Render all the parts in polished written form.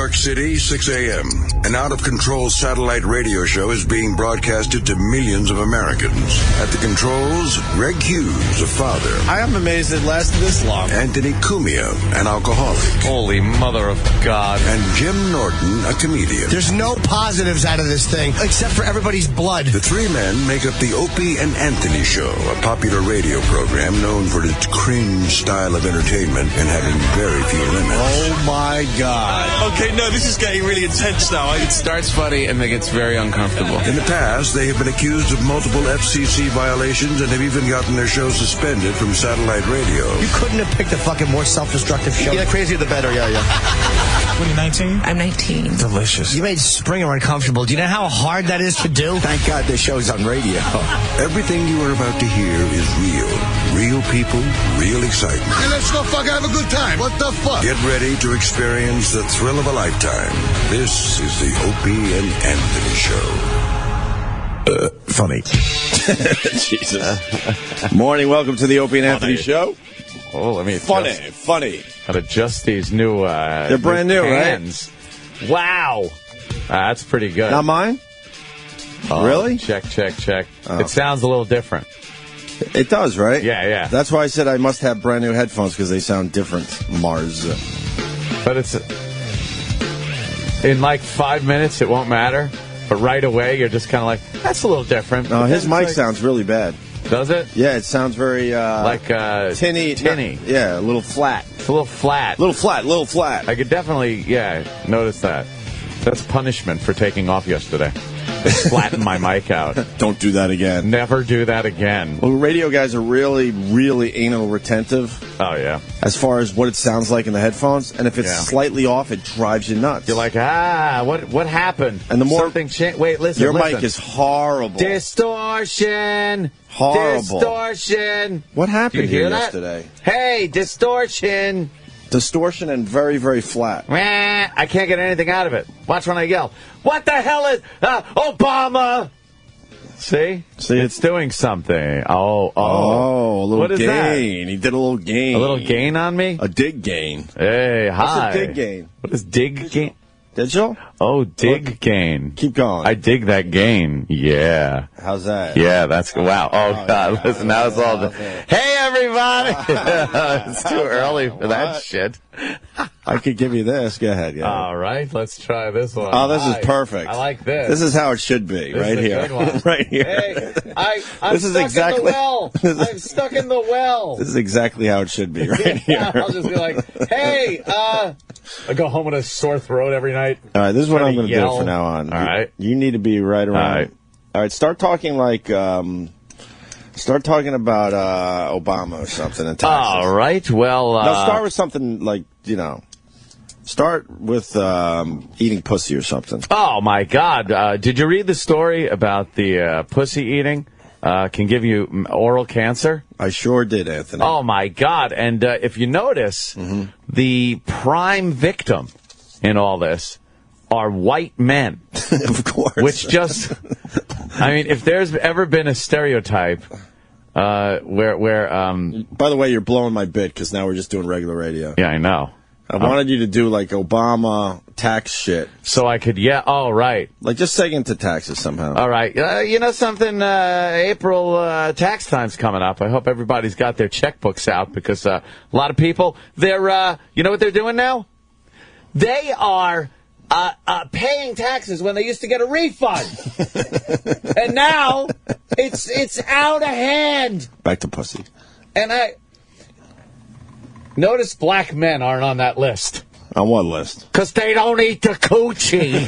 York City, 6 a.m. An out-of-control satellite radio show is being broadcasted to millions of Americans. At the controls, Greg Hughes, a father. I am amazed it lasted this long. Anthony Cumia, an alcoholic. Holy mother of God. And Jim Norton, a comedian. There's no positives out of this thing, except for everybody's blood. The three men make up the Opie and Anthony Show, a popular radio program known for its cringe style of entertainment and having very few limits. Oh, my God. Okay, no, this is getting really intense now. It starts funny and then gets very uncomfortable. In the past, they have been accused of multiple FCC violations and have even gotten their show suspended from satellite radio. You couldn't have picked a fucking more self-destructive show. Yeah, crazier the better, yeah. What are you, 19? I'm 19. Delicious. You made Springer uncomfortable. Do you know how hard that is to do? Thank God this show's on radio. Everything you are about to hear is real. Real people, real excitement. Hey, let's go fuck have a good time. What the fuck? Get ready to experience the thrill of a lifetime. This is the Opie and Anthony Show. Funny. Jesus. Morning, welcome to the Opie and Anthony Show. Oh, let me Funny. Gotta adjust these new They're brand new, cans. Right? Wow. That's pretty good. Not mine? Really? Check. Oh. It sounds a little different. It does, right? Yeah. That's why I said I must have brand new headphones, because they sound different. Mars. But it's... In like 5 minutes, it won't matter. But right away, you're just kind of like, that's a little different. No, his mic sounds really bad. Does it? Yeah, it sounds very... tinny. Yeah, a little flat. It's a little flat. Little flat. I could definitely, notice that. That's punishment for taking off yesterday. Flatten my mic out. Don't do that again. Never do that again. Well, radio guys are really, really anal retentive. Oh, yeah. As far as what it sounds like in the headphones. And if it's slightly off, it drives you nuts. You're like, what happened? And the more... Something changed. Wait, listen. Your mic is horrible. Distortion. Horrible. Distortion. What happened here that? yesterday? Hey, distortion. Distortion and very, very flat. I can't get anything out of it. Watch when I yell. What the hell is Obama? See, it's doing something. Oh, a little what is gain. That? He did a little gain. A little gain on me? A dig gain. Hey, hi. What's a dig gain? What is dig gain? Digital? Oh, dig gain. Keep going. I dig that gain. Yeah. How's that? Yeah, that's wow. Oh God, listen, now it's all. Hey, everybody! It's too early for that shit. I could give you this. Go ahead. All right, let's try this one. Oh, this is perfect. I like this. This is how it should be, this right is here. A good one. Right here. Hey, I'm this is stuck exactly, in the well. I'm stuck in the well. This is exactly how it should be, right here. I'll just be like, hey, I go home with a sore throat every night. All right, this is what I'm going to do from now on. All right. You need to be right around. All right, start talking like... Start talking about Obama or something and taxes. All right, well... no, start with something like, start with eating pussy or something. Oh, my God. Did you read the story about the pussy eating can give you oral cancer? I sure did, Anthony. Oh, my God. And if you notice, the prime victim in all this are white men. Of course. Which just... I mean, if there's ever been a stereotype where by the way, you're blowing my bit because now we're just doing regular radio. Yeah, I know. I wanted you to do like Obama tax shit. So I could, right. Like just seg into taxes somehow. All right. You know something? April tax time's coming up. I hope everybody's got their checkbooks out because a lot of people, they're, you know what they're doing now? They are... paying taxes when they used to get a refund. And now it's out of hand. Back to pussy. And I notice black men aren't on that list. On what list? Because they don't eat the coochie.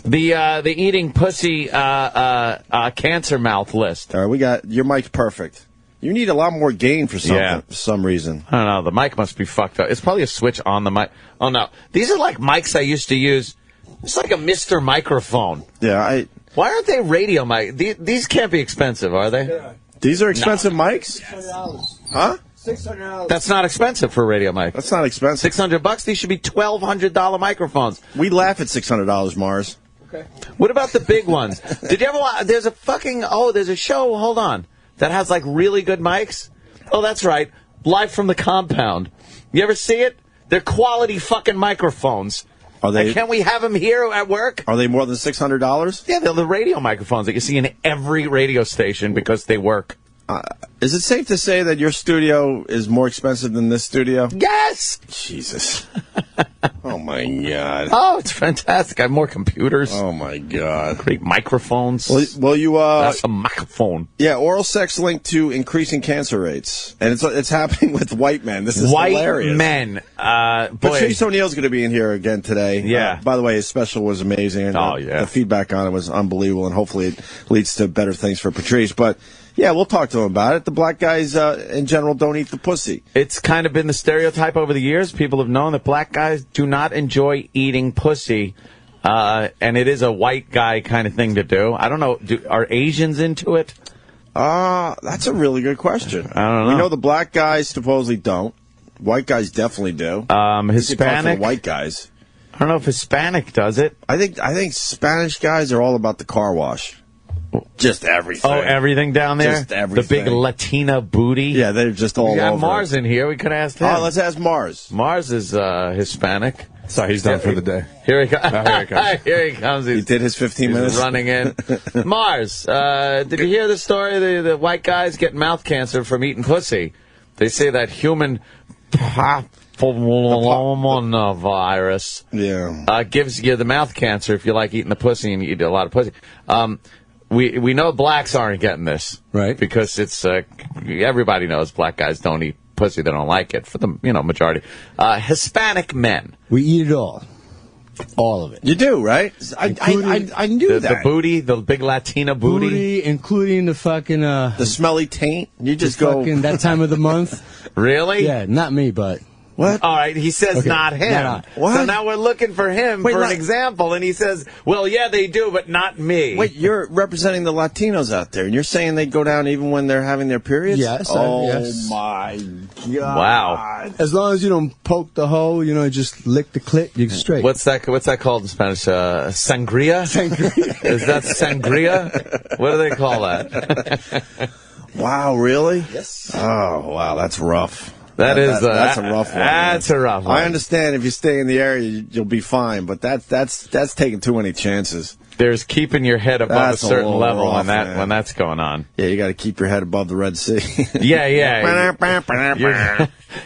the eating pussy cancer mouth list. All right, we got your mic's perfect. You need a lot more gain for something, for some reason. I don't know. The mic must be fucked up. It's probably a switch on the mic. Oh, no. These are like mics I used to use. It's like a Mr. Microphone. Yeah, Why aren't they radio mic? These can't be expensive, are they? Yeah. These are expensive mics? $600. Huh? $600. That's not expensive for a radio mic. That's not expensive. $600? These should be $1,200 microphones. We laugh at $600, Mars. Okay. What about the big ones? Did you ever watch? There's a fucking... Oh, there's a show. Hold on. That has, like, really good mics? Oh, that's right. Live from the Compound. You ever see it? They're quality fucking microphones. Are they? Can't we have them here at work? Are they more than $600? Yeah, they're the radio microphones that you see in every radio station because they work. Is it safe to say that your studio is more expensive than this studio? Yes! Jesus. Oh, my God. Oh, it's fantastic. I have more computers. Oh, my God. Great microphones. Well, you... That's a microphone. Yeah, oral sex linked to increasing cancer rates. And it's happening with white men. This is hilarious. White men. Patrice O'Neal's going to be in here again today. Yeah. By the way, his special was amazing. And the feedback on it was unbelievable, and hopefully it leads to better things for Patrice. But... yeah, we'll talk to him about it. The black guys, in general, don't eat the pussy. It's kind of been the stereotype over the years. People have known that black guys do not enjoy eating pussy, and it is a white guy kind of thing to do. I don't know. Are Asians into it? That's a really good question. I don't know. We know the black guys supposedly don't. White guys definitely do. Hispanic? White guys. I don't know if Hispanic does it. I think Spanish guys are all about the car wash. Just everything. Oh, everything down there? Just everything. The big Latina booty? Yeah, they're just all over. We got Mars in here. We could ask him. Oh, let's ask Mars. Mars is Hispanic. Sorry, he's done for the day. Here he comes. Oh, here he comes. Here he comes. He did his 15 minutes. Running in. Mars, did you hear the story? The white guys get mouth cancer from eating pussy. They say that human papillomavirus gives you the mouth cancer if you like eating the pussy and you eat a lot of pussy. We know blacks aren't getting this, right? Because it's everybody knows black guys don't eat pussy; they don't like it for the majority. Hispanic men, we eat it all of it. You do, right? I knew that. The booty, the big Latina booty, including the fucking the smelly taint. You just go that time of the month. Really? Yeah, not me, but. What? All right, he says not him. What? So now we're looking for him for an example, and he says, well, yeah, they do, but not me. Wait, you're representing the Latinos out there, and you're saying they go down even when they're having their periods? Yes. Oh, my God. Wow. As long as you don't poke the hole, just lick the clit, you're straight. What's that called in Spanish? Sangria? Sangria. Is that sangria? What do they call that? Wow, really? Yes. Oh, wow, that's rough. That's a rough one. That's a rough one. I understand if you stay in the area, you'll be fine, but that's taking too many chances. There's keeping your head above a certain level rough, when that's going on. Yeah, you got to keep your head above the Red Sea. Yeah.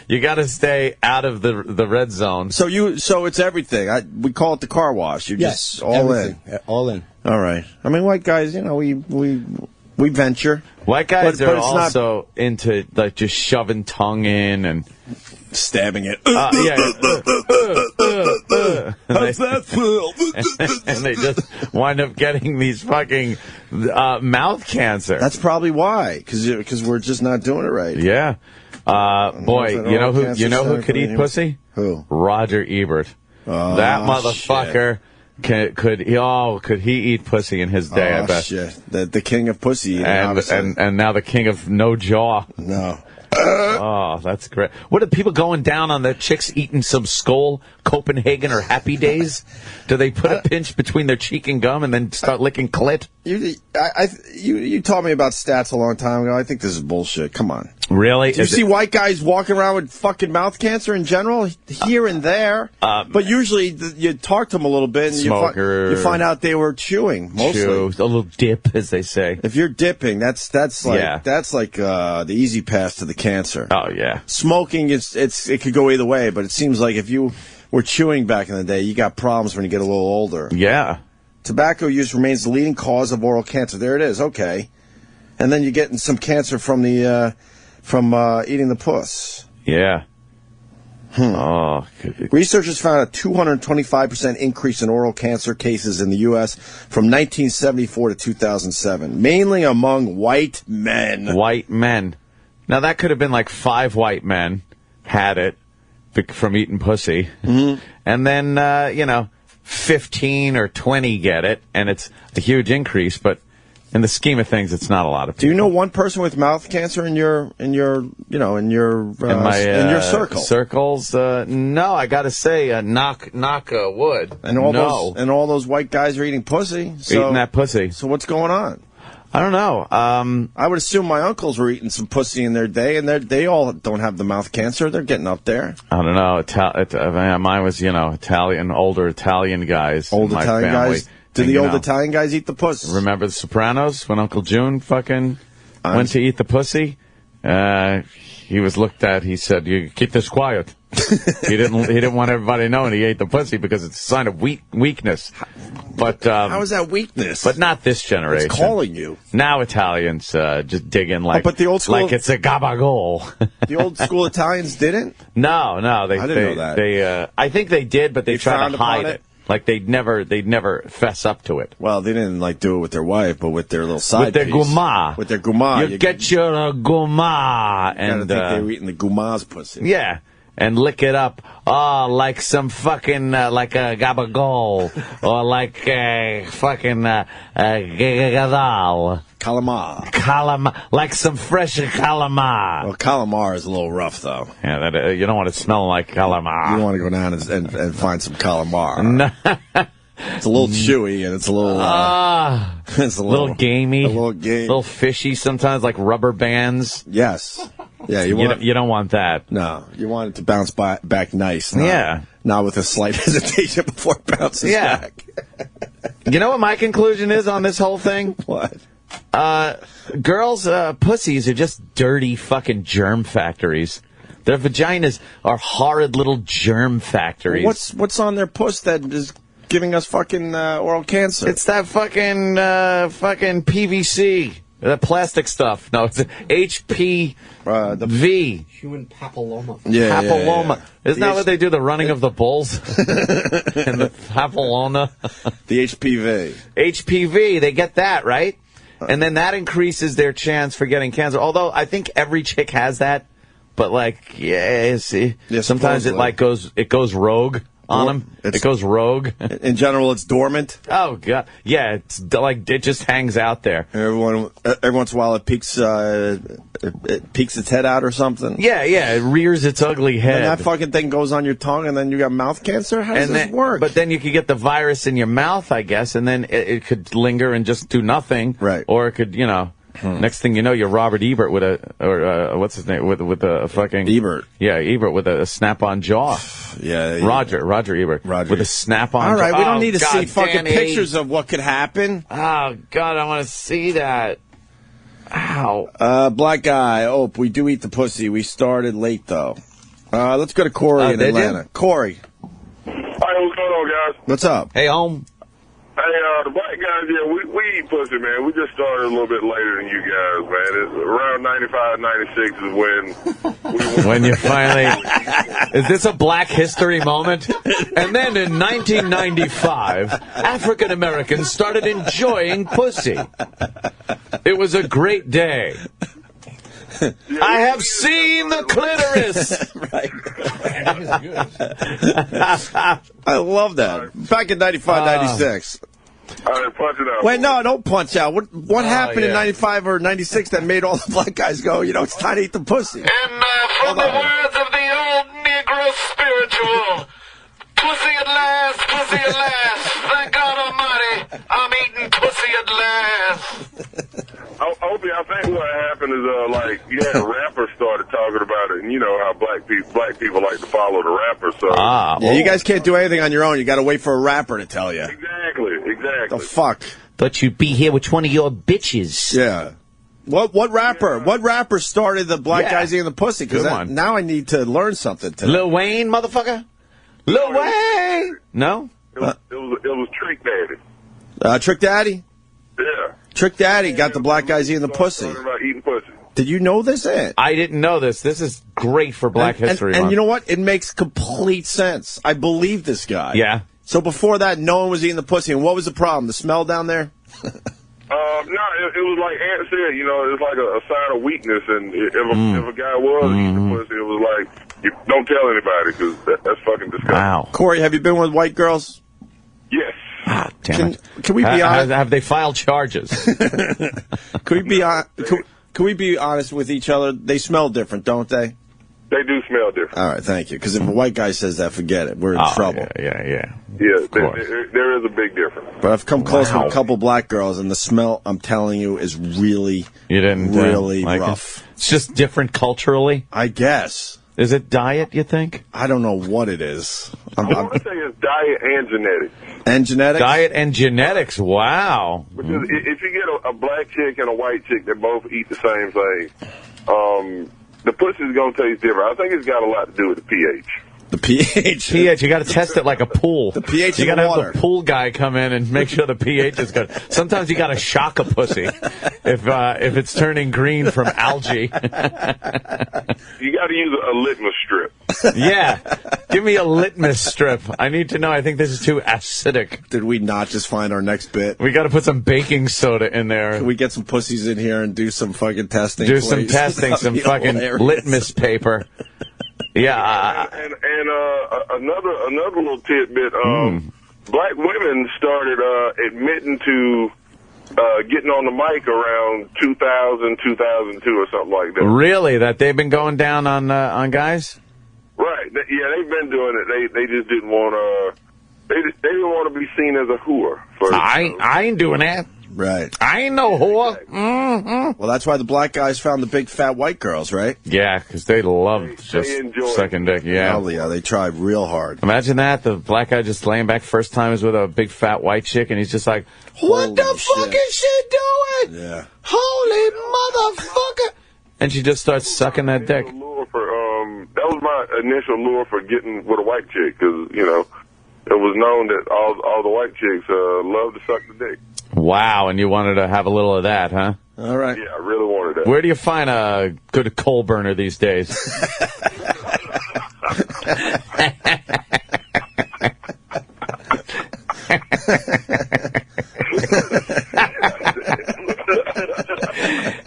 You got to stay out of the red zone. So it's everything. We call it the car wash. You're just all everything. in. All in. All right. I mean, white guys, we venture. White guys but are also into like just shoving tongue in and stabbing it. How's that feel? And they just wind up getting these fucking mouth cancer. That's probably why, because we're just not doing it right. Yeah. Boy, you know who could eat pussy? Who? Roger Ebert. Oh, that motherfucker. Shit. Could he eat pussy in his day? I bet. Shit. The king of pussy eating, and now the king of no jaw. No. Oh, that's great. What are people going down on the chicks eating some Skol, Copenhagen, or Happy Days? Do they put a pinch between their cheek and gum and then start licking clit? You taught me about stats a long time ago. I think this is bullshit. Come on. Really? Do you see white guys walking around with fucking mouth cancer in general? Here and there. But usually you talk to them a little bit and you find out they were chewing, mostly. A little dip, as they say. If you're dipping, that's like the easy pass to the cancer. Oh, yeah. Smoking, it could go either way, but it seems like if you were chewing back in the day, you got problems when you get a little older. Yeah. Tobacco use remains the leading cause of oral cancer. There it is. Okay. And then you're getting some cancer from eating the puss. Yeah. Oh. Researchers found a 225% increase in oral cancer cases in the U.S. from 1974 to 2007, mainly among white men. White men. Now, that could have been like 5 white men had it from eating pussy. Mm-hmm. And then, 15 or 20 get it, and it's a huge increase, but in the scheme of things, it's not a lot of people. Do you know one person with mouth cancer in your circle? Circles? No, I got to say, knock wood. And all those white guys are eating pussy. Eating that pussy. So what's going on? I don't know. I would assume my uncles were eating some pussy in their day, and they all don't have the mouth cancer. They're getting up there. I don't know. Mine was, Italian, older Italian guys. Old in my Italian family. guys? Did the old Italian guys eat the pussy? Remember The Sopranos when Uncle June fucking went to eat the pussy? He was looked at. He said, "You keep this quiet." He didn't want everybody knowing he ate the pussy because it's a sign of weakness. But how is that weakness? But not this generation. It's calling you. Now Italians just dig in like, but the old school, like it's a gabagol. The old school Italians didn't? No, I didn't know that. I think they did, but they tried to hide it. Like they'd never fess up to it. Well, they didn't do it with their wife, but with their little side with their piece. guma. With their guma. You get your guma. And I think they were eating the guma's pussy. Yeah. And lick it up, like some fucking, like a gabagol, or like a fucking, gagadal. Calamar. Like some fresh calamar. Well, calamar is a little rough, though. Yeah, you don't want it to smell like calamar. You want to go down and find some calamar. It's a little chewy, and it's a little... it's a little gamey. A little gamey. A little fishy sometimes, like rubber bands. Yes. Yeah, you don't want that. No, you want it to bounce back nice. Not with a slight hesitation before it bounces back. You know what my conclusion is on this whole thing? What? Girls' pussies are just dirty fucking germ factories. Their vaginas are horrid little germ factories. Well, what's on their puss that is giving us fucking oral cancer? It's that fucking PVC. That plastic stuff. No, it's HPV. Human papilloma. Yeah, papilloma. Isn't that what they do, the running of the bulls? And the papilloma? The HPV. HPV, they get that, right? And then that increases their chance for getting cancer. Although I think every chick has that. But sometimes it goes rogue on them. It goes rogue. In general, it's dormant. Oh god, yeah. It's like it just hangs out there. Every once in a while, it peeks its head out or something. Yeah. It rears its ugly head. And that fucking thing goes on your tongue, and then you got mouth cancer. How does this work? But then you could get the virus in your mouth, I guess, and then it could linger and just do nothing. Right. Or it could, Next thing you know, you're Robert Ebert what's his name, with a fucking... Ebert. Yeah, Ebert with a snap-on jaw. Yeah. Roger Ebert. With a snap-on jaw. All right, we don't need to see fucking pictures of what could happen. Oh, God, I want to see that. Ow. Black guy. Oh, we do eat the pussy. We started late, though. Let's go to Corey in Atlanta. Corey. Hey, what's going on, guys? What's up? Hey, home. Hey, the black guys, we eat pussy, man. We just started a little bit later than you guys, man. It's around 95, 96 is when you finally... Is this a Black History moment? And then in 1995, African Americans started enjoying pussy. It was a great day. I have seen the clitoris. Right. I love that. Back in 95, 96. All right, punch it out. Wait, no, don't punch out. What happened in 95 or 96 that made all the black guys go, it's time to eat the pussy? And from the words of the old Negro spiritual, pussy at last, thank God Almighty, I'm eating pussy at last. Opie, I think what happened is, you had rappers started talking about it, and you know how black people like to follow the rappers. So you guys can't do anything on your own. You got to wait for a rapper to tell you. Exactly. The fuck? But you'd be here with one of your bitches. Yeah. What rapper? Yeah. What rapper started the black guys eating the pussy? Because now I need to learn something today. Lil Wayne, motherfucker. Lil Wayne. No. It was Trick Daddy. Trick Daddy. Yeah. Trick Daddy got the black guys eating the pussy. About eating pussy. Did you know this? I didn't know this. This is great for Black History Month. And you know what? It makes complete sense. I believe this guy. Yeah. So before that, no one was eating the pussy. And what was the problem? The smell down there? No, it was like Ant said, it was like a sign of weakness. And if a guy was eating the pussy, it was like, don't tell anybody because that's fucking disgusting. Wow. Corey, have you been with white girls? Yes. Damn it. Can we be honest? Have they filed charges? Can we be honest with each other? They smell different, don't they? They do smell different. All right, thank you. Because if a white guy says that, forget it. We're in trouble. Yeah, there is a big difference. But I've come close with a couple black girls, and the smell, I'm telling you, is really, really like rough. It's just different culturally? I guess. Is it diet, you think? I don't know what it is. I want to say it's diet and genetics. And genetics? Diet and genetics, wow. Because if you get a black chick and a white chick that both eat the same thing, the pussy's going to taste different. I think it's got a lot to do with the pH. The pH? pH, you got to test it like a pool. The pH you in the water. You got to have the pool guy come in and make sure the pH is good. Sometimes you got to shock a pussy if it's turning green from algae. You got to use a litmus strip. Yeah. Give me a litmus strip. I need to know. I think this is too acidic. Did we not just find our next bit? We got to put some baking soda in there. Can we get some pussies in here and do some fucking testing? Do some testing, some fucking litmus paper. Yeah. And another little tidbit. Black women started admitting to getting on the mic around 2000, 2002 or something like that. Really? That they've been going down on guys? Right. Yeah, they've been doing it. They just didn't want to. They didn't want to be seen as a whore. I ain't doing that. Right. I ain't no whore. Mm-hmm. Well, that's why the black guys found the big fat white girls, right? Yeah, because they love just sucking dick. Yeah. Hell yeah, they tried real hard. Imagine that, the black guy just laying back first time is with a big fat white chick, and he's just like, what the fuck is she doing? Yeah. Holy motherfucker. And she just starts sucking that dick. That was my initial lure for getting with a white chick, because, you know, it was known that all the white chicks love to suck the dick. Wow, and you wanted to have a little of that, huh? All right. Yeah, I really wanted that. Where do you find a good coal burner these days?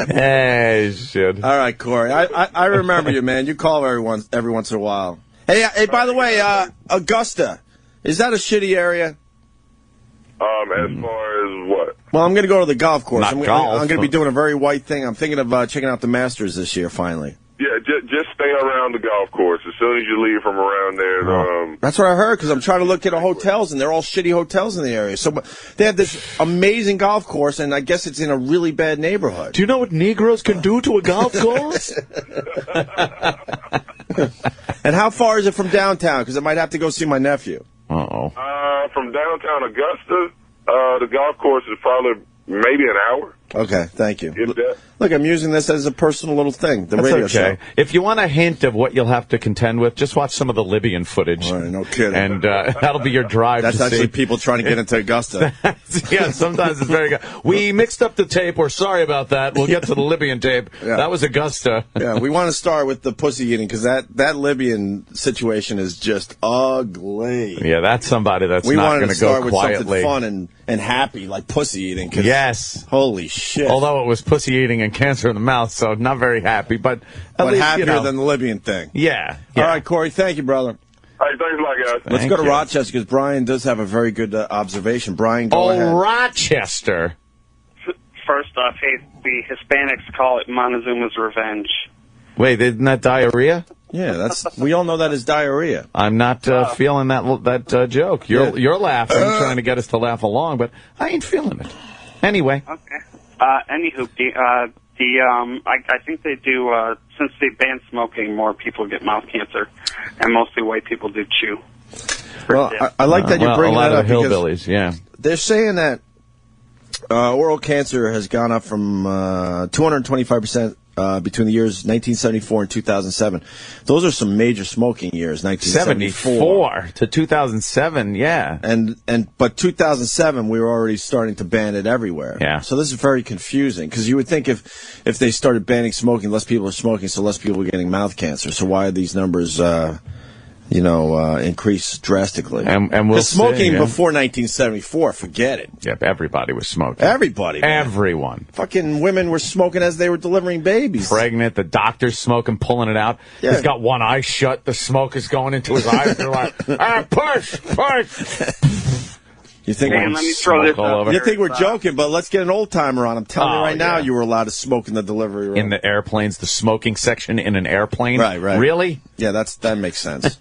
Hey, shit. All right, Corey. I remember you, man. You call every once in a while. Hey, by the way, Augusta, is that a shitty area? As far as what? Well, I'm going to go to the golf course. I'm golf. going to be doing a very white thing. I'm thinking of checking out the Masters this year, finally. Yeah, just stay around the golf course. As soon as you leave from around there. That's what I heard, because I'm trying to look at hotels, and they're all shitty hotels in the area. So they have this amazing golf course, and I guess it's in a really bad neighborhood. Do you know what Negroes can do to a golf course? And how far is it from downtown? Because I might have to go see my nephew. Uh-oh. From downtown Augusta, the golf course is probably maybe an hour. Okay, thank you. Look, I'm using this as a personal little thing, the radio show. If you want a hint of what you'll have to contend with, just watch some of the Libyan footage. All right, no kidding. And that'll be your drive. That's actually people trying to get into Augusta. Yeah, sometimes it's very good. We mixed up the tape. We're sorry about that. We'll get to the Libyan tape. Yeah. That was Augusta. Yeah, we want to start with the pussy eating, because that Libyan situation is just ugly. Yeah, that's somebody that's not going to go quietly. We wanted to start with something fun and happy, like pussy eating. Yes. Holy shit. Although it was pussy eating and cancer in the mouth, so not very happy, but at least, happier than the Libyan thing. Yeah. All right, Corey, thank you, brother. All right, thanks a lot, guys. Let's go to Rochester, because Brian does have a very good observation. Brian, go ahead. Rochester. First off, the Hispanics call it Montezuma's revenge. Wait, isn't that diarrhea? Yeah, we all know that is diarrhea. I'm not feeling that joke. You're laughing, trying to get us to laugh along, but I ain't feeling it. Anyway. Okay. Anywho, I think they do, since they banned smoking, more people get mouth cancer, and mostly white people do chew. Well, I like that you bring that up, because hillbillies, yeah. They're saying that oral cancer has gone up from 225% between the years 1974 and 2007. Those are some major smoking years. 1974 to 2007, yeah. But 2007 we were already starting to ban it everywhere. Yeah. So this is very confusing, because you would think if they started banning smoking, less people are smoking, so less people are getting mouth cancer. So why are these numbers increase drastically? And we'll smoking before 1974, forget it. Yep, everybody was smoking. Everybody. Man. Everyone. Fucking women were smoking as they were delivering babies. Pregnant, the doctor's smoking, pulling it out. Yeah. He's got one eye shut, the smoke is going into his eyes. They're like, push. You think Man, let me throw this up. You think we're joking, but let's get an old timer on. I'm telling you right now, yeah. you were allowed to smoke in the delivery room. In the airplanes, the smoking section in an airplane? Right. Really? Yeah, that makes sense.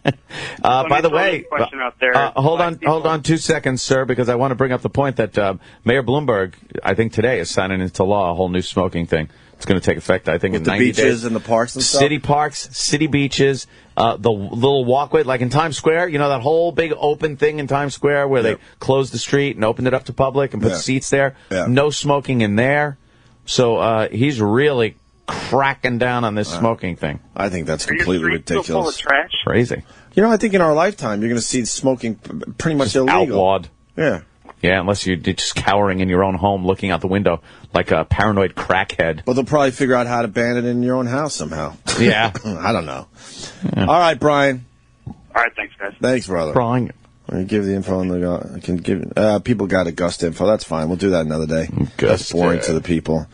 By the way, out there. hold on 2 seconds, sir, because I want to bring up the point that Mayor Bloomberg, I think today, is signing into law a whole new smoking thing. It's going to take effect, I think, in 90 days. The beaches and the parks and stuff? City parks, city beaches, the little walkway, like in Times Square, you know, that whole big open thing in Times Square where they closed the street and opened it up to public and put seats there. Yeah. No smoking in there. So he's really cracking down on this smoking thing. I think that's completely ridiculous. Full of trash? Crazy. You know, I think in our lifetime, you're going to see smoking pretty much illegal. Outlawed. Yeah. Yeah, unless you're just cowering in your own home, looking out the window like a paranoid crackhead. Well, they'll probably figure out how to ban it in your own house somehow. Yeah. I don't know. Yeah. All right, Brian. All right, thanks, guys. Thanks, brother. Brian. I give the info on the. I can give. People got a Gust info. That's fine. We'll do that another day. That's boring to the people.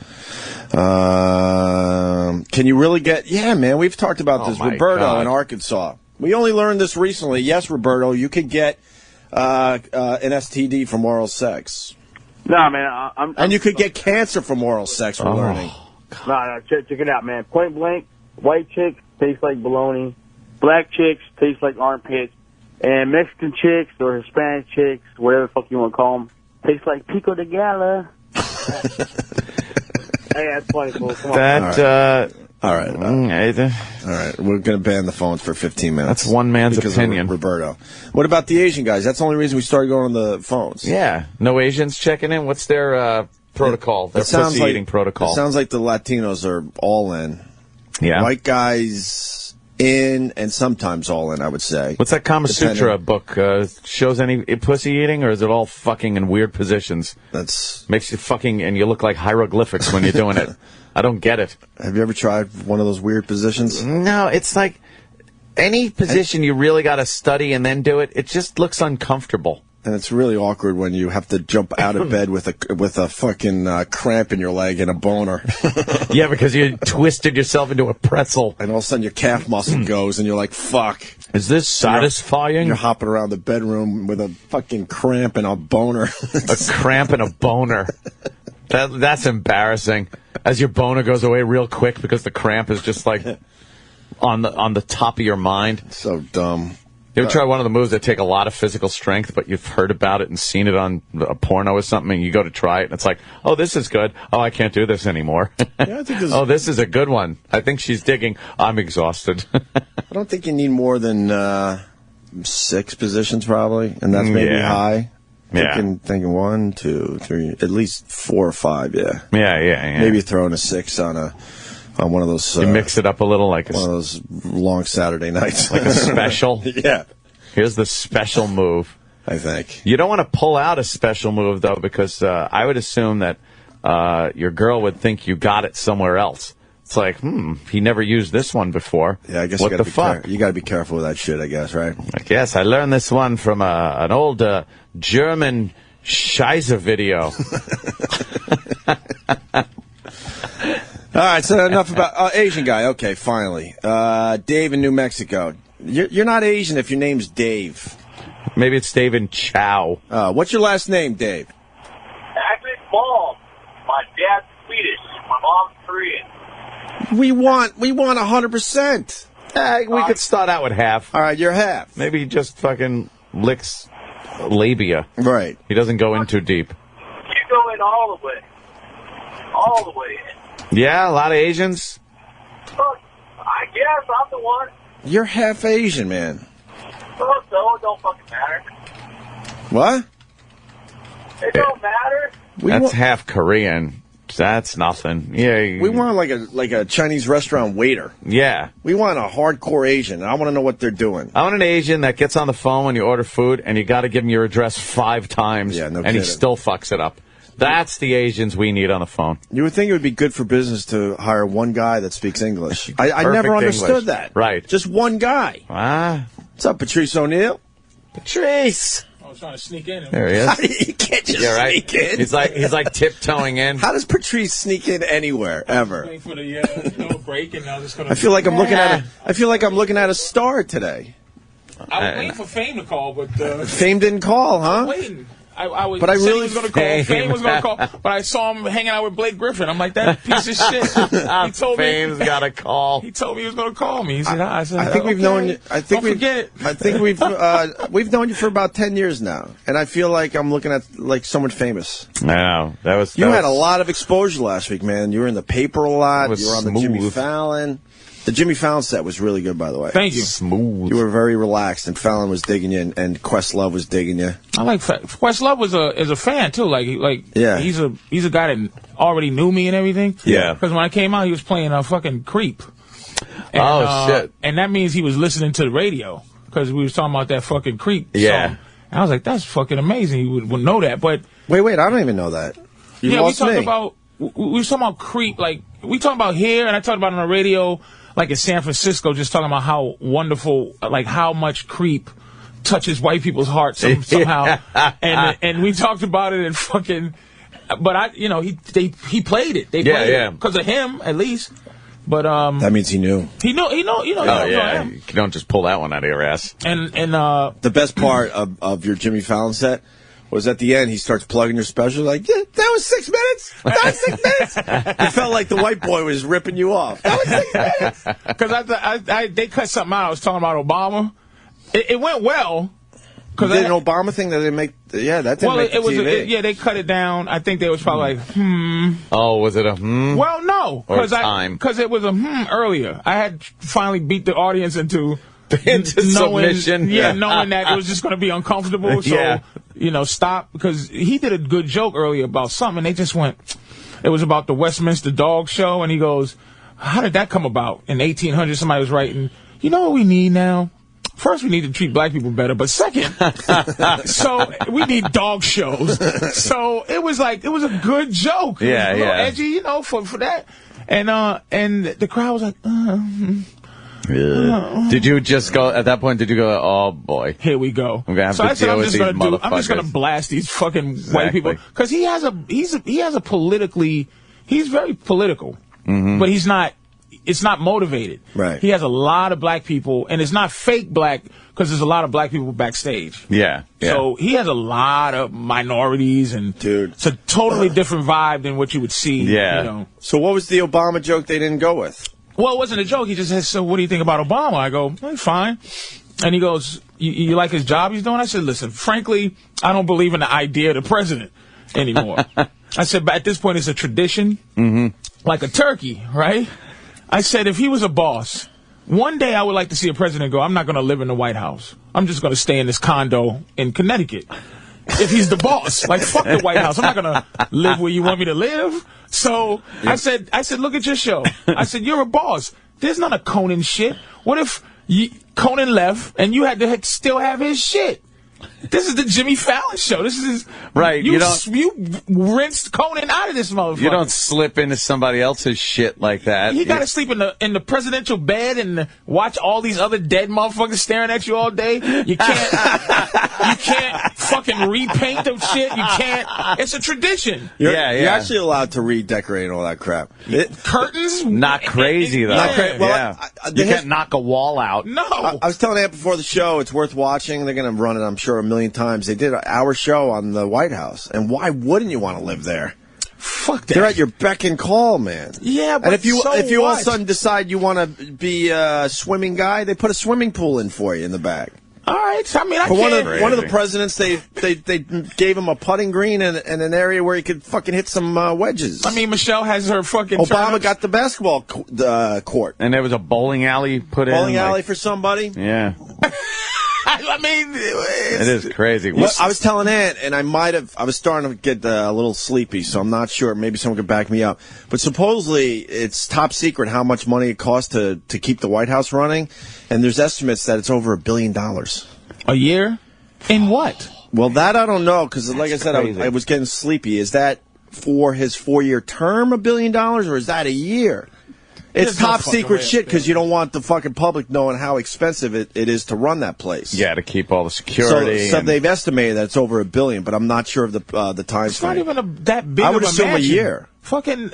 Can you really get? Yeah, man. We've talked about this. Roberto in Arkansas. We only learned this recently. Yes, Roberto, you could get an STD from oral sex. No, man. And you could get cancer from oral sex. We're learning. No, check it out, man. Point blank, white chicks taste like bologna. Black chicks taste like armpits. And Mexican chicks or Hispanic chicks, whatever the fuck you want to call them, taste like pico de gala. Hey, that's funny, fool. Come on. All right. We're going to ban the phones for 15 minutes. That's one man's opinion. Roberto. What about the Asian guys? That's the only reason we started going on the phones. Yeah. No Asians checking in? What's their protocol? Their pussy-eating protocol? It sounds like the Latinos are all in. Yeah. White guys in and sometimes all in, I would say. What's that Kama Sutra book? Shows any pussy eating, or is it all fucking in weird positions? Makes you fucking, and you look like hieroglyphics when you're doing it. I don't get it. Have you ever tried one of those weird positions? No, it's like any position you really got to study and then do it. It just looks uncomfortable. And it's really awkward when you have to jump out of bed with a fucking cramp in your leg and a boner. Yeah, because you twisted yourself into a pretzel. And all of a sudden your calf muscle goes and you're like, fuck. Is this satisfying? You're hopping around the bedroom with a fucking cramp and a boner. A cramp and a boner. That's embarrassing. As your boner goes away real quick because the cramp is just like on the top of your mind. So dumb. You ever try one of the moves that take a lot of physical strength, but you've heard about it and seen it on a porno or something, and you go to try it, and it's like, oh, this is good. Oh, I can't do this anymore. Yeah, I think oh, this is a good one. I think she's digging. I'm exhausted. I don't think you need more than 6 positions, probably, and that's maybe high. Thinking 1, 2, 3, at least 4 or 5, yeah. Yeah. Maybe throwing a 6 on one of those. You mix it up a little, like one of those long Saturday nights, like a special. Yeah. Here's the special move. I think you don't want to pull out a special move though, because I would assume that your girl would think you got it somewhere else. It's like, he never used this one before. Yeah, I guess what the fuck? You got to be careful with that shit, I guess, right? I guess I learned this one from an old German Scheiße video. All right, so enough about Asian guy. Okay, finally. Dave in New Mexico. You're not Asian if your name's Dave. Maybe it's Dave and Chow. What's your last name, Dave? Actually, Mom. My dad's Swedish. My mom's Korean. We want 100%. We could start out with half. All right, you're half. Maybe he just fucking licks labia. Right. He doesn't go in too deep. You go in all the way. All the way in. Yeah, a lot of Asians. I guess I'm the one. You're half Asian, man. So it don't fucking matter. What? It don't matter. That's half Korean. That's nothing. Yeah. We want like a Chinese restaurant waiter. Yeah. We want a hardcore Asian. I want to know what they're doing. I want an Asian that gets on the phone when you order food and you got to give him your address 5 times. Yeah, no and kidding. He still fucks it up. That's the Asians we need on the phone. You would think it would be good for business to hire one guy that speaks English. I never understood English. that. Right. Just one guy. What's up, Patrice O'Neal? Patrice! I was trying to sneak in. There he is. You can't just sneak in. He's like tiptoeing in. How does Patrice sneak in anywhere, ever? Waiting for the break, and I was just gonna. I feel like I'm looking at a star today. I was waiting for Fame to call, but Fame didn't call, huh? Waiting. I was But I said really he was going to call. Fame was going to call, but I saw him hanging out with Blake Griffin. I'm like, that piece of shit. He told Fame's me. got a call. He told me he was going to call me. He said, I said, I think we've okay. known you. I think Don't forget it. I think we've known you for about 10 years now, and I feel like I'm looking at like someone famous. I know. You had a lot of exposure last week, man. You were in the paper a lot. You were on the Jimmy Fallon. The Jimmy Fallon set was really good, by the way. Thank you. Smooth. You were very relaxed, and Fallon was digging you, and Questlove was digging you. I like Questlove is a fan too. Yeah. he's a guy that already knew me and everything. Yeah. Because when I came out, he was playing a fucking Creep. And, shit. And that means he was listening to the radio because we was talking about that fucking Creep. Yeah. song. And I was like, that's fucking amazing. He would know that, but wait, I don't even know that. You lost we talked me. about we was talking about Creep. Like we talking about here, and I talked about it on the radio. Like in San Francisco, just talking about how wonderful, like how much Creep touches white people's hearts somehow, and we talked about it and fucking. But he played it. They played it because of him at least. But that means he knew. He know. Oh yeah, you don't just pull that one out of your ass. And the best part of your Jimmy Fallon set was at the end, he starts plugging your special, like, yeah, that was 6 minutes. That was 6 minutes. It felt like the white boy was ripping you off. That was 6 minutes. Because they cut something out. I was talking about Obama. It went well. You did an Obama thing that didn't make, that didn't make the TV. They cut it down. I think they was probably like, Oh, was it a Well, no. Because it was a earlier. I had finally beat the audience into submission. Yeah, knowing that it was just going to be uncomfortable. So, stop. Because he did a good joke earlier about something, and they just went, it was about the Westminster Dog Show, and he goes, how did that come about? In 1800, somebody was writing, you know what we need now? First, we need to treat black people better, but second, so we need dog shows. So it was a good joke. It was a little edgy, for that. And the crowd was like, Did you just go, at that point, did you go, oh boy. Here we go. I'm going to have to deal with these motherfuckers. I'm just going to blast these fucking white people. Because he has he's very political, but it's not motivated. Right. He has a lot of black people, and it's not fake black, because there's a lot of black people backstage. Yeah. So he has a lot of minorities, and it's a totally different vibe than what you would see. Yeah. So what was the Obama joke they didn't go with? Well, it wasn't a joke. He just said, so what do you think about Obama? I go, he's fine. And he goes, you like his job he's doing? I said, listen, frankly, I don't believe in the idea of the president anymore. I said, but at this point, it's a tradition, like a turkey, right? I said, if he was a boss, one day I would like to see a president go, I'm not going to live in the White House. I'm just going to stay in this condo in Connecticut. If he's the boss, like, fuck the White House. I'm not going to live where you want me to live. So I said, look at your show. I said, you're a boss. There's not a Conan shit. What if Conan left and you had to still have his shit? This is the Jimmy Fallon show. This is right. You rinsed Conan out of this motherfucker. You don't slip into somebody else's shit like that. You got to sleep in the presidential bed and watch all these other dead motherfuckers staring at you all day. You can't fucking repaint them shit. You can't. It's a tradition. You're actually allowed to redecorate and all that crap. Curtains? Not crazy though. Not crazy. Well, you can't knock a wall out. No. I was telling Ant before the show, it's worth watching. They're going to run it, I'm sure, a million times. They did our show on the White House, and why wouldn't you want to live there? Fuck that. They're at your beck and call, man. Yeah, but and if you all of a what? sudden decide you want to be a swimming guy, they put a swimming pool in for you in the back. All right. I mean, For one of the presidents, they gave him a putting green and an area where he could fucking hit some wedges. I mean, Michelle has her fucking. Obama got the basketball court, and there was a bowling alley put in. Bowling alley for somebody. Yeah. I mean, it is crazy. Well, I was telling Ant, and I was starting to get a little sleepy, so I'm not sure. Maybe someone could back me up. But supposedly, it's top secret how much money it costs to keep the White House running, and there's estimates that it's over $1 billion a year. In what? Well, that I don't know, because like I said, I was getting sleepy. Is that for his 4-year term $1 billion, or is that a year? It's top secret shit because you don't want the fucking public knowing how expensive it is to run that place. Yeah, to keep all the security. So they've estimated that it's over $1 billion, but I'm not sure of the time frame. It's not even that big. I would of a assume mansion. a year. Fucking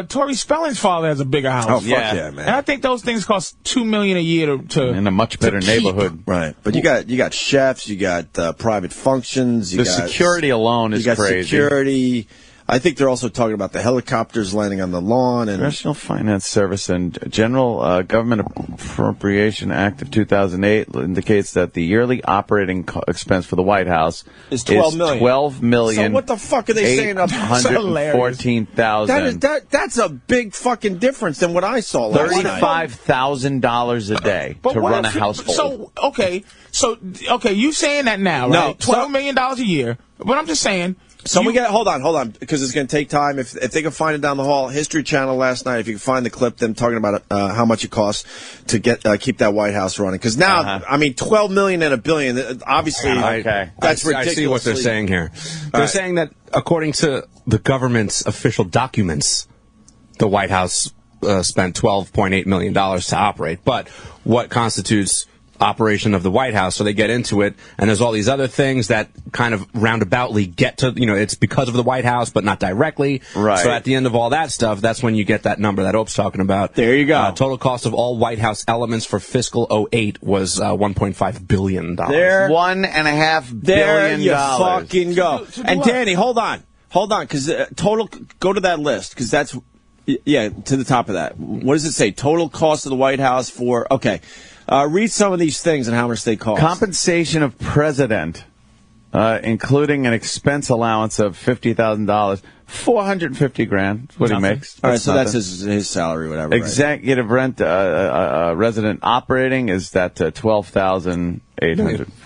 Tori Spelling's father has a bigger house. Oh, fuck yeah, man. And I think those things cost $2 million a year to in a much better neighborhood. Right. But you got chefs, you got private functions. You got security alone is crazy. Security. I think they're also talking about the helicopters landing on the lawn. And Congressional Finance Service and General Government Appropriation Act of 2008 indicates that the yearly operating expense for the White House is $12 million. $12 million. So what the fuck are they saying? $114,000. That's a big fucking difference than what I saw last night. $35,000 a day to run a household. So you saying that now, right? No, $12 million a year. But I'm just saying. Hold on, because it's going to take time. If they can find it down the hall, History Channel last night. If you can find the clip, them talking about how much it costs to keep that White House running. Because now, I mean, $12 million and $1 billion. Obviously, that's ridiculous. I see what they're saying here. They're saying that according to the government's official documents, the White House spent $12.8 million to operate. But what constitutes operation of the White House, so they get into it, and there's all these other things that kind of roundaboutly get to, it's because of the White House, but not directly. Right. So at the end of all that stuff, that's when you get that number that Ope's talking about. There you go. Total cost of all White House elements for fiscal 08 was $1.5 billion. There, $1.5 billion. There you fucking go. And Danny, hold on, because total, go to that list, because that's, to the top of that. What does it say? Total cost of the White House for, read some of these things and how much they cost. Compensation of president, including an expense allowance of $50,000, $450,000. What he makes. All right, so that's his salary, whatever. Executive rent, resident operating is that $12,800.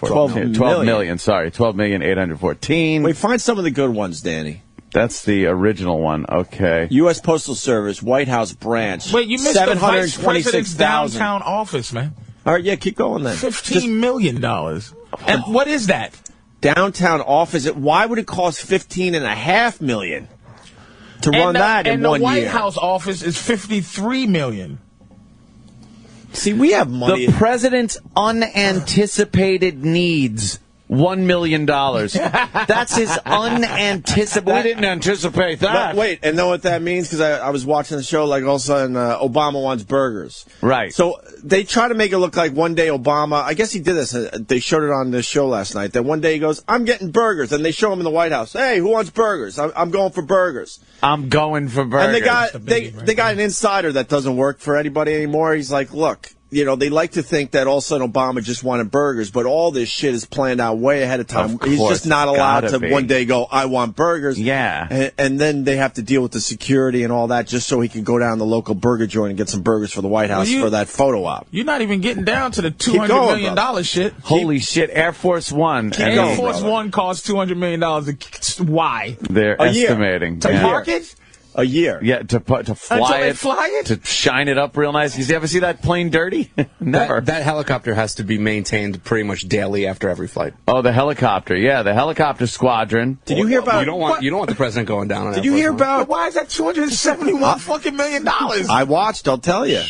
$12 million. Sorry, $12,814,000. Wait, find some of the good ones, Danny. That's the original one. Okay. U.S. Postal Service, White House branch. Wait, you missed the Vice President's downtown office, man. All right, keep going then. $15 million. And what is that? Downtown office. Why would it cost $15.5 million to run that in 1 year? And the White House office is $53 million. See, we have money. The president's unanticipated needs. $1 million. That's his unanticipated. We didn't anticipate that. Wait, and know what that means? Because I was watching the show, like all of a sudden Obama wants burgers. Right. So they try to make it look like one day Obama, I guess he did this, they showed it on this show last night, that one day he goes, I'm getting burgers. And they show him in the White House. Hey, who wants burgers? I'm going for burgers. I'm going for burgers. And they got an insider that doesn't work for anybody anymore. He's like, look. They like to think that all of a sudden Obama just wanted burgers, but all this shit is planned out way ahead of time. He's just not allowed to one day go, I want burgers. Yeah. And then they have to deal with the security and all that just so he can go down to the local burger joint and get some burgers for the White House for that photo op. You're not even getting down to the $200 million shit. Holy shit, Air Force One. Air Force One costs $200 million. Why? They're estimating. To park it? A year. Yeah, to fly it, to shine it up real nice. You ever see that plane dirty? Never. That helicopter has to be maintained pretty much daily after every flight. Oh, the helicopter. Yeah, the helicopter squadron. Did you hear about? You don't want the president going down on. Did you hear about? Why is that $271 fucking million? I watched. I'll tell you.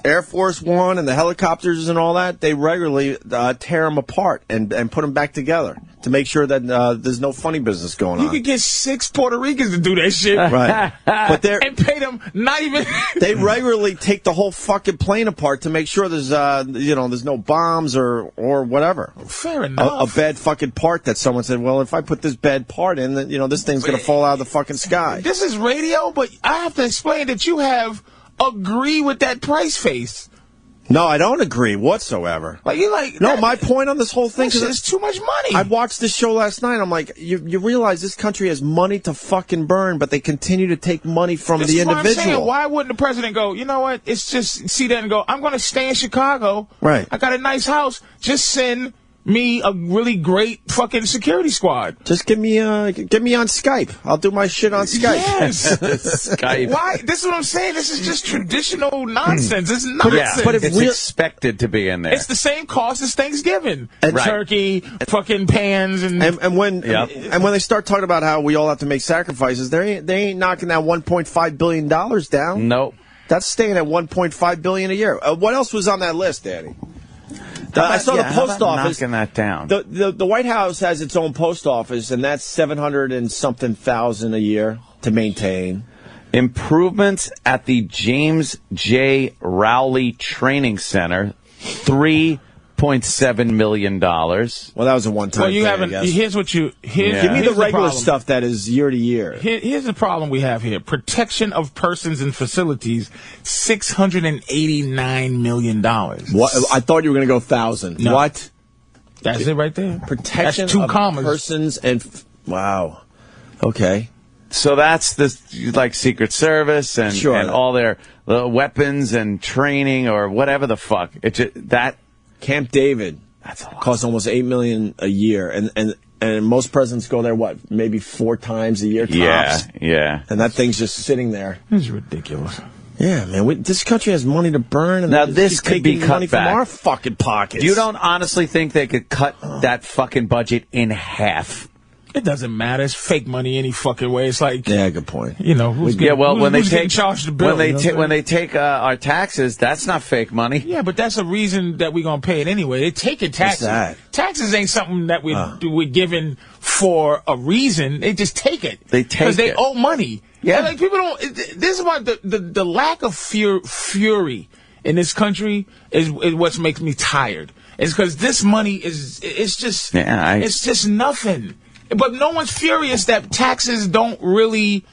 Air Force One and the helicopters and all that, they regularly tear them apart and put them back together to make sure that there's no funny business going on. You could get 6 Puerto Ricans to do that shit. Right. But and pay them not even... They regularly take the whole fucking plane apart to make sure there's there's no bombs or whatever. Fair enough. A bad fucking part that someone said, well, if I put this bad part in, then this thing's going to fall out of the fucking sky. This is radio, but I have to explain that you agree with that price face. No, I don't agree whatsoever. My point on this whole thing is it's too much money. I watched this show last night. I'm like, you realize this country has money to fucking burn, but they continue to take money from the individual. I'm saying. Why wouldn't the president go, you know what? It's just see that and go, I'm going to stay in Chicago. Right. I got a nice house. Just send me a really great fucking security squad. Just get me on Skype. I'll do my shit on Skype. Yes. Skype. Why? This is what I'm saying. This is just traditional nonsense. It's nonsense. But it's expected to be in there. It's the same cost as Thanksgiving. And turkey, fucking pans, and when they start talking about how we all have to make sacrifices, they ain't knocking that $1.5 billion down. Nope. That's staying at $1.5 billion a year. What else was on that list, Danny? I saw the post office knocking that down. The White House has its own post office, and that's $700 and something thousand a year to maintain. Improvements at the James J. Rowley Training Center, $3.7 million. Well, that was a one-time Well, you thing, haven't. I guess. Here's what you. Give me the regular stuff that is year to year. Here's the problem we have here: protection of persons and facilities, $689 million. What? I thought you were going to go 1,000. No. What? That's it right there. Protection That's two of commas. persons and wow. Okay. So that's like Secret Service and all their weapons and training or whatever the fuck. That Camp David. That's a lot. Costs almost $8 million a year, and most presidents go there maybe 4 times a year tops. Yeah. And that thing's just sitting there. It's ridiculous. Yeah, man. This country has money to burn, and now they this just could be taking cut money back from our fucking pockets. You don't honestly think they could cut that fucking budget in half? It doesn't matter. It's fake money any fucking way. It's like, yeah, good point. You know, when they take charged the bill, when they take our taxes, that's not fake money. Yeah, but that's a reason that we're gonna pay it anyway. They taking taxes. Taxes ain't something that we're given for a reason. They just take it. They take because they owe money. Yeah, and like people don't. This is why the lack of fury in this country is what makes me tired. It's because this money it's just nothing. But no one's furious that taxes don't really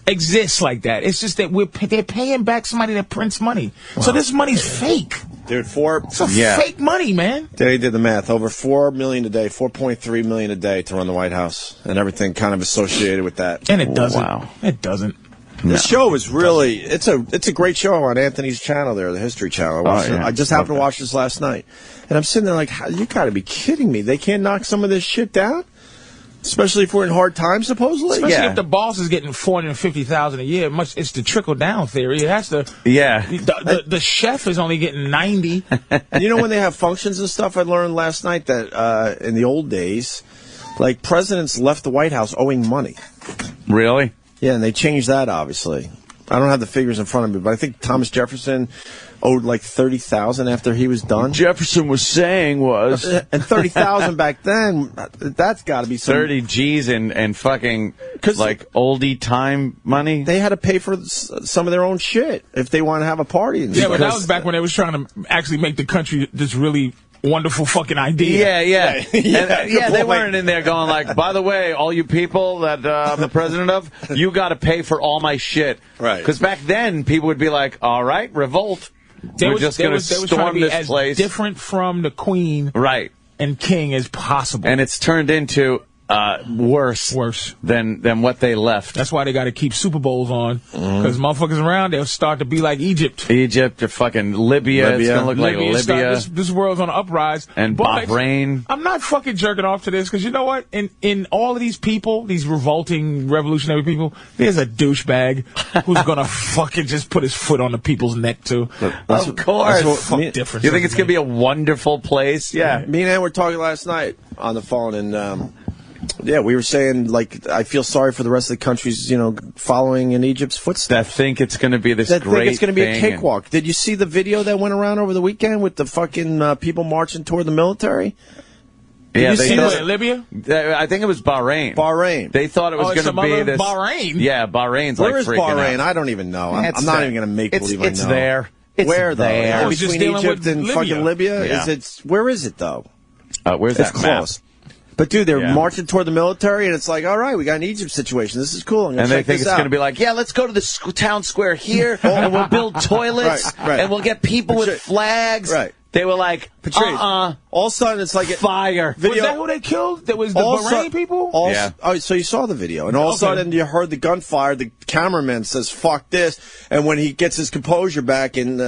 exist like that. It's just that they're paying back somebody that prints money. Wow. So this money's fake. Dude, it's fake money, man. They did the math. Over $4 million a day, $4.3 million a day to run the White House, and everything kind of associated with that. And it doesn't. Wow. It doesn't. This show is really it's a great show on Anthony's channel there, the History Channel. I just happened to watch this last night, and I'm sitting there like, you got to be kidding me! They can't knock some of this shit down. Especially if we're in hard times, supposedly. Especially if the boss is getting $450,000 a year. It's the trickle down theory. It has to. Yeah. The chef is only getting 90. And you know when they have functions and stuff? I learned last night that in the old days, like presidents left the White House owing money. Really? Yeah, and they changed that obviously. I don't have the figures in front of me, but I think Thomas Jefferson owed like $30,000 after he was done. Jefferson was saying was and $30,000 back then. That's got to be some 30 G's and fucking like oldie time money. They had to pay for some of their own shit if they want to have a party. Yeah, but that was back when they was trying to actually make the country this really wonderful fucking idea. Yeah. They weren't in there going like, by the way, all you people that I'm the president of, you got to pay for all my shit. Right. Because back then, people would be like, all right, revolt. We're just going to storm this place. Different from the Queen and King as possible. And it's turned into worse than what they left. That's why they got to keep Super Bowls on, because motherfuckers around, they'll start to be like Egypt. Or fucking Libya. It's going to look like Libya. This world's on the uprise. And Bahrain. I'm not fucking jerking off to this, because you know what? In all of these people, these revolting, revolutionary people, there's a douchebag who's going to fucking just put his foot on the people's neck, too. Of course. Fuck difference. You think it's going to be a wonderful place? Yeah. Me and Ann were talking last night on the phone, and yeah, we were saying, like, I feel sorry for the rest of the countries, following in Egypt's footsteps. That think it's going to be this great thing. Think it's going to be a cakewalk. Did you see the video that went around over the weekend with the fucking people marching toward the military? Did you see that in Libya? I think it was Bahrain. They thought it was going to be this. Bahrain? Yeah, Bahrain's Where like is freaking Bahrain? out. I don't even know. I'm not even going to make believe I know. It's there. Where, though? There. Between Egypt and fucking Libya? Yeah. Where is it, though? Where's that It's close. map? But, dude, they're marching toward the military, and it's like, all right, we got an Egypt situation. This is cool. And they think it's going to be like, yeah, let's go to the town square here, and we'll build toilets, and we'll get people with flags. Right. They were like, All of a sudden, it's like fire. Was that who they killed? That was the Bahrain people? So you saw the video, and all of a sudden you heard the gunfire. The cameraman says, "Fuck this!" And when he gets his composure back and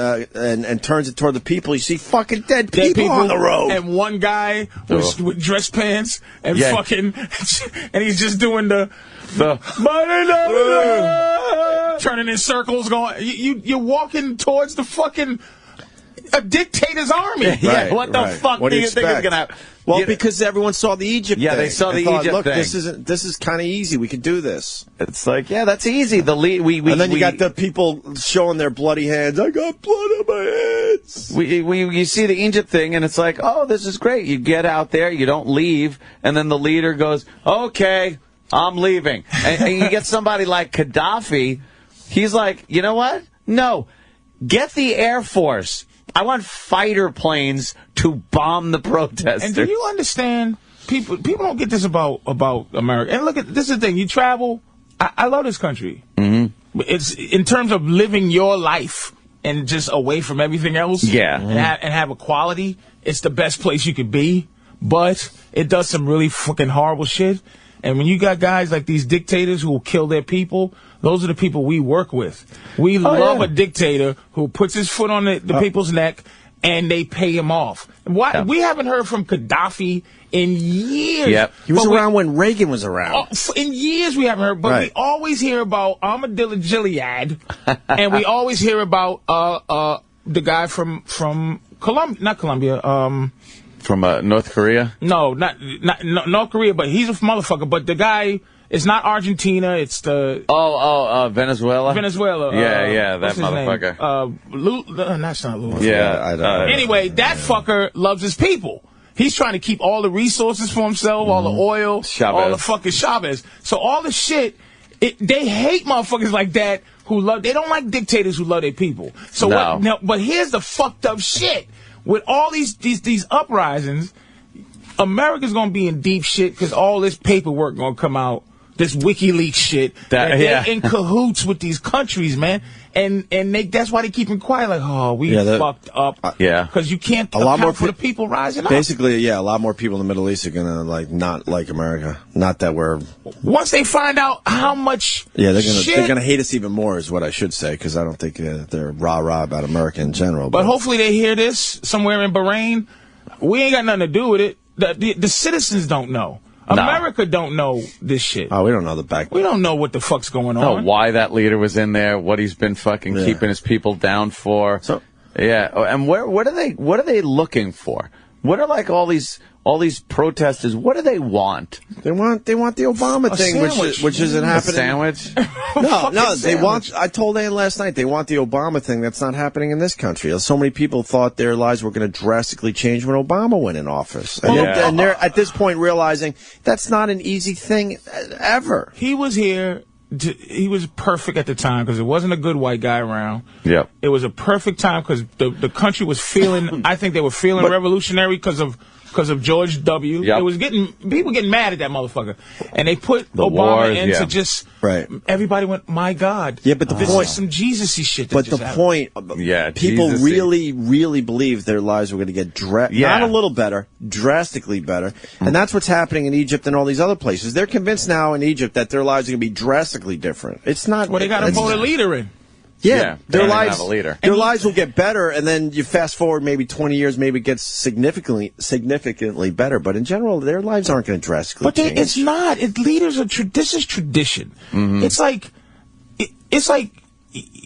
turns it toward the people, you see fucking dead people on the road, and one guy with dress pants and fucking, and he's just doing the turning in circles, going. You're walking towards the fucking. A dictator's army. What the fuck do you think is going to happen? Well, because everyone saw the Egypt thing. They saw the thought, Egypt look, thing. This is kind of easy. We can do this. It's like, that's easy. And then you got the people showing their bloody hands. I got blood on my hands. You see the Egypt thing, and it's like, oh, this is great. You get out there, you don't leave, and then the leader goes, okay, I'm leaving. And you get somebody like Gaddafi, He's like, you know what? No, get the Air Force. I want fighter planes to bomb the protesters. And do you understand? People don't get this about America. And look at this is the thing. You travel. I love this country. Mm-hmm. It's in terms of living your life and just away from everything else. Yeah. And have equality. It's the best place you could be. But it does some really fucking horrible shit. And when you got guys like these dictators who will kill their people, those are the people we work with. We love a dictator who puts his foot on the people's neck and they pay him off. Why? Yeah. We haven't heard from Gaddafi in years. Yep. He was around when Reagan was around. In years we haven't heard, but we always hear about Armadillo Gilead, and we always hear about the guy from Colombia, not Colombia, from North Korea? No, not North Korea, but he's a motherfucker. But the guy, it's not Argentina, it's the... Venezuela? Venezuela. Yeah, that motherfucker. That's not Lula. Yeah, I don't Anyway, that fucker loves his people. He's trying to keep all the resources for himself, all the oil, all the fucking Chavez. So all the shit, they hate motherfuckers like that who love... They don't like dictators who love their people. So but here's the fucked up shit. With all these uprisings, America's going to be in deep shit because all this paperwork going to come out, this WikiLeaks shit. They're in cahoots with these countries, man. And that's why they keep them quiet, like, we fucked up. Because you can't account for the people rising up. Basically, a lot more people in the Middle East are going to, not like America. Not that we're... Once they find out how much they're going to hate us even more, is what I should say, because I don't think they're rah-rah about America in general. But hopefully they hear this somewhere in Bahrain. We ain't got nothing to do with it. The citizens don't know. America don't know this shit. Oh, we don't know the back. We don't know what the fuck's going on. No, why that leader was in there, what he's been fucking keeping his people down for. So, and what are they looking for? What are like all these protesters? What do they want? They want the Obama thing, which isn't happening. A sandwich? No, they want. I told Ann last night they want the Obama thing. That's not happening in this country. So many people thought their lives were going to drastically change when Obama went in office, and they're at this point realizing that's not an easy thing ever. He was here. He was perfect at the time because there wasn't a good white guy around. Yep. It was a perfect time because the country was feeling. I think they were feeling revolutionary because of George W. Yep. It was people getting mad at that motherfucker, and they put Obama in to just everybody went, my God, but the point is some Jesus-y shit. But the point, people really believed their lives were going to get not a little better, drastically better, and that's what's happening in Egypt and all these other places. They're convinced now in Egypt that their lives are going to be drastically different. It's not. Well, they got to vote a leader in. Yeah, their lives will get better, and then you fast forward maybe 20 years, maybe it gets significantly better. But in general, their lives aren't going to drastically change. It's not. Leaders are this is tradition. Mm-hmm. It's like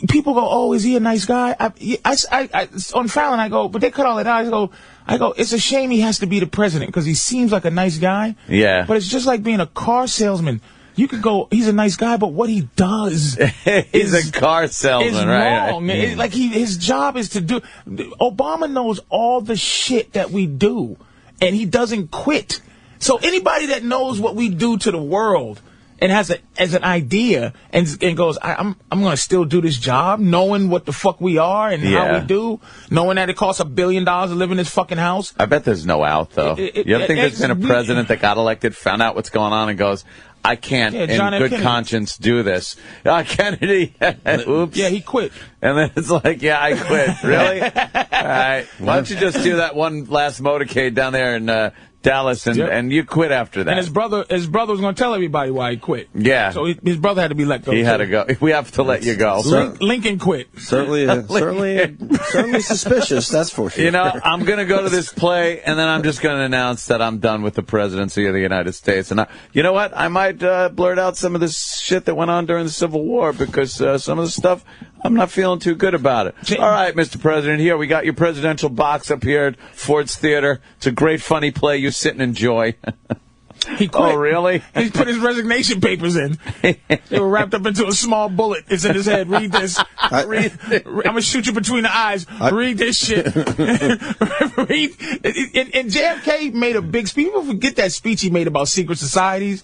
people go, "Oh, is he a nice guy?" I on Fallon, I go, but they cut all that out. I go, it's a shame he has to be the president because he seems like a nice guy. Yeah, but it's just like being a car salesman. You could go, he's a nice guy, but what he does he's a car salesman, right? Wrong. His job is to do. Obama knows all the shit that we do, and he doesn't quit. So anybody that knows what we do to the world and has an idea and goes, I'm going to still do this job, knowing what the fuck we are and how we do, knowing that it costs $1 billion to live in this fucking house. I bet there's no out though. You ever think there's been a president that got elected, found out what's going on, and goes, I can't, in good conscience, do this. Kennedy, oops. Yeah, he quit. And then it's like, I quit. Really? All right. Why don't you just do that one last motorcade down there in Dallas, and you quit after that. And his brother was going to tell everybody why he quit. Yeah. So his brother had to be let go. He had to go. We have to let you go. Lincoln quit. Certainly suspicious, that's for sure. You know, I'm going to go to this play, and then I'm just going to announce that I'm done with the presidency of the United States. And you know what? I might blurt out some of this shit that went on during the Civil War, because some of the stuff, I'm not feeling too good about it. All right, Mr. President, here, we got your presidential box up here at Ford's Theater. It's a great, funny play. You sit and enjoy. He quit. Oh, really? He put his resignation papers in. They were wrapped up into a small bullet. It's in his head. Read this. I'm going to shoot you between the eyes. Read this shit. And JFK made a big speech. People forget that speech he made about secret societies.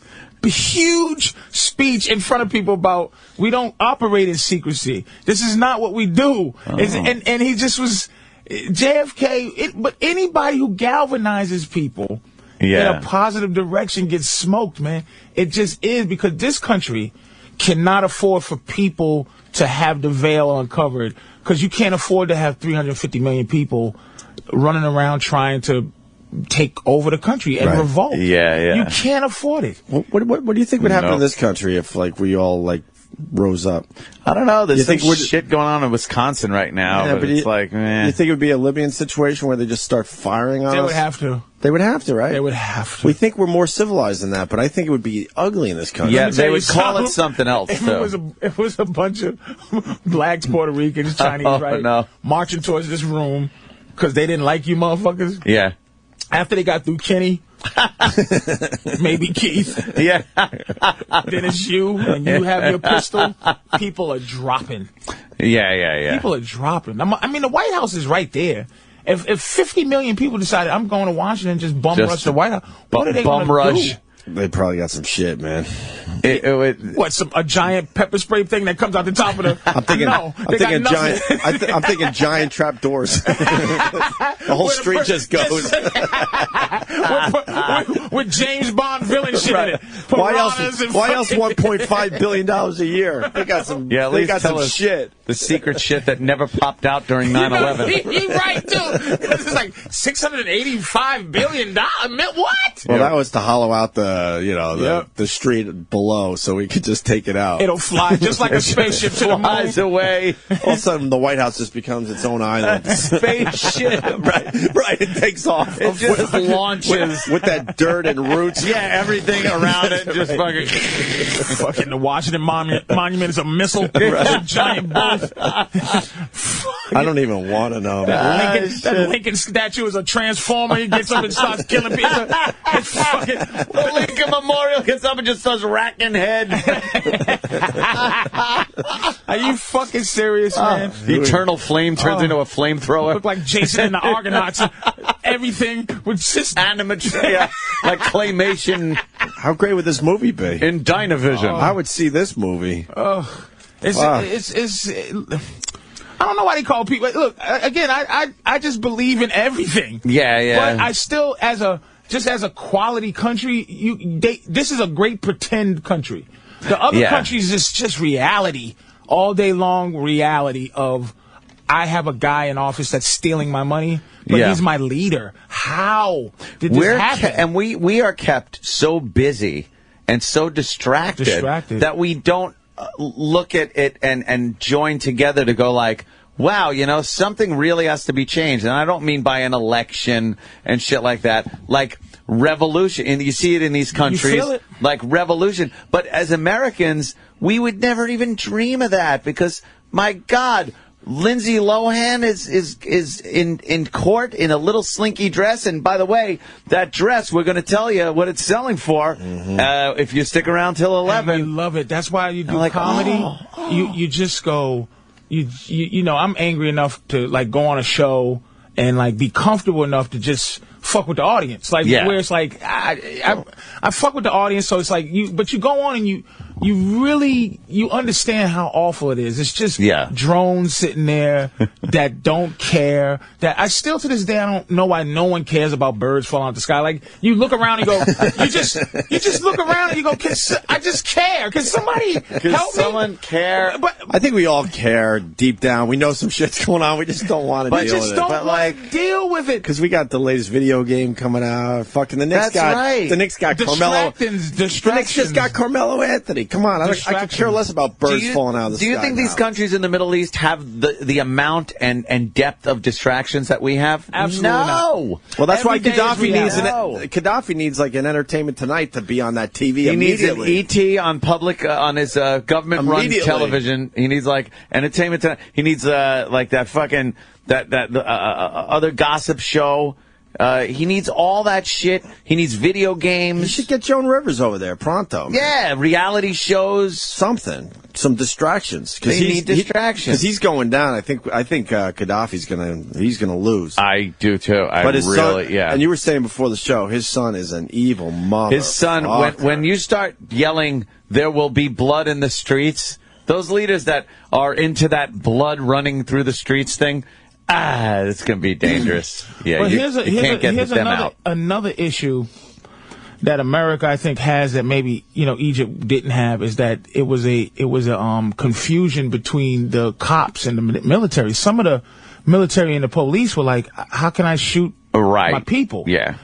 huge speech in front of people about we don't operate in secrecy. This is not what we do. And he just was JFK. But anybody who galvanizes people in a positive direction gets smoked, man. It just is, because this country cannot afford for people to have the veil uncovered, because you can't afford to have 350 million people running around trying to take over the country and revolt. You can't afford it. What do you think would happen in this country if, like, we all, like, rose up? I don't know. There's some shit going on in Wisconsin right now, but it's like, man. You think it would be a Libyan situation where they just start firing on us? They would have to. They would have to, right? They would have to. We think we're more civilized than that, but I think it would be ugly in this country. Yeah, they would call it something else, if it was a bunch of blacks, Puerto Ricans, Chinese, marching towards this room because they didn't like you motherfuckers. Yeah. After they got through Kenny, maybe Keith. Yeah. Then it's you, and you have your pistol. People are dropping. Yeah. People are dropping. I mean, the White House is right there. If 50 million people decided I'm going to Washington and just rush the White House, what are they going to do? They probably got some shit, man. A giant pepper spray thing that comes out the top of the... I'm thinking giant trap doors. The whole street just goes. with James Bond villain shit in it. Why else $1.5 billion a year? They got some, they got some shit. The secret shit that never popped out during 9/11. You're right, too. This is like $685 billion. What? Well, that was to hollow out the street below so we could just take it out. It'll fly just like a spaceship to the moon. Flies away. All of a sudden, the White House just becomes its own island. Spaceship. Right, it takes off. It just launches. With that dirt and roots. Yeah, everything around it just fucking... Fucking the Washington Monument is a missile. A giant boat. I don't even want to know. That Lincoln statue is a transformer. He gets up and starts killing people. It's fucking... The Lincoln Memorial gets up and just starts racking head. Are you fucking serious, man? The eternal flame turns into a flamethrower. Look like Jason and the Argonauts. Everything with just animatronic, like claymation. How great would this movie be? In Dynavision. I would see this movie. It's I don't know why they call people. Look, again, I just believe in everything. Yeah. But I still, as a quality country, this is a great pretend country. The other countries is just reality, all day long reality of, I have a guy in office that's stealing my money, but he's my leader. How did this happen? And we are kept so busy and so distracted that we don't look at it and join together to go like, wow, something really has to be changed. And I don't mean by an election and shit like that. Like revolution. And you see it in these countries. You feel it? Like revolution. But as Americans, we would never even dream of that because, my God, Lindsay Lohan is in court in a little slinky dress. And by the way, that dress, we're going to tell you what it's selling for if you stick around till 11. And we love it. That's why you do comedy. You just go, I'm angry enough to like go on a show and like be comfortable enough to just fuck with the audience. Like where it's like, I fuck with the audience. So it's like but you go on and you understand how awful it is. It's just drones sitting there that don't care. That I still to this day I don't know why no one cares about birds falling out the sky. Like you look around and go, you just look around and you go, I just care. Can somebody help someone me? care? But I think we all care deep down. We know some shit's going on. We just don't want to deal with it. But just don't want to deal with it. Because we got the latest video game coming out. Fucking the Knicks the Knicks got Carmelo. The Knicks just got Carmelo Anthony. Come on, I could care less about birds falling out of the sky. Do you think these countries in the Middle East have the amount and depth of distractions that we have? Absolutely no. Well, that's why Gaddafi needs like an Entertainment Tonight to be on that TV. He needs an ET on public on his government-run television. He needs like Entertainment Tonight. He needs like that fucking that other gossip show. He needs all that shit. He needs video games. You should get Joan Rivers over there pronto. Man. Yeah, reality shows. Something. Some distractions. They need distractions. Because he's going down. I think Gaddafi's gonna lose. I do too. Yeah. And you were saying before the show, his son is an evil mother. His son, when you start yelling, "There will be blood in the streets," those leaders that are into that blood running through the streets thing, it's going to be dangerous. Yeah, well, you can't get them out. Another issue that America, I think, has that maybe Egypt didn't have is that it was a confusion between the cops and the military. Some of the military and the police were like, "How can I shoot my people?" Yeah.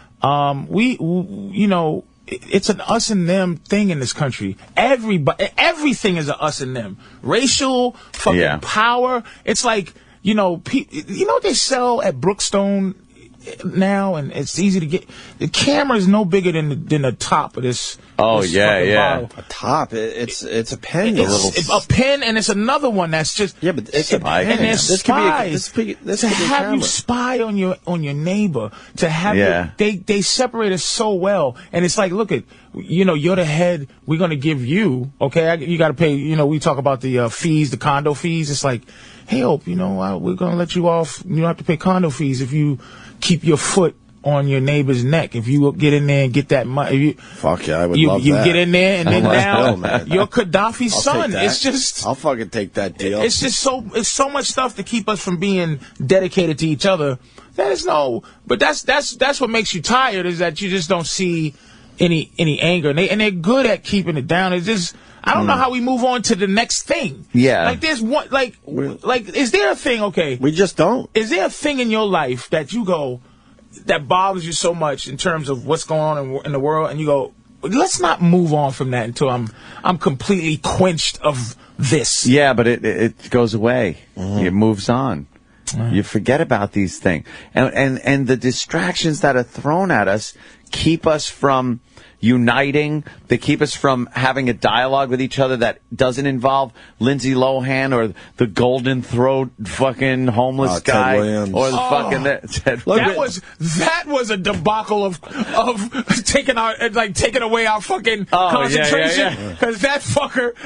It's an us and them thing in this country. Everything is a us and them. Racial fucking power. It's like, what they sell at Brookstone now, and it's easy to get. The camera is no bigger than the top of this. Oh, this yeah. bottle. A top. It's a pen. It's a pen, and it's another one that's just. Yeah, but it's a pen. And there's spies. This to have you spy on your neighbor, to have they separate us so well, and it's like, look at, you're the head. We're gonna give you, okay? You got to pay. We talk about the fees, the condo fees. It's like, hey, Hope, we're gonna let you off. You don't have to pay condo fees if you keep your foot on your neighbor's neck. If you get in there and get that money, fuck yeah, I would love that. You get in there and then now you're Gaddafi's son. It's just, I'll fucking take that deal. It's just so much stuff to keep us from being dedicated to each other. But that's what makes you tired, is that you just don't see any anger, and they're good at keeping it down. It's just, I don't know how we move on to the next thing. Yeah. Like there's one, like is there a thing? Okay, we just don't. Is there a thing in your life that you go, that bothers you so much in terms of what's going on in the world, and you go, let's not move on from that until I'm completely quenched of this. Yeah, but it goes away. It moves on. You forget about these things, and the distractions that are thrown at us keep us from uniting. They keep us from having a dialogue with each other that doesn't involve Lindsay Lohan or the golden throat fucking homeless guy or the fucking Ted. That was a debacle of taking away our fucking concentration, because that fucker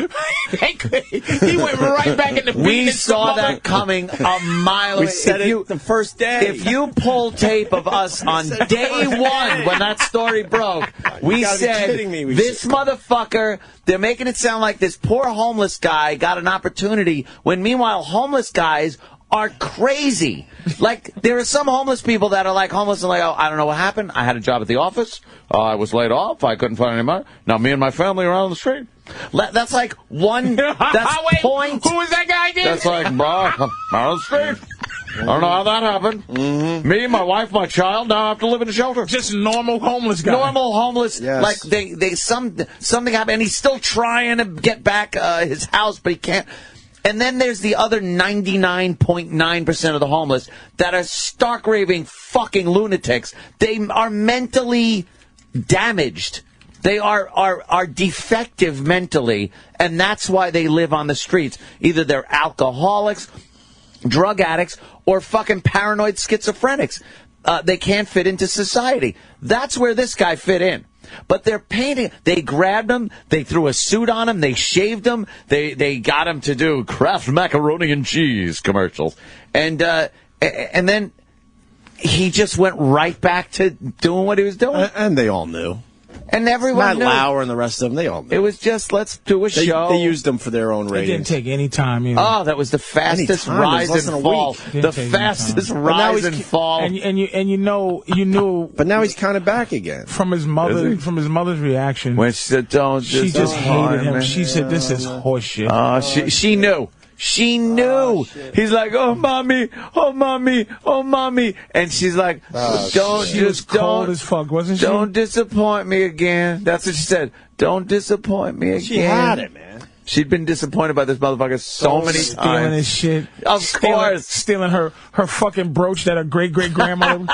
he went right back into being. We saw that coming a mile away. We said it the first day. If you pull tape of us on day one when that story broke, we said, this motherfucker, they're making it sound like this poor homeless guy got an opportunity, when meanwhile homeless guys are crazy. Like, there are some homeless people that are like homeless and like, oh, I don't know what happened. I had a job at the office. I was laid off. I couldn't find any money. Now me and my family are out on the street. That's like one, that's point. Who is that guy again? That's like, bro, I'm out on the street. I don't know how that happened. Me, my wife, my child, now I have to live in a shelter. Just normal homeless guy. Normal homeless. Yes. Like something happened, and he's still trying to get back his house, but he can't. And then there's the other 99.9% of the homeless that are stark raving fucking lunatics. They are mentally damaged. They are defective mentally, and that's why they live on the streets. Either they're alcoholics, drug addicts, or fucking paranoid schizophrenics. They can't fit into society. That's where this guy fit in. But they're painting. They grabbed him. They threw a suit on him. They shaved him. They got him to do Kraft macaroni and cheese commercials. And then he just went right back to doing what he was doing. And they all knew. And everyone knew. Matt Lauer and the rest of them, they all knew. It was just, let's do a show. They used them for their own ratings. It didn't take any time either. Oh, that was the fastest rise and fall. The fastest rise and fall. And you knew. But now he's kind of back again. From his mother's reaction. When she said, she just hated him. She said, this is horseshit. She knew. She knew. Oh, he's like, oh, mommy, oh, mommy, oh, mommy. And she's like, she was cold as fuck, wasn't she? Don't disappoint me again. That's what she said. Don't disappoint me again. She had it, man. She'd been disappointed by this motherfucker so many times. Stealing his shit. Of course. Stealing her fucking brooch that her great-great-grandmother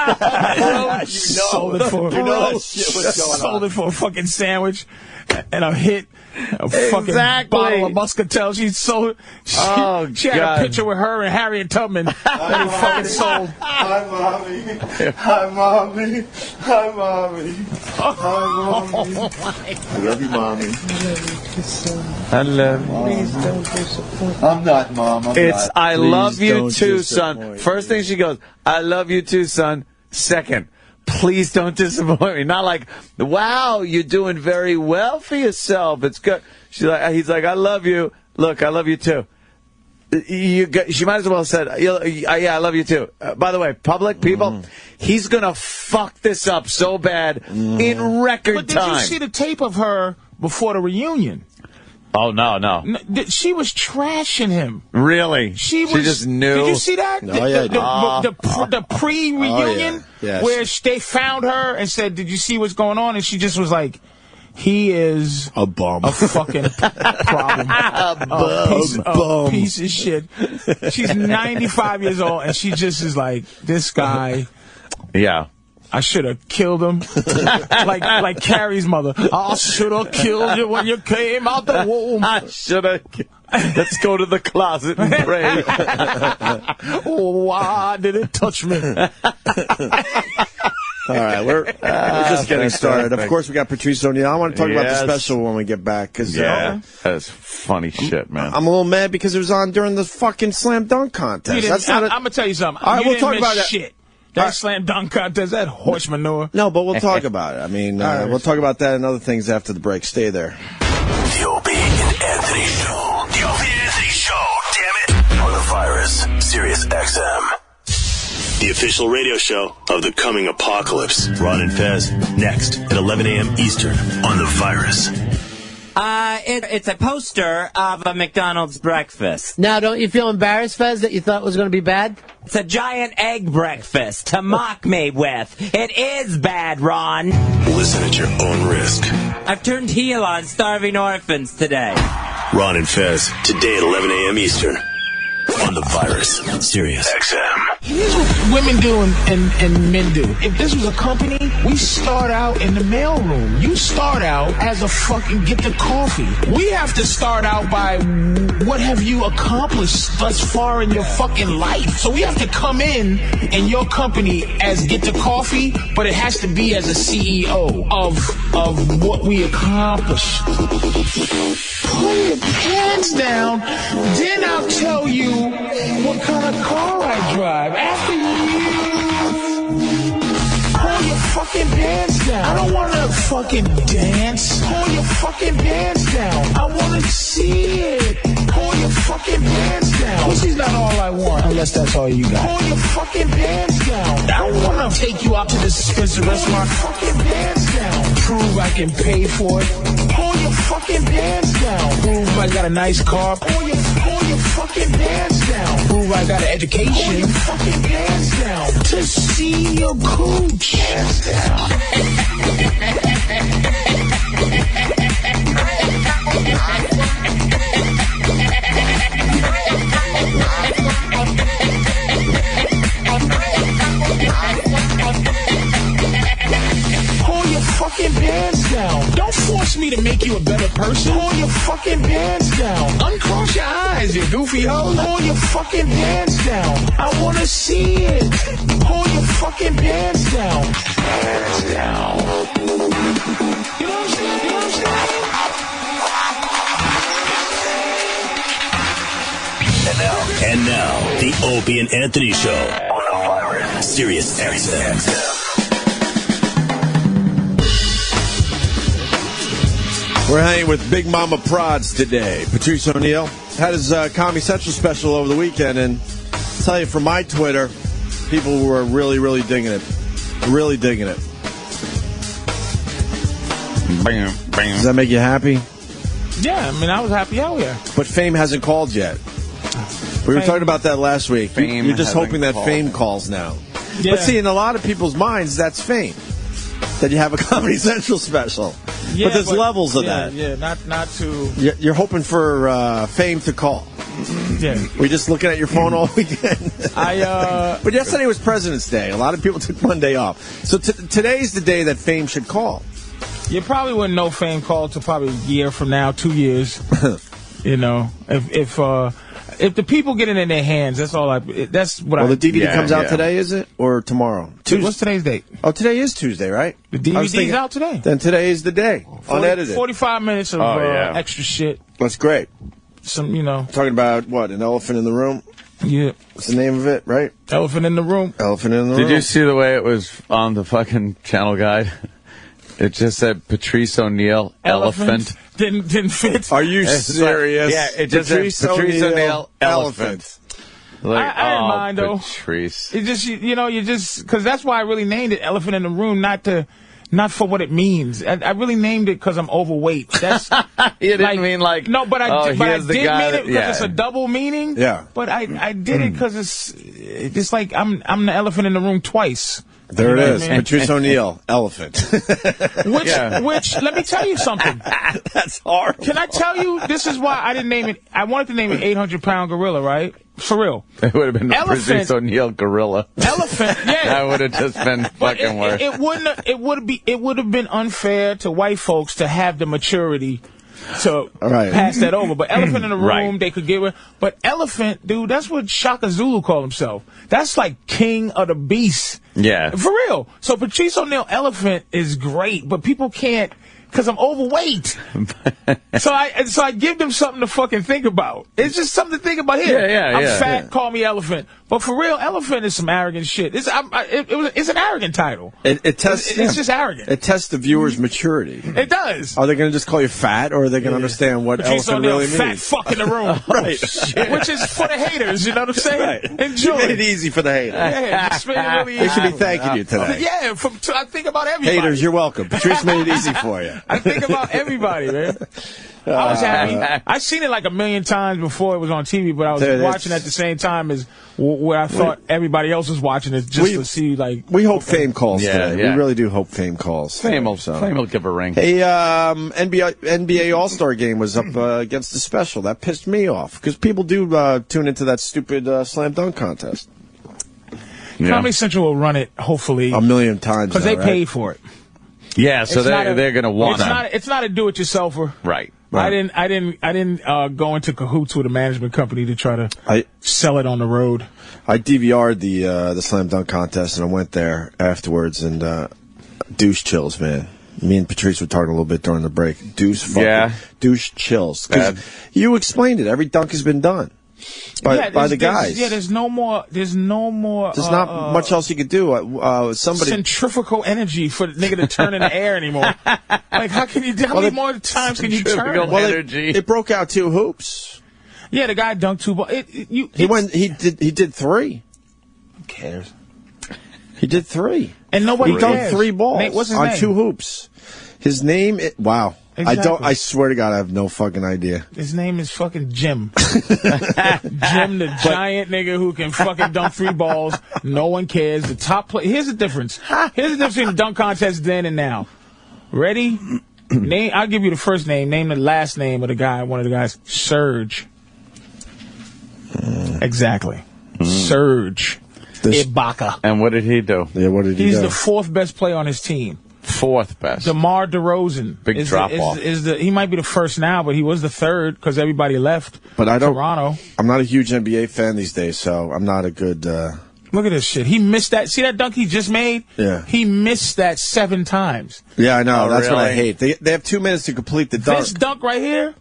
sold it for. that shit was going on. Sold it for a fucking sandwich. and a hit. A fucking bottle of Muscatel. She had a picture with her and Harriet Tubman that he fucking sold. Hi, Mommy. Hi, Mommy. Hi, Mommy. Hi, Mommy. I love you, Mommy. I love you. Please don't disappoint. I'm not, Mom. It's I love you too, son. First thing she goes, I love you too, son. Second, please don't disappoint me. Not like, wow, you're doing very well for yourself. It's good. He's like, I love you. Look, I love you too. She might as well have said, yeah, I love you too. By the way, public people, he's going to fuck this up so bad in record time. But did you see the tape of her before the reunion? Oh, no. She was trashing him. Really? She just knew. Did you see that? Oh, yeah, the pre-reunion where they found her and said, did you see what's going on? And she just was like, he is a bum. A fucking problem. A piece of shit. She's 95 years old and she just is like, this guy. Yeah. I should have killed him. like Carrie's mother. I should have killed you when you came out the womb. I should have. Let's go to the closet and pray. Oh, why did it touch me? All right, we're just getting started. Of course, we got Patrice O'Neal. I want to talk about the special when we get back. That's funny shit, man. I'm a little mad because it was on during the fucking slam dunk contest. I'm going to tell you something. All right, we'll talk about that. Shit. That slam dunk contest, that horse manure. No, but we'll talk about it. I mean, we'll talk about that and other things after the break. Stay there. The Opie and Anthony Show. The Opie and Anthony Show, damn it. On the Virus, Sirius XM. The official radio show of the coming apocalypse. Ron and Fez, next at 11 a.m. Eastern on the Virus. It's a poster of a McDonald's breakfast. Now, don't you feel embarrassed, Fez, that you thought was going to be bad? It's a giant egg breakfast to mock me with. It is bad, Ron. Listen at your own risk. I've turned heel on starving orphans today. Ron and Fez, today at 11 a.m. Eastern on the Virus, Sirius XM. Here's what women do and men do. If this was a company, we start out in the mailroom. You start out as a fucking get the coffee. We have to start out by what have you accomplished thus far in your fucking life. So we have to come in your company as get the coffee, but it has to be as a CEO of what we accomplished. Pull your pants down, then I'll tell you what kind of car I drive. After you pull your fucking pants down. I don't want to fucking dance. Pull your fucking pants down. I want to see it. Pull your fucking pants down. Pussy's not all I want, unless that's all you got. Pull your fucking pants down. I don't want to take you out to this expensive restaurant. Fucking pants down. Prove I can pay for it. Pull your fucking pants down. Prove I got a nice car. Pull your fucking pants down. Prove I got an education. Pull your fucking pants down. To see your cooch. Pants down. Pull your fucking pants down. Don't force me to make you a better person. Pull your fucking pants down. Uncross your eyes, you goofy hoe. Pull your fucking pants down. I want to see it. Pull your fucking pants down. Pants down. You know what I'm saying? You know what I'm saying? And now, the Opie and Anthony Show on the Virus, Sirius XM. We're hanging with Big Mama Prods today. Patrice O'Neal had his Comedy Central special over the weekend, and I'll tell you from my Twitter, people were really, really digging it. Really digging it. Bam, bam. Does that make you happy? Yeah, I mean, I was happy out here. But Fame hasn't called yet. We were talking about that last week. You're just hoping that Fame calls now. Yeah. But see, in a lot of people's minds, that's Fame. That you have a Comedy Central special. Yeah, but there's levels of that. Yeah, not to... You're hoping for Fame to call. Yeah. We're just looking at your phone all weekend. But yesterday was President's Day. A lot of people took Monday off. So today's the day that Fame should call. You probably wouldn't know Fame called till probably a year from now, 2 years. You know, if the people get it in their hands, that's all that's what Well, the DVD comes out today, is it? Or tomorrow? What's today's date? Oh, today is Tuesday, right? The DVD's out today. Then today is the day. Unedited. 45 minutes of extra shit. That's great. Some, you know. Talking about, what, an elephant in the room? Yeah. What's the name of it, right? Elephant in the room. Elephant in the room. Did you see the way it was on the fucking channel guide? It just said Patrice O'Neal, elephant. Didn't fit. Are you serious? Yeah, it just said Patrice O'Neal, elephant. Like, I didn't mind, though. Patrice. It just, because that's why I really named it Elephant in the Room, not for what it means. I really named it because I'm overweight. That's you didn't mean like no, but I did mean it because it's a double meaning. Yeah, but I did it because it's like I'm the elephant in the room twice. There it is, Patrice O'Neal, elephant. Which let me tell you something. That's horrible. Can I tell you? This is why I didn't name it. I wanted to name it 800-pound gorilla, right? For real. It would have been Patrice O'Neal gorilla. Elephant, yeah. That would have just been fucking worse. It would have been unfair to white folks to have the maturity to pass that over. But elephant in the room, they could get rid. But elephant, dude, that's what Shaka Zulu called himself. That's like king of the beast. Yeah. For real. So Patrice O'Neal, elephant, is great, but people can't, because I'm overweight. so I give them something to fucking think about. It's just something to think about here. I'm fat, call me elephant. But for real, elephant is some arrogant shit. It's an arrogant title. It tests. It's just arrogant. It tests the viewer's maturity. It does. Are they going to just call you fat, or are they going to understand what Patrice elephant O'Neal, really means? Fat fuck in the room. Right. Which is for the haters, you know what I'm saying? Right. Enjoy. You made it easy for the haters. Yeah, just made it really easy. They should be thanking you today. Yeah, I think about everybody. Haters, you're welcome. Patrice made it easy for you. I think about everybody, man. I was happy. I seen it like a million times before it was on TV, but I was watching at the same time as where I thought everybody else was watching it just to see, like... We hope Fame calls today. Yeah. We really do hope Fame calls. Fame will give a ring. Hey, NBA All-Star game was up against the special. That pissed me off, because people do tune into that stupid slam dunk contest. Comedy Central will run it, hopefully. A million times. Because they paid for it. Yeah, so they're going to want to. It's not a do-it-yourselfer. Right. I didn't go into cahoots with a management company to try to sell it on the road. I DVR'd the slam dunk contest, and I went there afterwards, and douche chills, man. Me and Patrice were talking a little bit during the break. Douche chills. Because you explained it. Every dunk has been done by the guys. There's no more. There's not much else you could do. Somebody centrifugal energy for the nigga to turn in the air anymore. Like, how many more times can you turn? Energy. It broke out 2 hoops. Yeah, the guy dunked 2 balls. He did 3. Who cares? He did 3. And nobody He dunked 3 balls what's his on name? 2 hoops. His name, wow. Exactly. I swear to God, I have no fucking idea. His name is fucking Jim. Jim, the giant nigga who can fucking dunk 3 balls. No one cares. The top player. Here's the difference. Here's the difference between the dunk contest then and now. Ready? I'll give you the first name. Name the last name of the guy. One of the guys. Serge. Exactly. Serge Ibaka. And what did he do? Yeah, what did he do? He's the 4th best player on his team. 4th best. DeMar DeRozan. Big drop off. He might be the 1st now, but he was the 3rd because everybody left. But Toronto. I'm not a huge NBA fan these days, so I'm not a good. Look at this shit. He missed that. See that dunk he just made? Yeah. He missed that 7 times. Yeah, I know. That's really? what I hate. They have 2 minutes to complete the dunk. This dunk right here,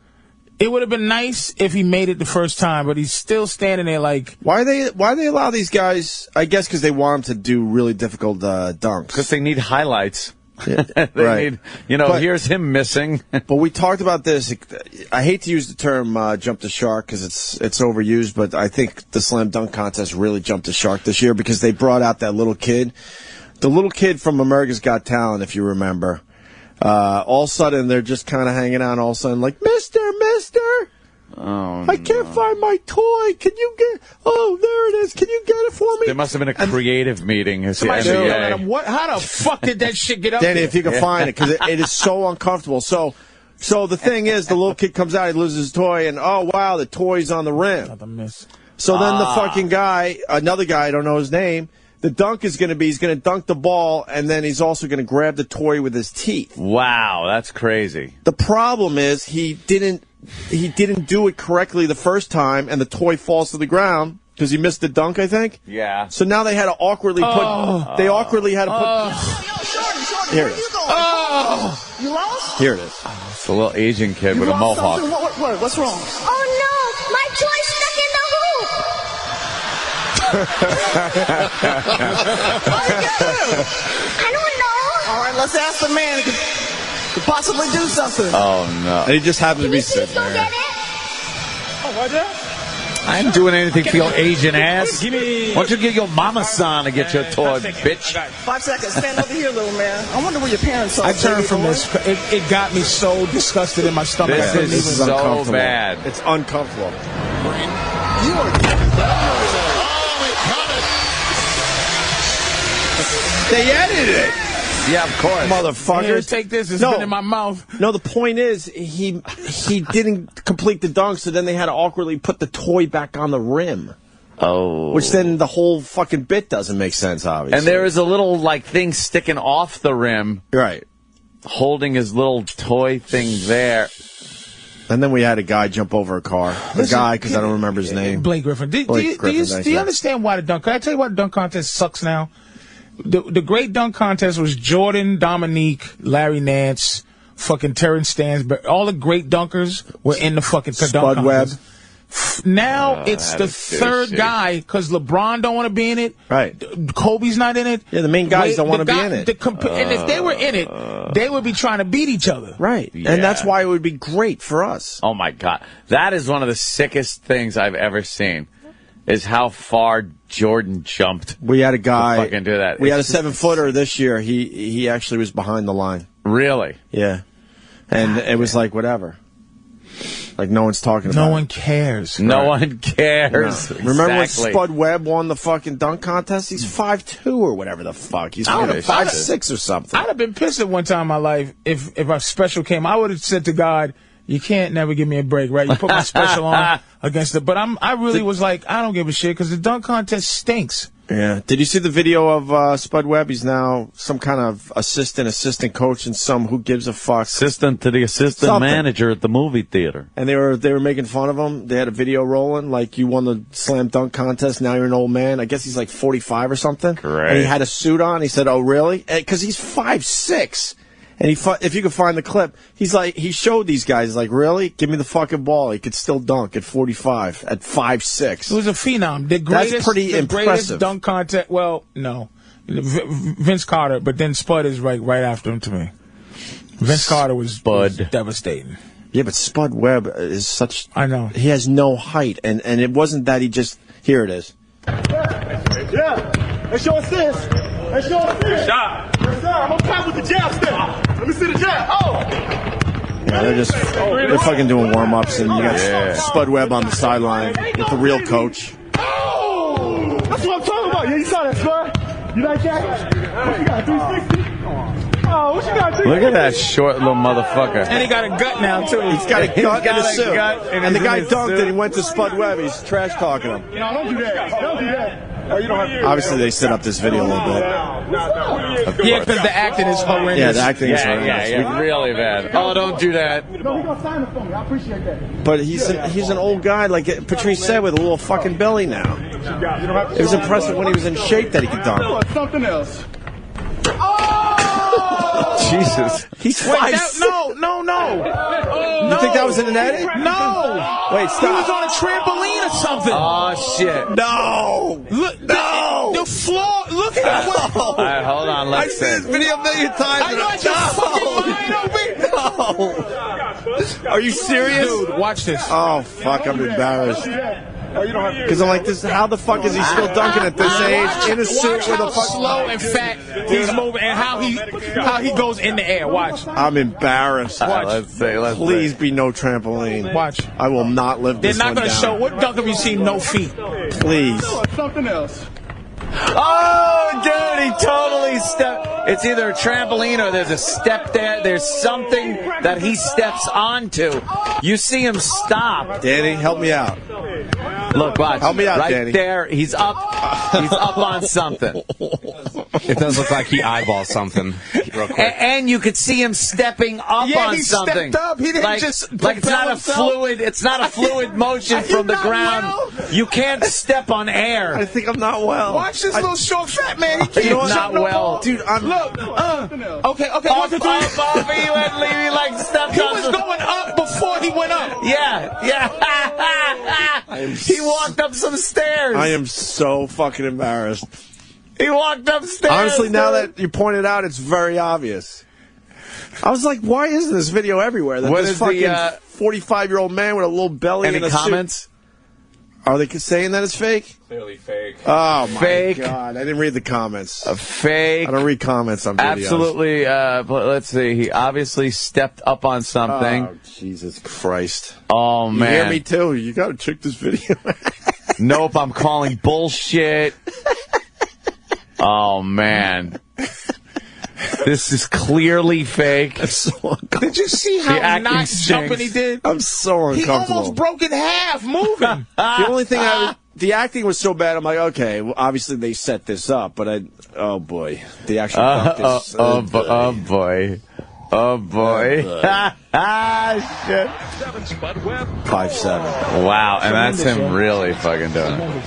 it would have been nice if he made it the first time, but he's still standing there like... Why they allow these guys... I guess because they want them to do really difficult dunks. Because they need highlights. Yeah, they need, here's him missing. But we talked about this. I hate to use the term jump the shark because it's overused, but I think the slam dunk contest really jumped the shark this year because they brought out that little kid. The little kid from America's Got Talent, if you remember. All of a sudden, they're just kind of hanging out. All of a sudden, like, Mister. Oh, I can't find my toy. Can you get... Oh, there it is. Can you get it for me? There must have been a creative meeting. How the fuck did that shit get up Danny, there? if you can find it, because it is so uncomfortable. So the thing is, the little kid comes out, he loses his toy, and oh, wow, the toy's on the rim. Not the miss. So then the fucking guy, another guy, I don't know his name, The dunk is going to be he's going to dunk the ball, and then he's also going to grab the toy with his teeth. Wow, that's crazy. The problem is he didn't do it correctly the first time, and the toy falls to the ground because he missed the dunk, I think. Yeah. So now they had to awkwardly put. They awkwardly had to put. Here it is. You lost? Here it is. It's a little Asian kid with a mohawk. What's wrong? Oh no, my toy's stuck in the hoop. I don't know. All right, let's ask the man who could possibly do something. Oh no. And he just happens to be sitting there. Get it? Oh, what that? I ain't doing anything for your Asian ass. Why don't you get your mama-san to get your toy, bitch? 5 seconds. Stand over here, little man. I wonder where your parents are. I turned from this. It got me so disgusted in my stomach. This is so bad. It's uncomfortable. You are. They edited it. Yeah, of course. Motherfuckers. Here, take this. It's been in my mouth. No, the point is he didn't complete the dunk, so then they had to awkwardly put the toy back on the rim. Oh. Which then the whole fucking bit doesn't make sense, obviously. And there is a little, thing sticking off the rim. Right. Holding his little toy thing there. And then we had a guy jump over a car. Because I don't remember his name. Blake Griffin. Do you understand why the dunk... Can I tell you why the dunk contest sucks now? The great dunk contest was Jordan, Dominique, Larry Nance, fucking Terrence Stansberry. All the great dunkers were in the fucking dunk Spud Webb. contest. Now it's the third guy because LeBron don't want to be in it. Right. Kobe's not in it. Yeah, the main guys don't want to be in it. And if they were in it, they would be trying to beat each other. Right. Yeah. And that's why it would be great for us. Oh, my God. That is one of the sickest things I've ever seen. Is how far Jordan jumped. We had a guy. Fucking do that. We had a 7-footer this year. He actually was behind the line. Really? Yeah. And it was like whatever. Like no one's talking about it. No one cares. No one cares. No. Exactly. Remember when Spud Webb won the fucking dunk contest? He's 5'2" or whatever the fuck. He's 5'6" or something. I'd have been pissed at one time in my life if a special came. I would have said to God, you can't never give me a break, right? You put my special on against it. But I really was like, I don't give a shit because the dunk contest stinks. Yeah. Did you see the video of Spud Webb? He's now some kind of assistant coach and some who gives a fuck. Assistant to the assistant manager at the movie theater. And they were making fun of him. They had a video rolling, like you won the slam dunk contest, now you're an old man. I guess he's like 45 or something. Correct. And he had a suit on. He said, oh, really? Because he's 5'6". And if you could find the clip, he showed these guys, like, really? Give me the fucking ball. He could still dunk at 45, at 5'6". He was a phenom. That's pretty impressive. Greatest dunk contest. Well, no. Vince Carter, but then Spud is right after him to me. Vince Carter was devastating. Yeah, but Spud Webb is such... I know. He has no height, and it wasn't that he just... Here it is. Yeah. Let's show us this. Let's show us this. Shot. Yes, sir. I'm on top with the jab step. Let me see the jab. Oh. Yeah, they're fucking doing warm-ups, and you got Spud Webb on the sideline with the real coach. Oh. That's what I'm talking about. Yeah, you saw that, Spud. You like that? What you got, 360? Oh, what you got? Look at that short little motherfucker. And he got a gut now, too. He's got a gut and a suit. And the guy dunked and he went to Spud Webb. He's trash talking him. No, don't do that. Don't do that. Oh, you don't have to. Obviously, they set up this video a little bit. Yeah, because the acting is horrendous. Yeah, the acting is horrendous. Yeah, really bad. Oh, don't do that. No, he's going to sign it for me. I appreciate that. But he's an old guy, like Patrice said, with a little fucking belly now. It was impressive when he was in shape that he could dunk. Something else. Jesus. He's No. You think that was in an edit? No. Wait, stop. He was on a trampoline or something. Oh, shit. No. Look, the floor. Look at it. All right, hold on. I've seen this video a million times. No. Are you serious? Dude, watch this. Oh, fuck, I'm embarrassed. Because I'm like, how the fuck is he still dunking at this age in a suit with a fucking... slow and fat he's moving and how he goes in the air. Watch. I'm embarrassed. Watch. Let's Please be no trampoline. Watch. I will not live this They're not one going to down. show. What dunk have you seen? No feet. Please. Something else. Oh, dude, he totally stepped. It's either a trampoline or there's a step there. There's something that he steps onto. You see him stop. Danny, help me out. Look, watch. Help me out, right Danny. there, he's up. He's up on something. It does look like he eyeballs something real quick. And you could see him stepping up on something. Stepped up. He didn't like, just like it's not himself. a fluid. It's not a fluid motion from the ground. Well? You can't step on air. I think I'm not well. Watch this little short fat man. He can't You're jump not no well. ball. Dude, I'm... Look. Okay. Up, 1, 2, 3. up, he went leaving like stepped He on was some- going up before he went up. Yeah. He walked up some stairs. I am so fucking embarrassed. He walked upstairs. Honestly, now that you pointed out, it's very obvious. I was like, why isn't this video everywhere? That What this is fucking the, 45-year-old man with a little belly Any and a comments? suit. Are they saying that it's fake? Clearly fake. Oh, my Fake. God. I didn't read the comments. Fake. I don't read comments on videos. Absolutely. Let's see. He obviously stepped up on something. Oh, Jesus Christ. Oh, man. You hear me, too? You got to check this video. Nope, I'm calling bullshit. Oh, man. This is clearly fake. Did you see how not jumping he did? I'm so uncomfortable. He almost broke in half moving. The only thing the acting was so bad, I'm like, okay, well, obviously they set this up, but Oh, boy. The actual practice. Oh, boy. Shit. 5'7". Wow, and that's him really fucking doing it.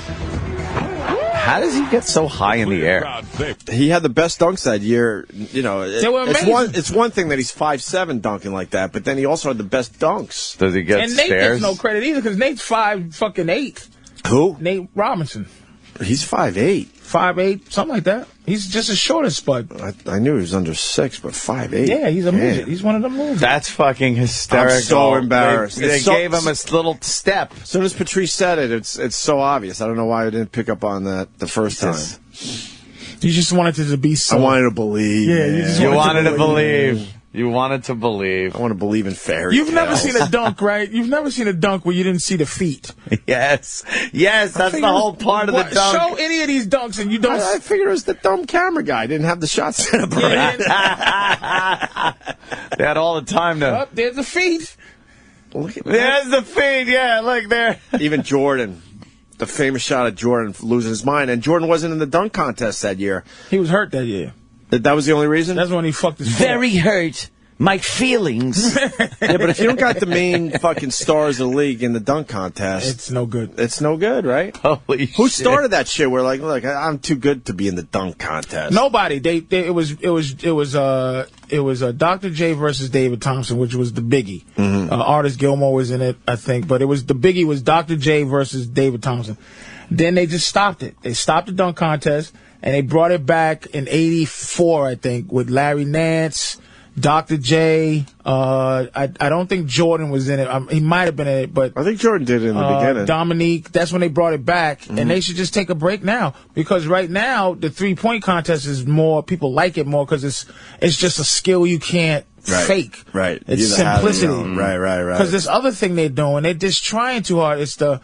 How does he get so high in the air? He had the best dunks that year. You know, They were amazing. it's one thing that he's 5'7" dunking like that, but then he also had the best dunks. Does he get And Nate stairs? gets no credit either because Nate's 5'8". Who? Nate Robinson. He's 5'8". 5'8", something like that. He's just as short as Spud. I knew he was under 6, but 5'8". Yeah, he's a midget. He's one of them losers. That's fucking hysterical. I'm so embarrassed. They gave him a little step. As soon as Patrice said it, it's so obvious. I don't know why I didn't pick up on that the first time. You just wanted it to be so. I wanted to believe. Yeah, You wanted to believe. You wanted to believe. I want to believe in fairy You've never tales. seen a dunk, right? You've never seen a dunk where you didn't see the feet. Yes, that's the whole part of the dunk. Show any of these dunks and you don't. I figured it was the dumb camera guy. Didn't have the shot set up right. They had all the time to. Oh, there's the feet. Look at There's the feet. Yeah, look there. Even Jordan, the famous shot of Jordan losing his mind, and Jordan wasn't in the dunk contest that year. He was hurt that year. That was the only reason? That's when he fucked his Very hurt. My feelings. Yeah, but if you don't got the main fucking stars of the league in the dunk contest, It's no good. it's no good, right? Holy Who shit. started that shit? We're like, look, I'm too good to be in the dunk contest. Nobody. It was Dr. J versus David Thompson, which was the biggie. Artist Gilmore was in it, I think, but the biggie was Dr. J versus David Thompson. Then they just stopped it. They stopped the dunk contest and they brought it back in '84, I think, with Larry Nance, Dr. J. I don't think Jordan was in it. He might have been in it, but I think Jordan did it in the beginning. Dominique. That's when they brought it back, and they should just take a break now because right now the 3-point contest is more. People like it more because it's just a skill you can't fake. Right. It's You either have it or you simplicity. don't. Right. Because this other thing they're doing, they're just trying too hard. It's the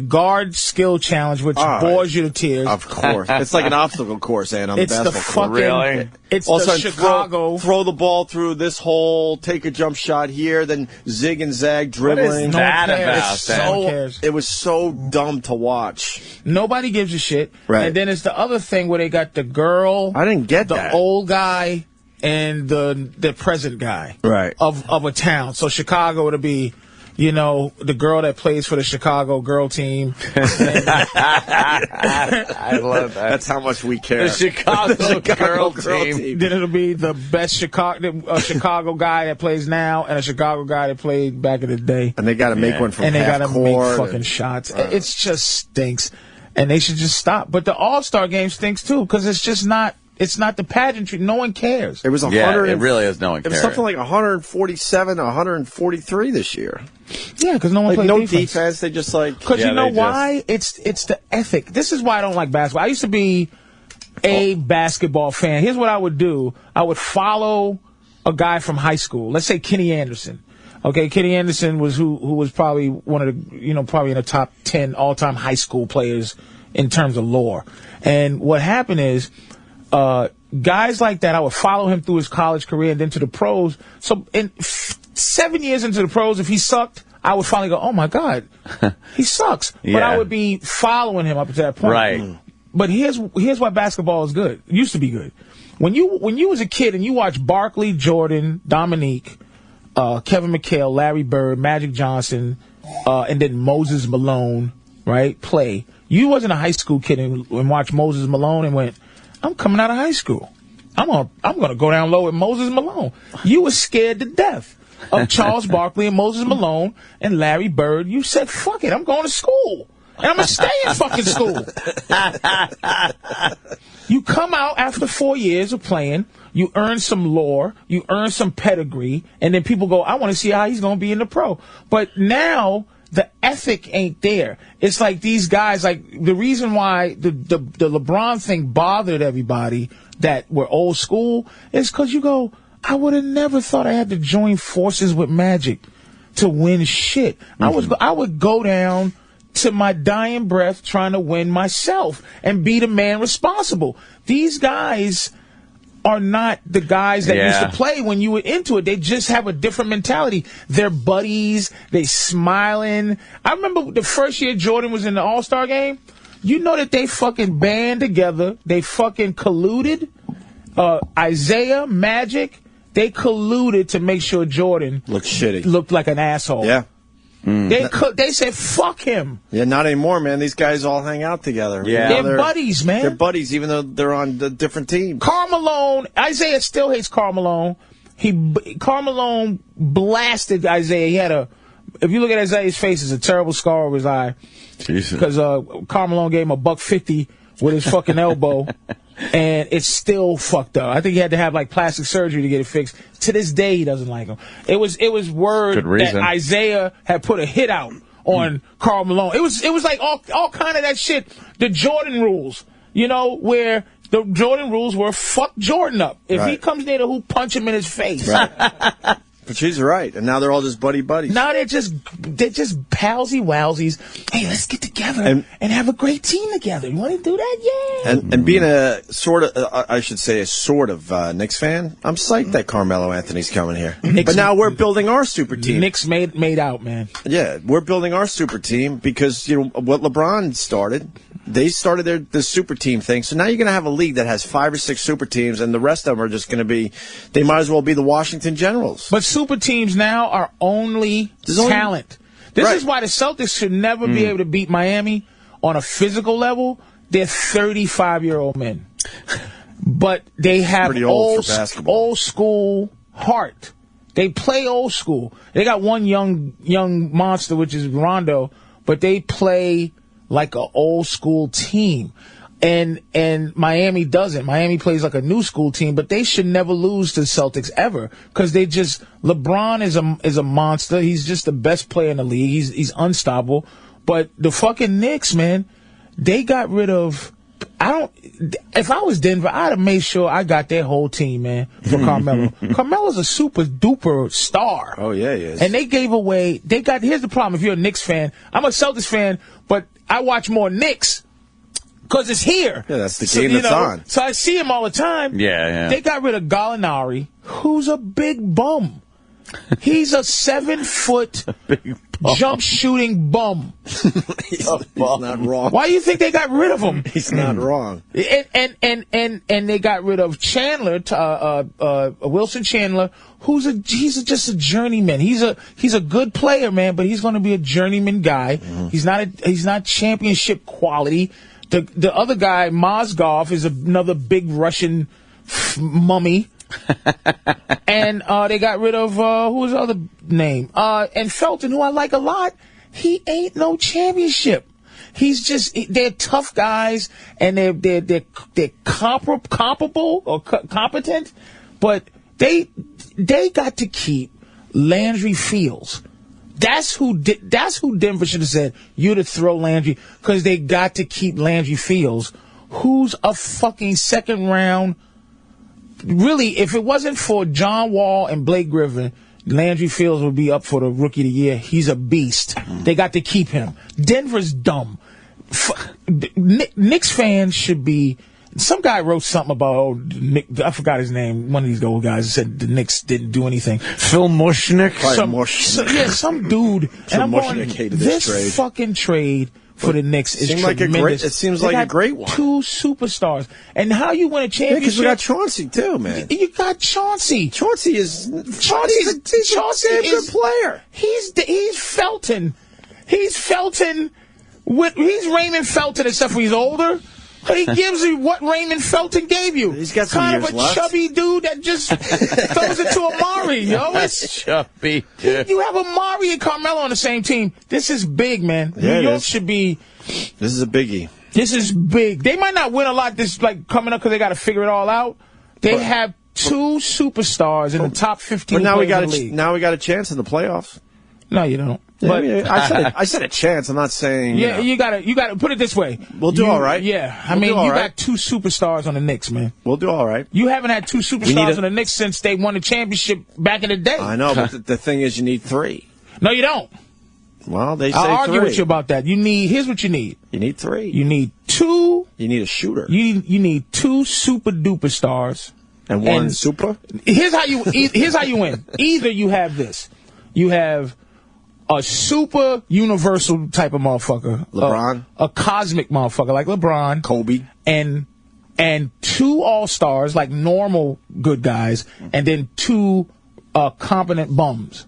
guard skill challenge, which bores you to tears. Of course. It's like an obstacle course, and on the It's the basketball court. fucking. It's Also, the Chicago. Throw the ball through this hole, take a jump shot here, then zig and zag dribbling. What is that It's about? No one cares. It was so dumb to watch. Nobody gives a shit. Right. And then it's the other thing where they got the girl. I didn't get the that. old guy and the present guy. Right. Of a town. So Chicago would be, the girl that plays for the Chicago girl team. I love that. That's how much we care. The Chicago girl team. Then it'll be the best Chicago guy that plays now and a Chicago guy that played back in the day. And they got to make one from And they half got to court. make fucking shots. It's just stinks. And they should just stop. But the All-Star game stinks too because it's just not. It's not the pageantry. No one cares. It was 100. Yeah, it really is. No one It cares. was something like 147 to 143 this year. Yeah, because no one plays no defense. They just like. Because Yeah, you know they why? It's the ethic. This is why I don't like basketball. I used to be a basketball fan. Here's what I would do. I would follow a guy from high school. Let's say Kenny Anderson. Okay, Kenny Anderson was who was probably one of the, probably in the top 10 all-time high school players in terms of lore. And what happened is, guys like that, I would follow him through his college career and then to the pros. So 7 years into the pros, if he sucked, I would finally go, oh my God, he sucks. But Yeah. I would be following him up to that point. Right. But here's why basketball is good. It used to be good. When you was a kid and you watched Barkley, Jordan, Dominique, Kevin McHale, Larry Bird, Magic Johnson, and then Moses Malone, right, play. You wasn't a high school kid and watched Moses Malone and went, I'm coming out of high school. I'm gonna go down low with Moses Malone. You were scared to death of Charles Barkley and Moses Malone and Larry Bird. You said, fuck it, I'm going to school. And I'm going to stay in fucking school. You come out after 4 years of playing, you earn some lore, you earn some pedigree, and then people go, I want to see how he's going to be in the pro. But now the ethic ain't there. It's like these guys, like the reason why the LeBron thing bothered everybody that were old school is because you go, I would have never thought I had to join forces with Magic to win shit. I would go down to my dying breath trying to win myself and be the man responsible. These guys are not the guys that used to play when you were into it. They just have a different mentality. They're buddies. They smiling. I remember the first year Jordan was in the All-Star game. You know that they fucking band together. They fucking colluded. Isaiah, Magic, they colluded to make sure Jordan looked like an asshole. Yeah. They said, fuck him. Yeah, not anymore, man. These guys all hang out together. Yeah. They're buddies, man. They're buddies, even though they're on the different teams. Carmelo, Isaiah still hates Carmelo. Carmelo blasted Isaiah. He had if you look at Isaiah's face, it's a terrible scar over his eye. Because Carmelo gave him $150 with his fucking elbow. And it's still fucked up. I think he had to have like plastic surgery to get it fixed. To this day, he doesn't like him. It was word that Isaiah had put a hit out on Carmelo. It was like all kind of that shit. The Jordan rules, you know, where the Jordan rules were fuck Jordan up. If he comes near the hoop, punch him in his face. Right. But she's right, and now they're all just buddies. Now they're just palsy-wowsies. Hey, let's get together and have a great team together. You want to do that? Yeah. And being a sort of Knicks fan, I'm psyched that Carmelo Anthony's coming here. But now we're building our super team. Knicks made out, man. Yeah, we're building our super team because you know what LeBron started. They started the super team thing. So now you're going to have a league that has 5 or 6 super teams, and the rest of them are just going to be. They might as well be the Washington Generals. But super teams now are only talent. This is why the Celtics should never be able to beat Miami on a physical level. They're 35-year-old men. But they have old school heart. They play old school. They got one young monster, which is Rondo, but they play like an old school team. And Miami doesn't. Miami plays like a new school team, but they should never lose to the Celtics ever because LeBron is a monster. He's just the best player in the league. He's unstoppable. But the fucking Knicks, man, they got rid of. If I was Denver, I'd have made sure I got their whole team, man, for Carmelo. Carmelo's a super duper star. Oh yeah, he is. And they gave away. Here's the problem. If you're a Knicks fan, I'm a Celtics fan, but I watch more Knicks. Because it's here. Yeah, that's the game that's on. So I see him all the time. Yeah. They got rid of Gallinari, who's a big bum. He's a 7-foot jump shooting bum. He's not wrong. Why do you think they got rid of him? He's not wrong. And they got rid of Chandler, Wilson Chandler, he's just a journeyman. He's a good player, man, but he's going to be a journeyman guy. He's not championship quality. The other guy, Mozgov, is another big Russian mummy. And they got rid of, who was the other name? And Felton, who I like a lot, he ain't no championship. They're tough guys, and they're comparable or competent, but they got to keep Landry Fields. That's who Denver should have said, you to throw Landry, because they got to keep Landry Fields, who's a fucking second round. Really, if it wasn't for John Wall and Blake Griffin, Landry Fields would be up for the Rookie of the Year. He's a beast. They got to keep him. Denver's dumb. Knicks fans should be Some guy wrote something about Nick. I forgot his name. One of these old guys said the Knicks didn't do anything. Phil Mushnick. Some dude. And I'm going, this trade. Fucking trade for the Knicks is tremendous. It seems like a great one. 2 superstars. And how you win a championship? Because we got Chauncey too, man. You got Chauncey. Chauncey's a good player. He's Felton. He's Felton. He's Raymond Felton, except for he's older. He gives you what Raymond Felton gave you. He's got some kind years of a left. chubby dude that just throws it to Amari, yo. Chubby dude. You have Amari and Carmelo on the same team. This is big, man. Yeah, New York should be. This is a biggie. This is big. They might not win a lot this coming up because they got to figure it all out. They have 2 superstars in the top 15 But now we players got in the league. now we got a chance in the playoffs. No, you don't. Yeah, But I said a chance. I'm not saying. Yeah, you gotta put it this way. We'll do all right. Yeah, I We'll mean, do all you right. got 2 superstars on the Knicks, man. We'll do all right. You haven't had 2 superstars on the Knicks since they won the championship back in the day. I know, but the thing is, you need 3. No, you don't. Well, they say I'll argue 3. with you about that. Here's what you need. You need 3. You need 2. You need a shooter. You need 2 super duper stars. And 1 super. Here's how you win. Either you have this. You have a super universal type of motherfucker. LeBron. A cosmic motherfucker like LeBron. Kobe. And 2 all-stars like normal good guys. And then 2 competent bums.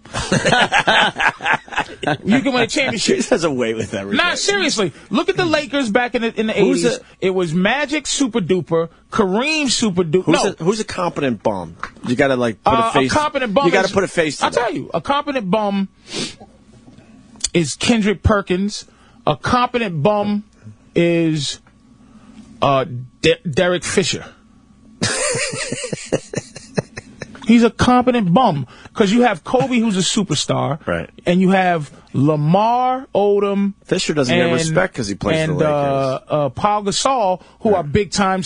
You can win a championship. He has a way with everything. Nah, seriously. Look at the Lakers back in the 80s. It was Magic super duper, Kareem super duper. Who's a competent bum? You got to put a face. A competent bum. You got to put a face to I'll tell you, a competent bum is Kendrick Perkins. A competent bum is Derek Fisher. He's a competent bum because you have Kobe, who's a superstar, right? And you have Lamar Odom. Fisher doesn't get respect because he plays for the Lakers. And Paul Gasol, who are big time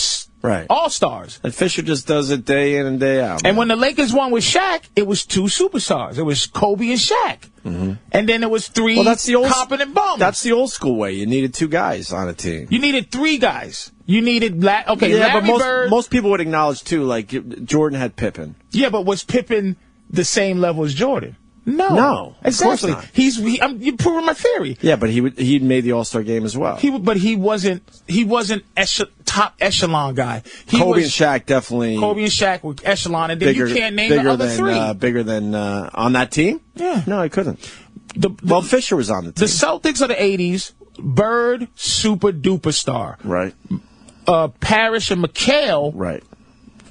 all-stars. And Fisher just does it day in and day out. And when the Lakers won with Shaq, it was 2 superstars. It was Kobe and Shaq. Mm-hmm. And then it was 3 competent bums. That's the old school way. You needed 2 guys on a team. You needed 3 guys. You needed Larry Bird. Most people would acknowledge too. Like Jordan had Pippen. Yeah, but was Pippen the same level as Jordan? No, exactly. Of course not. You're proving my theory. Yeah, but he made the All-Star game as well. But he wasn't top echelon guy. Kobe and Shaq definitely. Kobe and Shaq were echelon, and then you can't name the other 3. Bigger than on that team. Yeah, no, I couldn't. Well, Fisher was on the team. The Celtics of the '80s, Bird, super duper star. Right. Parrish and McHale. Right.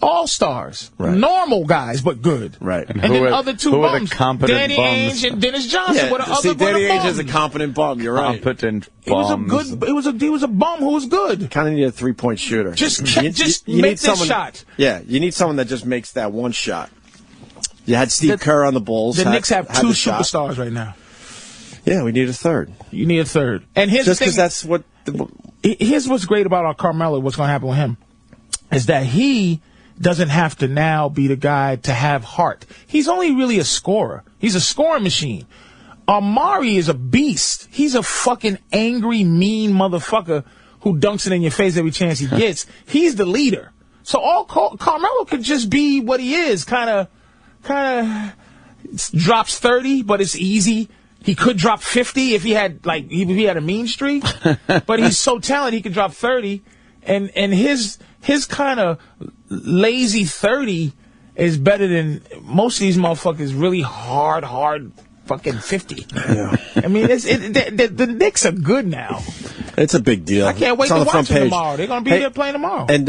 All-stars. Right. Normal guys, but good. Right. And then other 2 bums. The competent Danny bums? Ainge and Dennis Johnson were the other Danny Ainge bums. is a competent bum. You're right. Competent He was a good. He was a bum who was good. Kind of need a 3-point shooter. Just you make need this shot. Yeah, you need someone that just makes that one shot. You had Steve Kerr on the Bulls. The Knicks have 2 superstars right now. Yeah, we need a 3rd. You need a 3rd. And here's just because that's what. Here's what's great about our Carmelo. What's going to happen with him is that he doesn't have to now be the guy to have heart. He's only really a scorer. He's a scoring machine. Amari is a beast. He's a fucking angry, mean motherfucker who dunks it in your face every chance he gets. He's the leader. So Carmelo could just be what he is, kind of drops 30, but it's easy. He could drop 50 if he had a mean streak, but he's so talented he could drop 30, and his kind of lazy 30 is better than most of these motherfuckers really hard fucking 50. Yeah. I mean, the Knicks are good now. It's a big deal. I can't wait to watch them tomorrow. They're going to be there playing tomorrow. And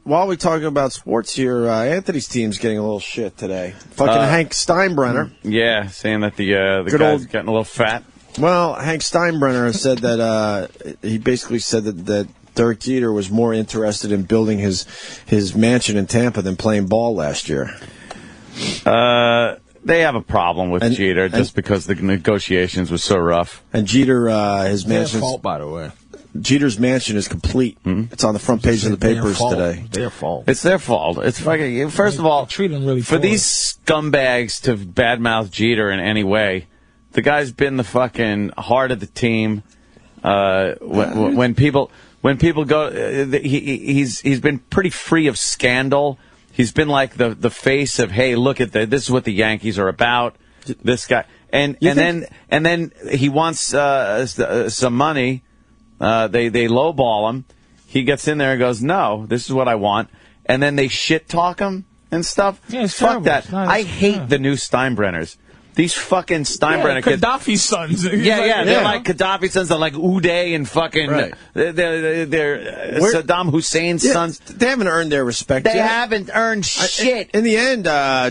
while we're talking about sports here, Anthony's team's getting a little shit today. Fucking Hank Steinbrenner. Yeah, saying that the guy's getting a little fat. Well, Hank Steinbrenner said that he basically said that Derek Jeter was more interested in building his mansion in Tampa than playing ball last year. They have a problem with Jeter just because the negotiations were so rough. And Jeter, his mansion. It's their fault, by the way. Jeter's mansion is complete. Mm-hmm. It's on the front page of the papers today. Their fault. It's their fault. It's fucking. First of all, treat them really for these scumbags to badmouth Jeter in any way, the guy's been the fucking heart of the team. When people when people go, he's been pretty free of scandal. He's been like the face of, hey, look at this is what the Yankees are about. This guy, and then he wants some money. They lowball him. He gets in there and goes, no, this is what I want. And then they shit talk him and stuff. Yeah, it's Fuck terrible. that. I hate the new Steinbrenners. These fucking Steinbrenner kids. Gaddafi's sons. They're like Gaddafi's sons. They're like Uday and fucking. Right. They're Saddam Hussein's sons. They haven't earned their respect. They yet. haven't earned shit. In the end,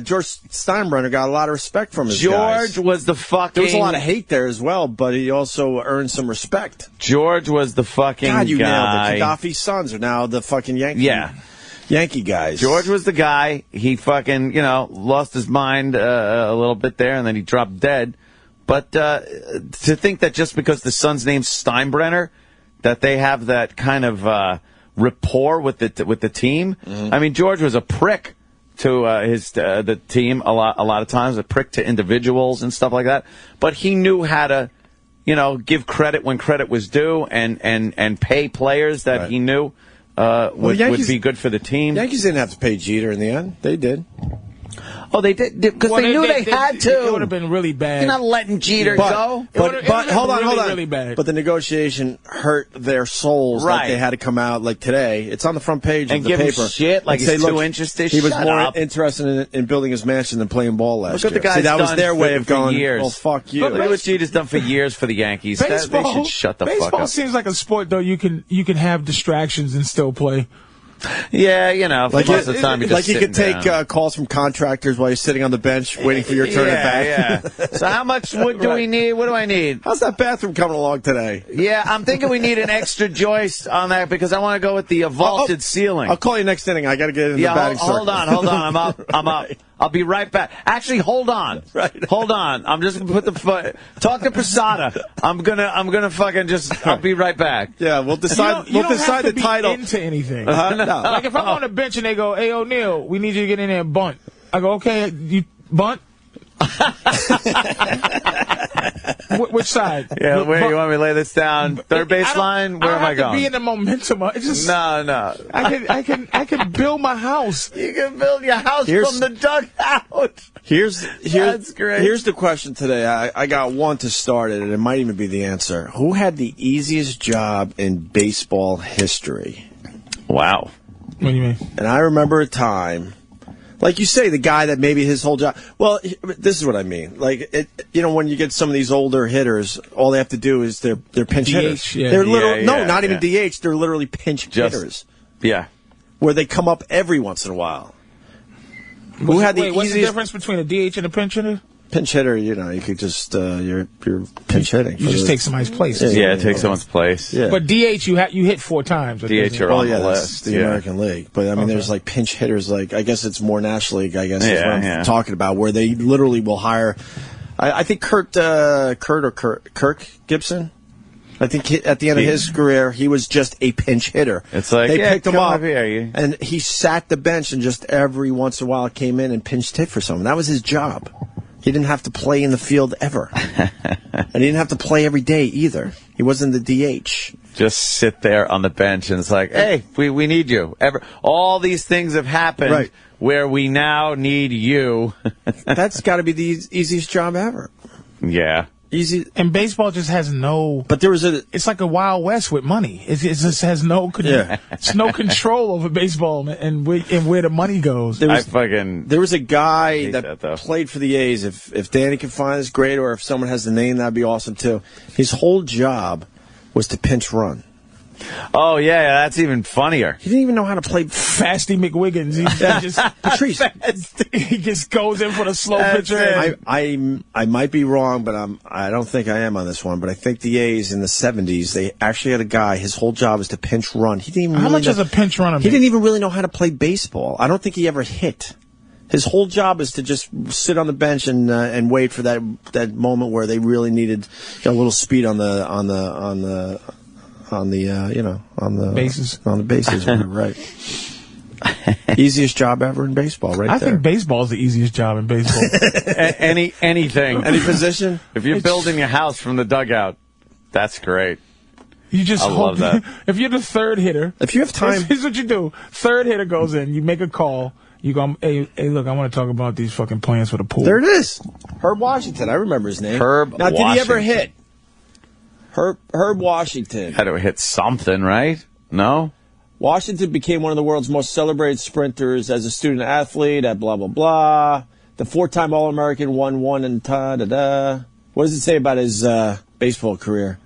George Steinbrenner got a lot of respect from his guys. Was the fucking. There was a lot of hate there as well, but he also earned some respect. George was the fucking God, you guy. nailed it. Gaddafi's sons are now the fucking Yankee guys. George was the guy. He fucking, lost his mind a little bit there, and then he dropped dead. But to think that just because the son's name's Steinbrenner, that they have that kind of rapport with the team. Mm-hmm. I mean, George was a prick to the team a lot of times, a prick to individuals and stuff like that. But he knew how to, give credit when credit was due, and pay players that he knew. Would be good for the team. Yankees didn't have to pay Jeter in the end. They did. Oh, they did because they knew they had to. It would have been really bad. You're not letting Jeter go. But hold on. Really bad. But the negotiation hurt their souls. Right. Like they had to come out like today. It's on the front page of the paper. Him shit like he's too interested. He was more interested in building his mansion than playing ball last year. Look at the guys. That was their way of going. Years. Well, fuck you. Look at what Jeter's done for years for the Yankees. They should shut the fuck up. Baseball seems like a sport though. You can have distractions and still play. Yeah, like most of the time you could take calls from contractors while you're sitting on the bench waiting for your turn at bat. Yeah. So how much wood do we need? What do I need? How's that bathroom coming along today? Yeah, I'm thinking we need an extra joist on that because I want to go with the vaulted ceiling. I'll call you next inning. I got to get in the batting circle. Hold on. I'm up. I'll be right back. Actually, hold on. Right. Hold on. I'm just gonna put the foot. Talk to Prasada. I'm gonna fucking just. I'll be right back. Yeah, we'll decide. We'll decide the title. Into anything. No. Like if I'm on the bench and they go, "Hey O'Neal, we need you to get in there and bunt." I go, "Okay, you bunt." Which side? Yeah, where you want me to lay this down? Third base line? Where am I going? I have to be in the momentum. It's just, no. I can build my house. You can build your house from the dugout. That's great. Here's the question today. I got one to start it, and it might even be the answer. Who had the easiest job in baseball history? Wow. What do you mean? And I remember a time. Like you say, the guy that maybe his whole job. Well, this is what I mean. Like, when you get some of these older hitters, all they have to do is they're pinch hitters. Yeah. They're not even DH. They're literally pinch hitters. Yeah. Where they come up every once in a while. What's the difference between a DH and a pinch hitter? Pinch hitter, you could just you're pinch hitting. You just take somebody's place. Yeah, take someone's place. Yeah. But DH, you hit 4 times. DH are on the list. That's the American League. But I mean, there's like pinch hitters. Like I guess it's more National League. I guess is what I'm talking about, where they literally will hire. I think Kirk Gibson. I think at the end of his career, he was just a pinch hitter. It's like they picked him up, here, and he sat the bench and just every once in a while came in and pinched hit for someone. That was his job. He didn't have to play in the field ever. And he didn't have to play every day either. He wasn't the DH. Just sit there on the bench and it's like, hey, we need you. All these things have happened where we now need you. That's got to be the easiest job ever. Yeah. Easy. And baseball just has no. But there was it's like a Wild West with money. It just has no. It's no control over baseball and where the money goes. There was a guy that played for the A's. If Danny can find this, great. Or if someone has the name, that'd be awesome too. His whole job was to pinch run. Oh, yeah, that's even funnier. He didn't even know how to play. Fasty McWiggins. Patrice. He just goes in for the slow pitcher. I might be wrong, but I don't think I am on this one. But I think the A's in the 70s, they actually had a guy, his whole job is to pinch run. He didn't even How much does a pinch runner He didn't even really know how to play baseball. I don't think he ever hit. His whole job is to just sit on the bench and wait for that moment where they really needed a little speed on the bases, right? Easiest job ever in baseball, right? I think baseball is the easiest job in baseball. Anything, any position. If you're building a house from the dugout, that's great. You just hope love that. If you're the third hitter, if you have time, here's what you do. Third hitter goes in. You make a call. You go, hey, look, I want to talk about these fucking plans for the pool. There it is. Herb Washington. I remember his name. Herb Now, Washington. did he ever hit? Herb Washington. Had to hit something, right? No? Washington became one of the world's most celebrated sprinters as a student athlete at blah, blah, blah. The 4-time All-American won one and ta-da-da. What does it say about his baseball career?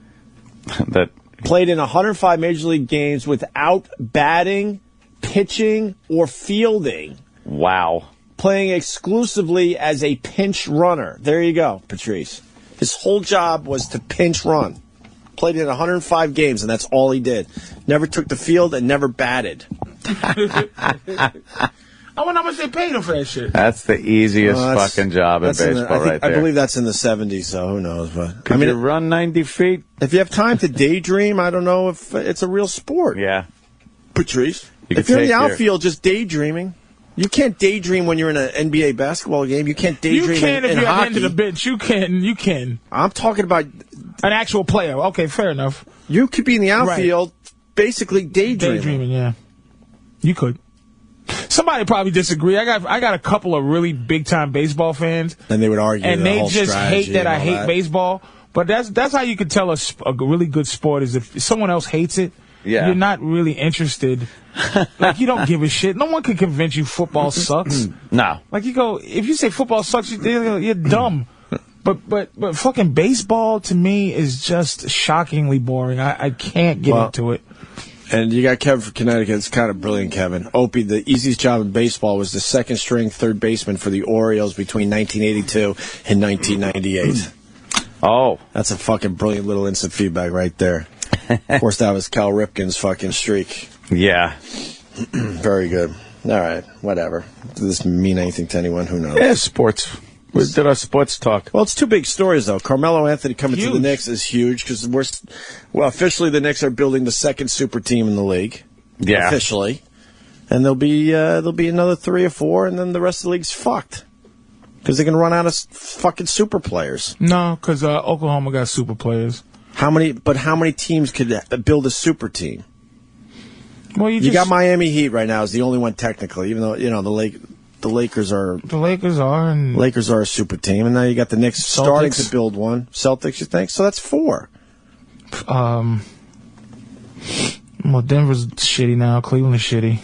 That played in 105 Major League games without batting, pitching, or fielding. Wow. Playing exclusively as a pinch runner. There you go, Patrice. His whole job was to pinch run. Played in 105 games, and that's all he did. Never took the field and never batted. I wonder how much they paid him for that shit. That's the easiest fucking job in baseball right there. I believe that's in the 70s, so who knows. But Could you run 90 feet? If you have time to daydream, I don't know if it's a real sport. Yeah. Patrice, if you're in the outfield just daydreaming, you can't daydream when you're in an NBA basketball game. You can't daydream You can if in you're hockey. into the bench. You can. I'm talking about an actual player. Okay, fair enough. You could be in the outfield basically daydreaming. Daydreaming, yeah. You could. Somebody probably disagree. I got a couple of really big time baseball fans, and they would argue, and they whole just hate that I hate that. baseball. But that's how you could tell a really good sport is if someone else hates it. Yeah. You're not really interested. Like, you don't give a shit. No one can convince you football sucks. No. Like, you go, if you say football sucks, you're dumb. But fucking baseball to me is just shockingly boring. I can't get into it. And you got Kevin from Connecticut. It's kind of brilliant, Kevin. Opie, the easiest job in baseball was the second string third baseman for the Orioles between 1982 and 1998. Oh. That's a fucking brilliant little instant feedback right there. Of course, that was Cal Ripken's fucking streak. Yeah. Very good. All right, whatever. Does this mean anything to anyone? Who knows? Yeah, sports. We did our sports talk. Well, it's two big stories, though. Carmelo Anthony coming to the Knicks is huge because officially the Knicks are building the second super team in the league. Yeah. Officially. And there'll be another 3 or 4, and then the rest of the league's fucked. Because they're going to run out of fucking super players. No, because Oklahoma got super players. How many teams could build a super team? Well, you got Miami Heat right now is the only one technically, even though the Lakers are a super team, and now you got the Knicks starting to build one. Celtics, you think? So that's 4. Well, Denver's shitty now. Cleveland is shitty.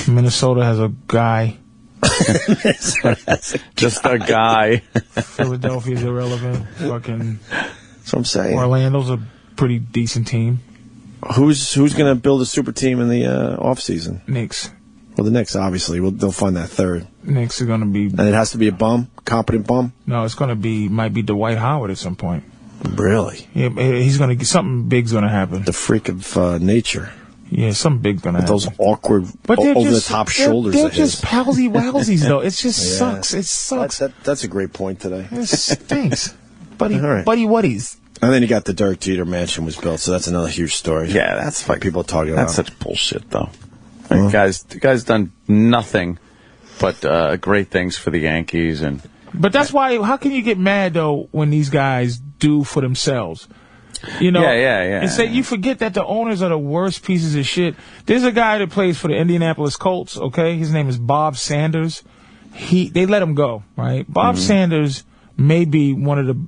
Minnesota has a guy. Just a guy. Philadelphia's irrelevant. Fucking. That's what I'm saying. Orlando's a pretty decent team. Who's going to build a super team in the offseason? Knicks. Well, the Knicks, obviously. They'll find that third. Knicks are going to be... And it has to be a competent bum? No, it's going to be... Might be Dwight Howard at some point. Really? Yeah, he's going to get... Something big's going to happen. The freak of nature. Yeah, something big's going to happen. Those awkward, over-the-top shoulders They're of his. just palsy-wowsies, though. It just sucks. It sucks. That's a great point today. It stinks. Buddy Wuddies. And then you got the Derek Jeter mansion was built, so that's another huge story. Yeah, that's like people talking about. That's such bullshit, though. Like, the guy's done nothing but great things for the Yankees, But that's why. How can you get mad though when these guys do for themselves? You know, yeah. And say you forget that the owners are the worst pieces of shit. There's a guy that plays for the Indianapolis Colts. Okay, his name is Bob Sanders. They let him go, right? Bob Sanders may be one of the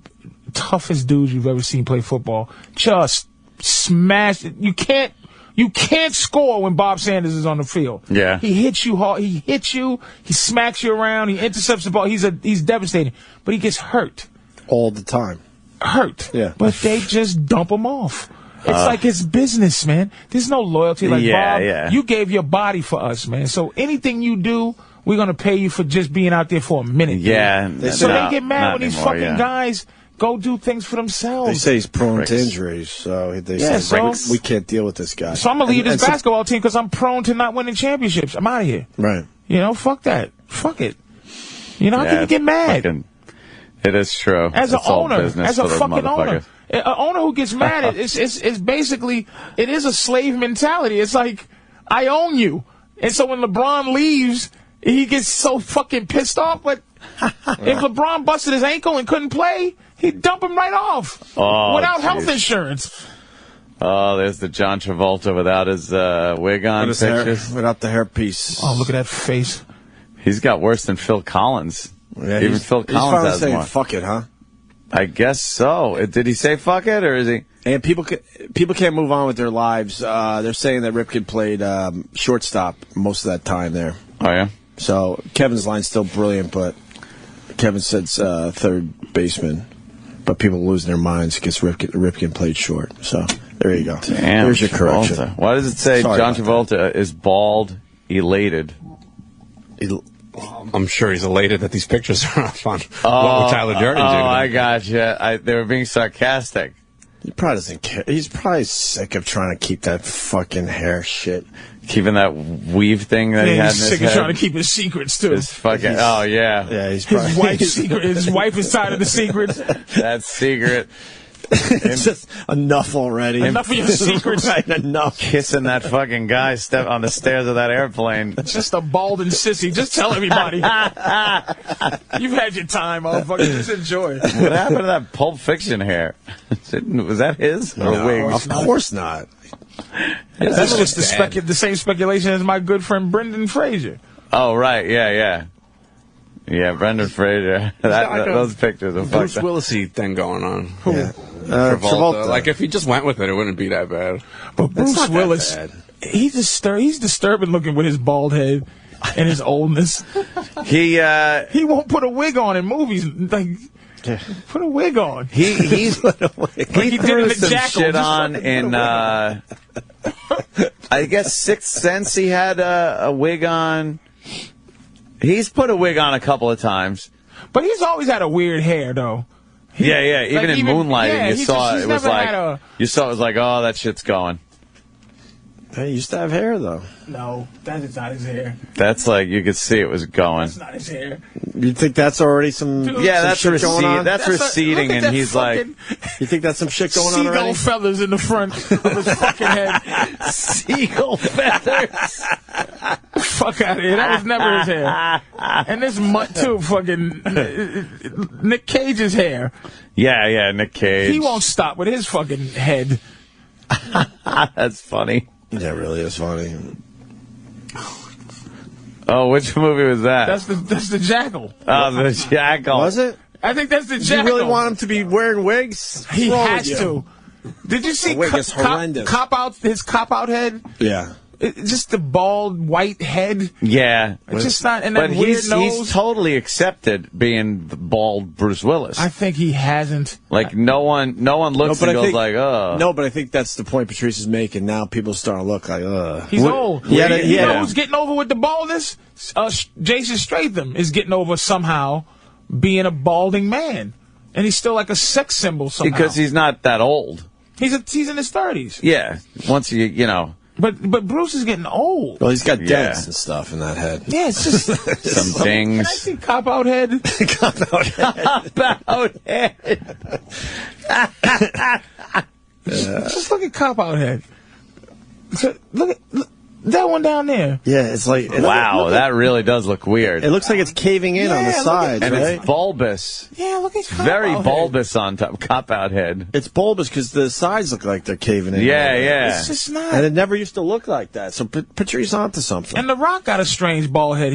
toughest dudes you've ever seen play football. Just smash. You can't score when Bob Sanders is on the field. Yeah. He hits you hard. He hits you. He smacks you around. He intercepts the ball. He's devastating. But he gets hurt. All the time. Hurt. Yeah. But they just dump him off. It's like it's business, man. There's no loyalty. Like, Bob, you gave your body for us, man. So anything you do, we're going to pay you for just being out there for a minute. Yeah. So they get mad when these fucking guys go do things for themselves. They say he's prone to injuries, so they say, we can't deal with this guy. So I'm going to leave this basketball team because I'm prone to not winning championships. I'm out of here. Right. You know, fuck that. Fuck it. You know, how can you get mad? It is true. As an owner, as a fucking owner. An owner who gets mad, it's basically, it is a slave mentality. It's like, I own you. And so when LeBron leaves, he gets so fucking pissed off. But if LeBron busted his ankle and couldn't play, he'd dump him right off without health insurance. Oh, there's the John Travolta without his wig on pictures. Without the hairpiece. Oh, look at that face. He's got worse than Phil Collins. Yeah, Even Phil Collins has saying more. Fuck it, huh? I guess so. Did he say fuck it, or is he? And people can't move on with their lives. They're saying that Ripken played shortstop most of that time there. Oh, yeah? So Kevin's line's still brilliant, but Kevin said third baseman. But people losing their minds because Ripken played short. So there you go. Damn, there's your correction. Travolta. Why does it say Sorry John Travolta is bald, elated? I'm sure he's elated that these pictures are up on What Would Tyler Durden Do? I got you. They were being sarcastic. He probably doesn't care. He's probably sick of trying to keep that fucking hair shit. Keeping that weave thing that he had in his He's sick head. of trying to keep his secrets, too. His fucking, oh, yeah. Yeah, he's probably... His wife's secret. His wife is tired of the secrets. That's secret. It's just enough already. Enough of your secrets. Right, enough. Kissing that fucking guy on the stairs of that airplane. Just a bald and sissy. Just tell everybody. You've had your time, motherfucker. Just enjoy it. What happened to that Pulp Fiction hair? Was that his? Or No, wig? of course not. That's just the same speculation as my good friend Brendan Fraser. Oh, right. Yeah. Yeah, Brendan Fraser. Those pictures are Bruce fucked up. Willisy thing going on. Yeah. Travolta. Like, if he just went with it, it wouldn't be that bad. But Bruce Willis, he's disturbing looking with his bald head and his oldness. He won't put a wig on in movies. Like, put a wig on. He he threw some Jackal. shit on in, I guess, Sixth Sense. He had a wig on. He's put a wig on a couple of times. But he's always had a weird hair, though. Yeah. Even in Moonlighting, you saw he's it was never like, had a... you saw it was like, oh, that shit's going. Hey, he used to have hair, though. No, that is not his hair. That's like, you could see it was going. That's not his hair. You think that's already some... Dude, Yeah, some that's shit going on? That's receding, look at and that he's fucking like... You think that's some shit going on already? Seagull feathers in the front of his fucking head. Seagull feathers. Fuck out of here. That was never his hair. And this mutt, too, fucking... Nick Cage's hair. Yeah, Nick Cage. He won't stop with his fucking head. That's funny. That really is funny. Oh, which movie was that? That's the Jackal. Oh, the Jackal. Was it? I think that's the Do Jackal. you really want him to be wearing wigs? He What's wrong has with you? to. Did you see The wig is horrendous. his cop-out head? Yeah. Just the bald, white head. Yeah. It's just not, and that But weird nose. he's totally accepted being the bald Bruce Willis. I think he hasn't. Like, no one looks and goes like, oh. No, but I think that's the point Patrice is making. Now people are starting to look like, ugh. He's old. You know who's getting over with the baldness? Jason Statham is getting over somehow being a balding man. And he's still like a sex symbol somehow. Because he's not that old. He's in his 30s. Yeah. Once you know. But Bruce is getting old. Well, he's got dents and stuff in that head. Yeah, it's just... Some dings. Can I see cop-out head? Cop-out head. Cop-out head. Just look at cop-out head. Look at that one down there. Yeah, it's like... Wow, that really does look weird. It looks like it's caving in on the sides, and right? it's bulbous. Yeah, look at cop-out Very head. bulbous on top. Cop-out head. It's bulbous because the sides look like they're caving in. Yeah. It's just not. And it never used to look like that. So Patrice onto something. And The Rock got a strange bald head.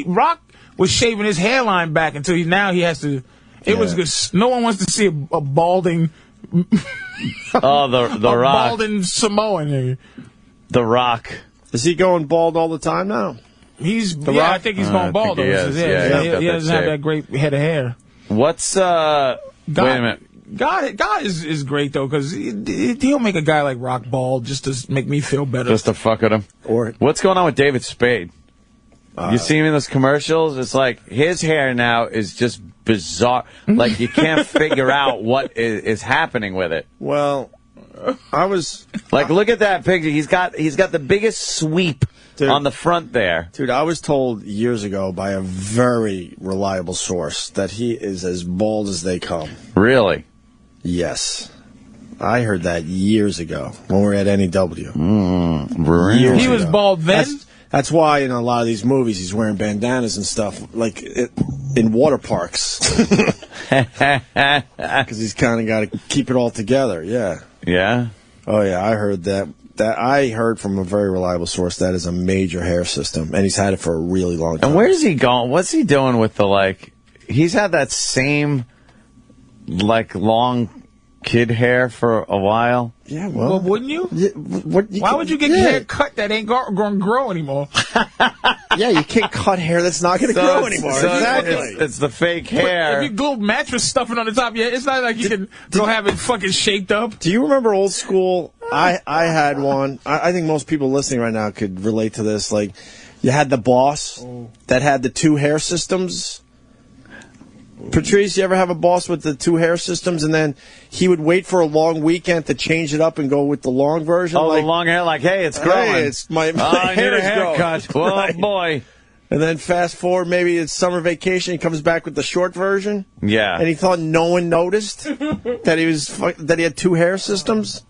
Rock was shaving his hairline back until he has to. It was good. No one wants to see a balding. Oh, the a Rock. Balding Samoan. The Rock. Is he going bald all the time now? I think he's going bald. He doesn't have that great head of hair. What's wait a minute. God is great though, because he'll make a guy like Rock bald just to make me feel better. Just to fuck with him. What's going on with David Spade? You see him in those commercials? It's like his hair now is just bizarre. Like you can't figure out what is happening with it. Well, I was like, look at that picture. He's got the biggest sweep on the front there. Dude, I was told years ago by a very reliable source that he is as bald as they come. Really? Yes. I heard that years ago when we were at NEW. Really? He was bald then? That's why in a lot of these movies he's wearing bandanas and stuff, like in water parks. Because he's kind of got to keep it all together, yeah. Yeah? Oh, yeah, I heard that. I heard from a very reliable source that is a major hair system, and he's had it for a really long time. And where's he going? What's he doing with the, like, he's had that same, like, long kid hair for a while? Yeah, well wouldn't you? Why would you get hair cut that ain't going to grow anymore? Yeah, you can't cut hair that's not going to grow anymore. Exactly. It's the fake hair. If you glue mattress stuffing on the top of your head, it's not like you can go have it fucking shaped up. Do you remember old school? I had one. I think most people listening right now could relate to this. Like, you had the boss that had the 2 hair systems. Patrice, you ever have a boss with the 2 hair systems, and then he would wait for a long weekend to change it up and go with the long version? Oh, like, the long hair, like, hey, it's growing. Hey, it's my I hair need a is growing. haircut. Oh, Right. boy. And then fast forward, maybe it's summer vacation, he comes back with the short version. Yeah. And he thought no one noticed that he had 2 hair systems.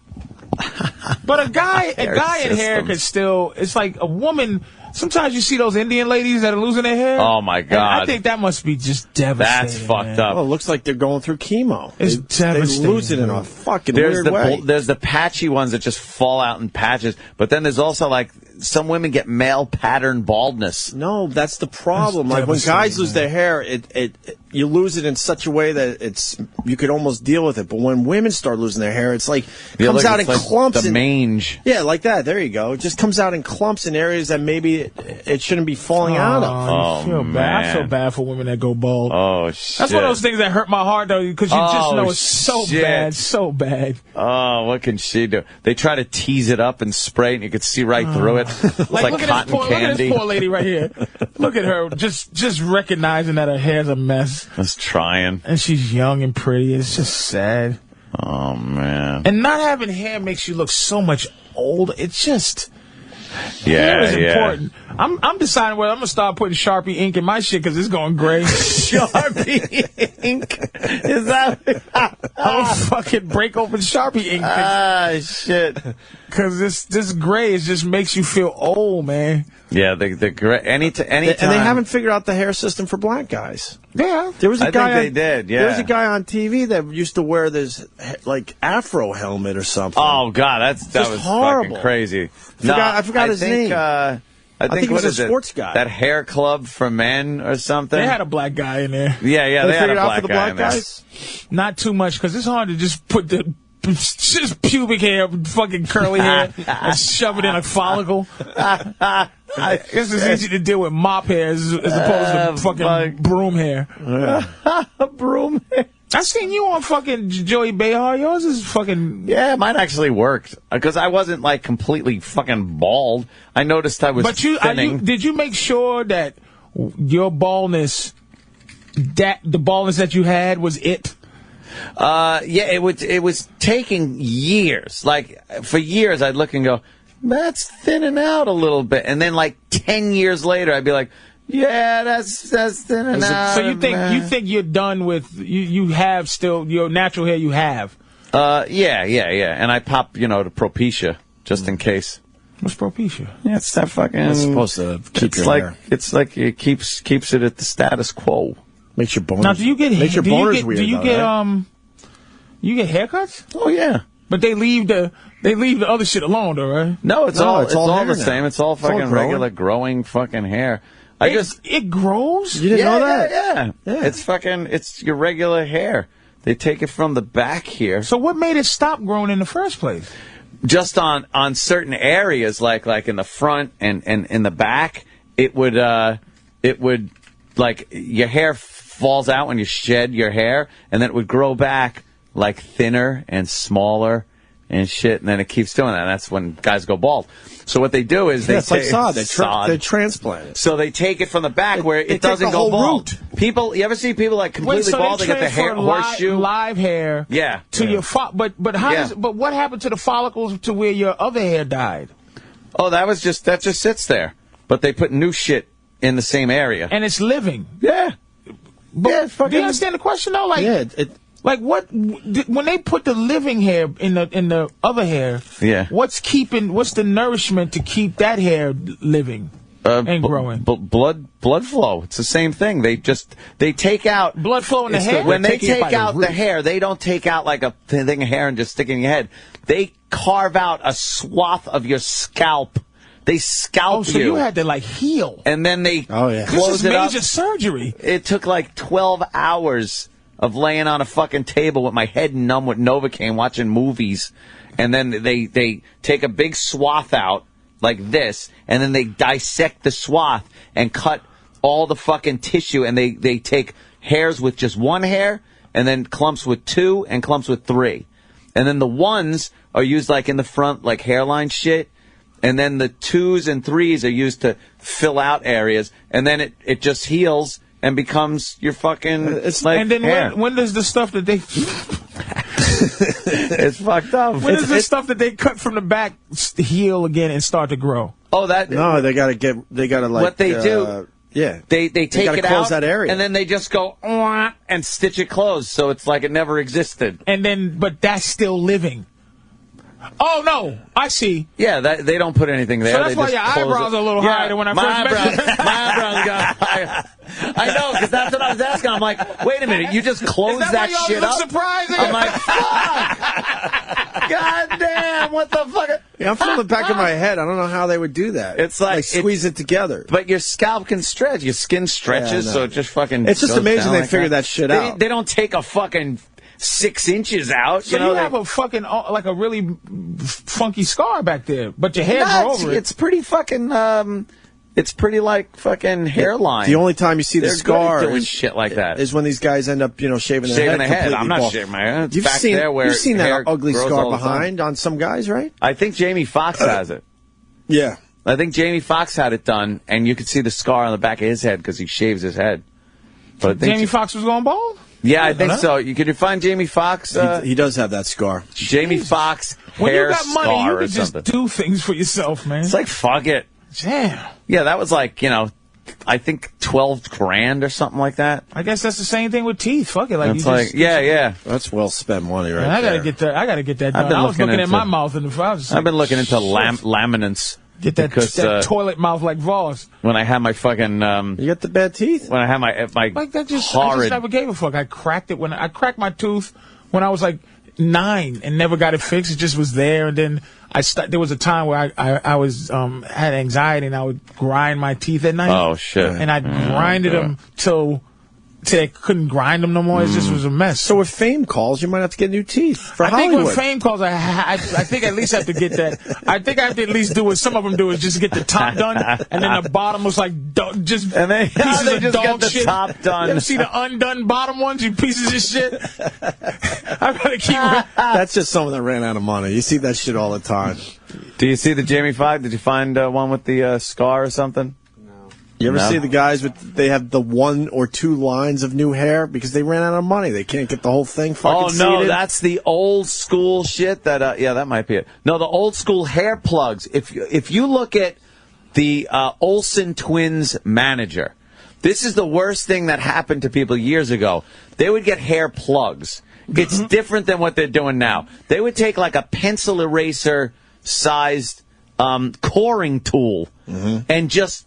But a guy in hair could still, it's like a woman. Sometimes you see those Indian ladies that are losing their hair. Oh, my God. And I think that must be just devastating. That's fucked up. Well, it looks like they're going through chemo. It's devastating. They lose it in a fucking weird way. There's the patchy ones that just fall out in patches, but then there's also, like, some women get male pattern baldness. No, that's the problem. Like, when guys lose their hair, you lose it in such a way that you could almost deal with it. But when women start losing their hair, it's like comes out in clumps. The mange. Yeah, like that. There you go. It just comes out in clumps in areas that maybe it shouldn't be falling out of. Oh, feel bad. I feel bad for women that go bald. Oh, shit. That's one of those things that hurt my heart, though, because you just know it's so bad, so bad. Oh, what can she do? They try to tease it up and spray it, and you can see right through it. It's like look cotton look candy. at this poor lady right here. Look at her, just recognizing that her hair's a mess. Just trying. And she's young and pretty. It's just sad. Oh, man. And not having hair makes you look so much older. It's just... Yeah, hair is important. I'm deciding whether I'm going to start putting Sharpie ink in my shit because it's going gray. Sharpie ink? Is that... I'll fucking break open Sharpie ink. Ah, shit. Because this gray just makes you feel old, man. Yeah, the gray... Anytime... And they haven't figured out the hair system for black guys. Yeah. There was a guy think they did, yeah. There was a guy on TV that used to wear this, like, afro helmet or something. Oh, God, that was horrible. fucking crazy. I forgot his name. I think he was a sports guy. That hair club for men or something. They had a black guy in there. Yeah, they had a black guy in there. Not too much, because it's hard to just put just pubic hair, fucking curly hair, and shove it in a follicle. I guess it's easy to deal with mop hair as opposed to fucking broom hair. Broom hair. I seen you on fucking Joey Behar. Yours is fucking... Yeah, mine actually worked. Because I wasn't, like, completely fucking bald. I noticed I was thinning. Did you make sure that your baldness, the baldness that you had was it? Yeah, it was taking years. Like, for years, I'd look and go, that's thinning out a little bit. And then, like, 10 years later, I'd be like... Yeah, that's thinning out. So you think you're done with you have still your natural hair you have? Yeah. And I pop, the Propecia just in case. What's Propecia? Yeah, it's that fucking. It's supposed to keep your hair. It's like it keeps it at the status quo. Makes your boners. Now, do you get makes your boners weird? Do you get you get haircuts? Oh yeah. But they leave the other shit alone, though, right? No, it's all the same. Now. It's all fucking regular growing fucking hair. It grows? You didn't know that? Yeah. It's your regular hair. They take it from the back here. So what made it stop growing in the first place? Just on certain areas, like in the front and in the back, it would like your hair falls out when you shed your hair, and then it would grow back like thinner and smaller and shit, and then it keeps doing that. And that's when guys go bald. So what they do is it's like sod. They transplant it. So they take it from the back where it doesn't go bald. Root. People, you ever see people like completely bald? They get the hair horseshoe, live hair. Yeah. To your but how but what happened to the follicles to where your other hair died? Oh, that just sits there. But they put new shit in the same area, and it's living. Yeah. But do you understand the question though? Like, yeah. Like when they put the living hair in the other hair? Yeah. What's the nourishment to keep that hair living? Ain't growing. Blood flow. It's the same thing. They take out blood flow in the hair. When they take out the hair, they don't take out like a thing of hair and just stick it in your head. They carve out a swath of your scalp. They scalp you. So you had to like heal. And then they close it up. This is major surgery. It took like 12 hours of laying on a fucking table with my head numb with Novocaine watching movies. And then they take a big swath out like this, and then they dissect the swath and cut all the fucking tissue, and they take hairs with just one hair, and then clumps with 2 and clumps with 3. And then the 1s are used like in the front, like hairline shit. And then the 2s and 3s are used to fill out areas. And then it just heals and becomes your fucking and then hair. When does the stuff that they... It's fucked up. When does the stuff that they cut from the back heal again and start to grow? Oh, that... No, they gotta like... What they do... Yeah. They take it close out, that area. and then they just go and stitch it closed, so it's like it never existed. And then, but that's still living. Oh, no. I see. Yeah, they don't put anything there. So that's why your eyebrows are a little higher than when I first met you. My eyebrows got higher. I know, because that's what I was asking. I'm like, wait a minute, you just closed that shit up? Surprising? I'm like, fuck! God damn, what the fuck? Yeah, I'm feeling the back of my head. I don't know how they would do that. It's like squeeze it together. But your scalp can stretch. Your skin stretches, so it just fucking It's just goes amazing down they like figured that. that shit out. They don't take a fucking 6 inches out. So you have a fucking, like a really funky scar back there, but your hair grew over it. It's pretty fucking, it's pretty like fucking hairline. The only time you see the scar doing shit like that is when these guys end up, shaving their head. I'm not bald. shaving my head. You've seen that ugly scar behind on some guys, right? I think Jamie Foxx has it. Yeah. I think Jamie Foxx had it done, and you could see the scar on the back of his head because he shaves his head. But I think Jamie Foxx was going bald? Yeah, I think so. Can you find Jamie Foxx? He does have that scar. Jamie Foxx when hair you got money, you could just something. do things for yourself, man. It's like, fuck it. Damn. Yeah, that was like, I think 12 grand or something like that. I guess that's the same thing with teeth. Fuck it. Yeah. That's well spent money right there. I gotta get that. I gotta get that done. I was looking at my mouth in the front. I've been looking into laminates. Get that toilet mouth like Voss. When I had my fucking you got the bad teeth. When I had my like that, I just horrid. never gave a fuck. I cracked it I cracked my tooth when I was like 9 and never got it fixed. It just was there, and then there was a time where I was had anxiety and I would grind my teeth at night. Oh shit! And I grinded them till I couldn't grind them no more. It just was a mess. So if Fame calls, you might have to get new teeth for Hollywood. I think when Fame calls, I think I at least have to get that. I think I have to at least do what some of them do is just get the top done, and then the bottom was like just and they pieces of just dog get the shit. top done. You ever see the undone bottom ones? You pieces of shit. I gotta keep. That's just someone that ran out of money. You see that shit all the time. Do you see the Jamie Foxx? Did you find one with the scar or something? You ever see the guys they have the 1 or 2 lines of new hair because they ran out of money. They can't get the whole thing fucking Oh, no, seated. that's the old school shit that, yeah, that might be it. No, the old school hair plugs. If you look at the Olsen twins manager, this is the worst thing that happened to people years ago. They would get hair plugs. It's different than what they're doing now. They would take like a pencil eraser sized coring tool and just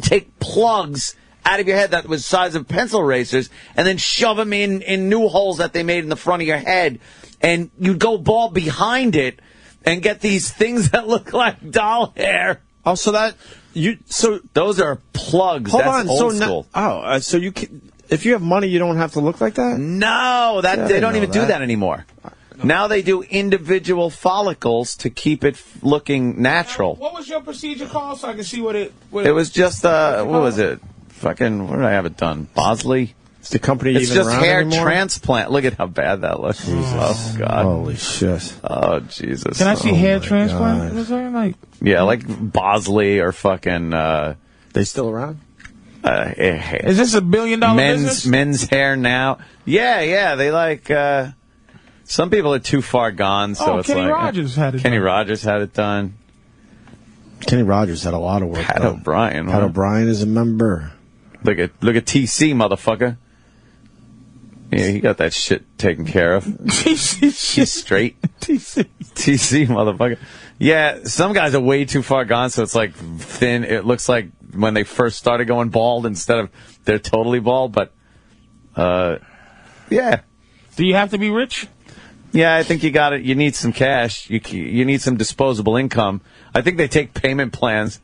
take plugs out of your head that was the size of pencil erasers and then shove them in new holes that they made in the front of your head. And you'd go bald behind it and get these things that look like doll hair. Oh, so those are plugs. Hold That's on. old school. So you can, if you have money, you don't have to look like that? No, they don't even do that anymore. Now they do individual follicles to keep it looking natural. What was your procedure called so I can see what it was just, what was it? Fucking, where did I have it done? Bosley? Is the company It's even just around hair anymore? transplant. Look at how bad that looks. Oh, God. Holy shit. Oh, Jesus. Can I see hair transplant? Was that like? Yeah, like Bosley or fucking, They still around? Is this $1 billion business? Men's hair now. Yeah, they like, some people are too far gone, so it's Kenny like... Rogers had it Kenny done. Rogers had it done. Kenny Rogers had a lot of work Pat done. O'Brien. Pat O'Brien is a member. Look at TC, motherfucker. Yeah, he got that shit taken care of. He's straight. TC, motherfucker. Yeah, some guys are way too far gone, so it's like thin. It looks like when they first started going bald instead of they're totally bald. But yeah. Do you have to be rich? Yeah, I think you got it. You need some cash. You need some disposable income. I think they take payment plans.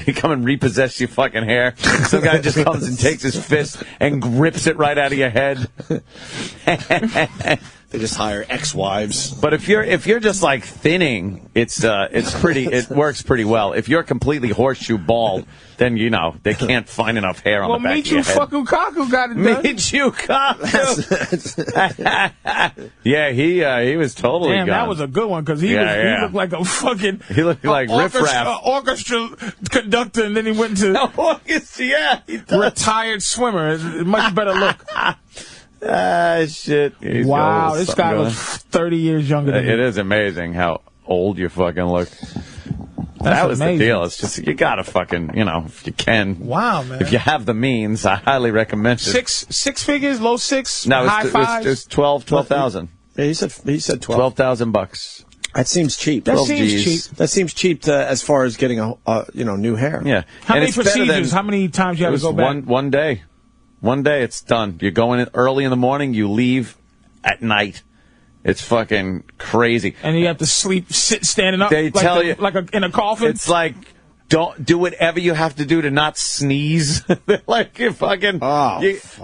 You come and repossess your fucking hair. Some guy just comes and takes his fist and rips it right out of your head. They just hire ex-wives. But if you're just like thinning, it works pretty well. If you're completely horseshoe bald, then they can't find enough hair on the back of your head. Michio Kaku got it done. Michio Kaku. Yeah, he was totally Damn, gone. that was a good one because he looked like a fucking he looked like riffraff orchestra conductor, and then he went to retired swimmer. It's a much better look. Shit. He's wow, this guy looks 30 years younger than me. It is amazing how old you fucking look. That was amazing. the deal. It's just, you gotta fucking, if you can. Wow, man. If you have the means, I highly recommend it. Six figures, low six, no, high fives? It's 12,000. Yeah, he said 12. $12,000. That seems cheap. That seems cheap. That seems cheap as far as getting new hair. Yeah. How many procedures? How many times you have to go back? One day. One day it's done. You're going in early in the morning, you leave at night. It's fucking crazy. And you have to sit standing up. They tell you in a coffin. It's like, don't do whatever you have to do to not sneeze. Like you fucking.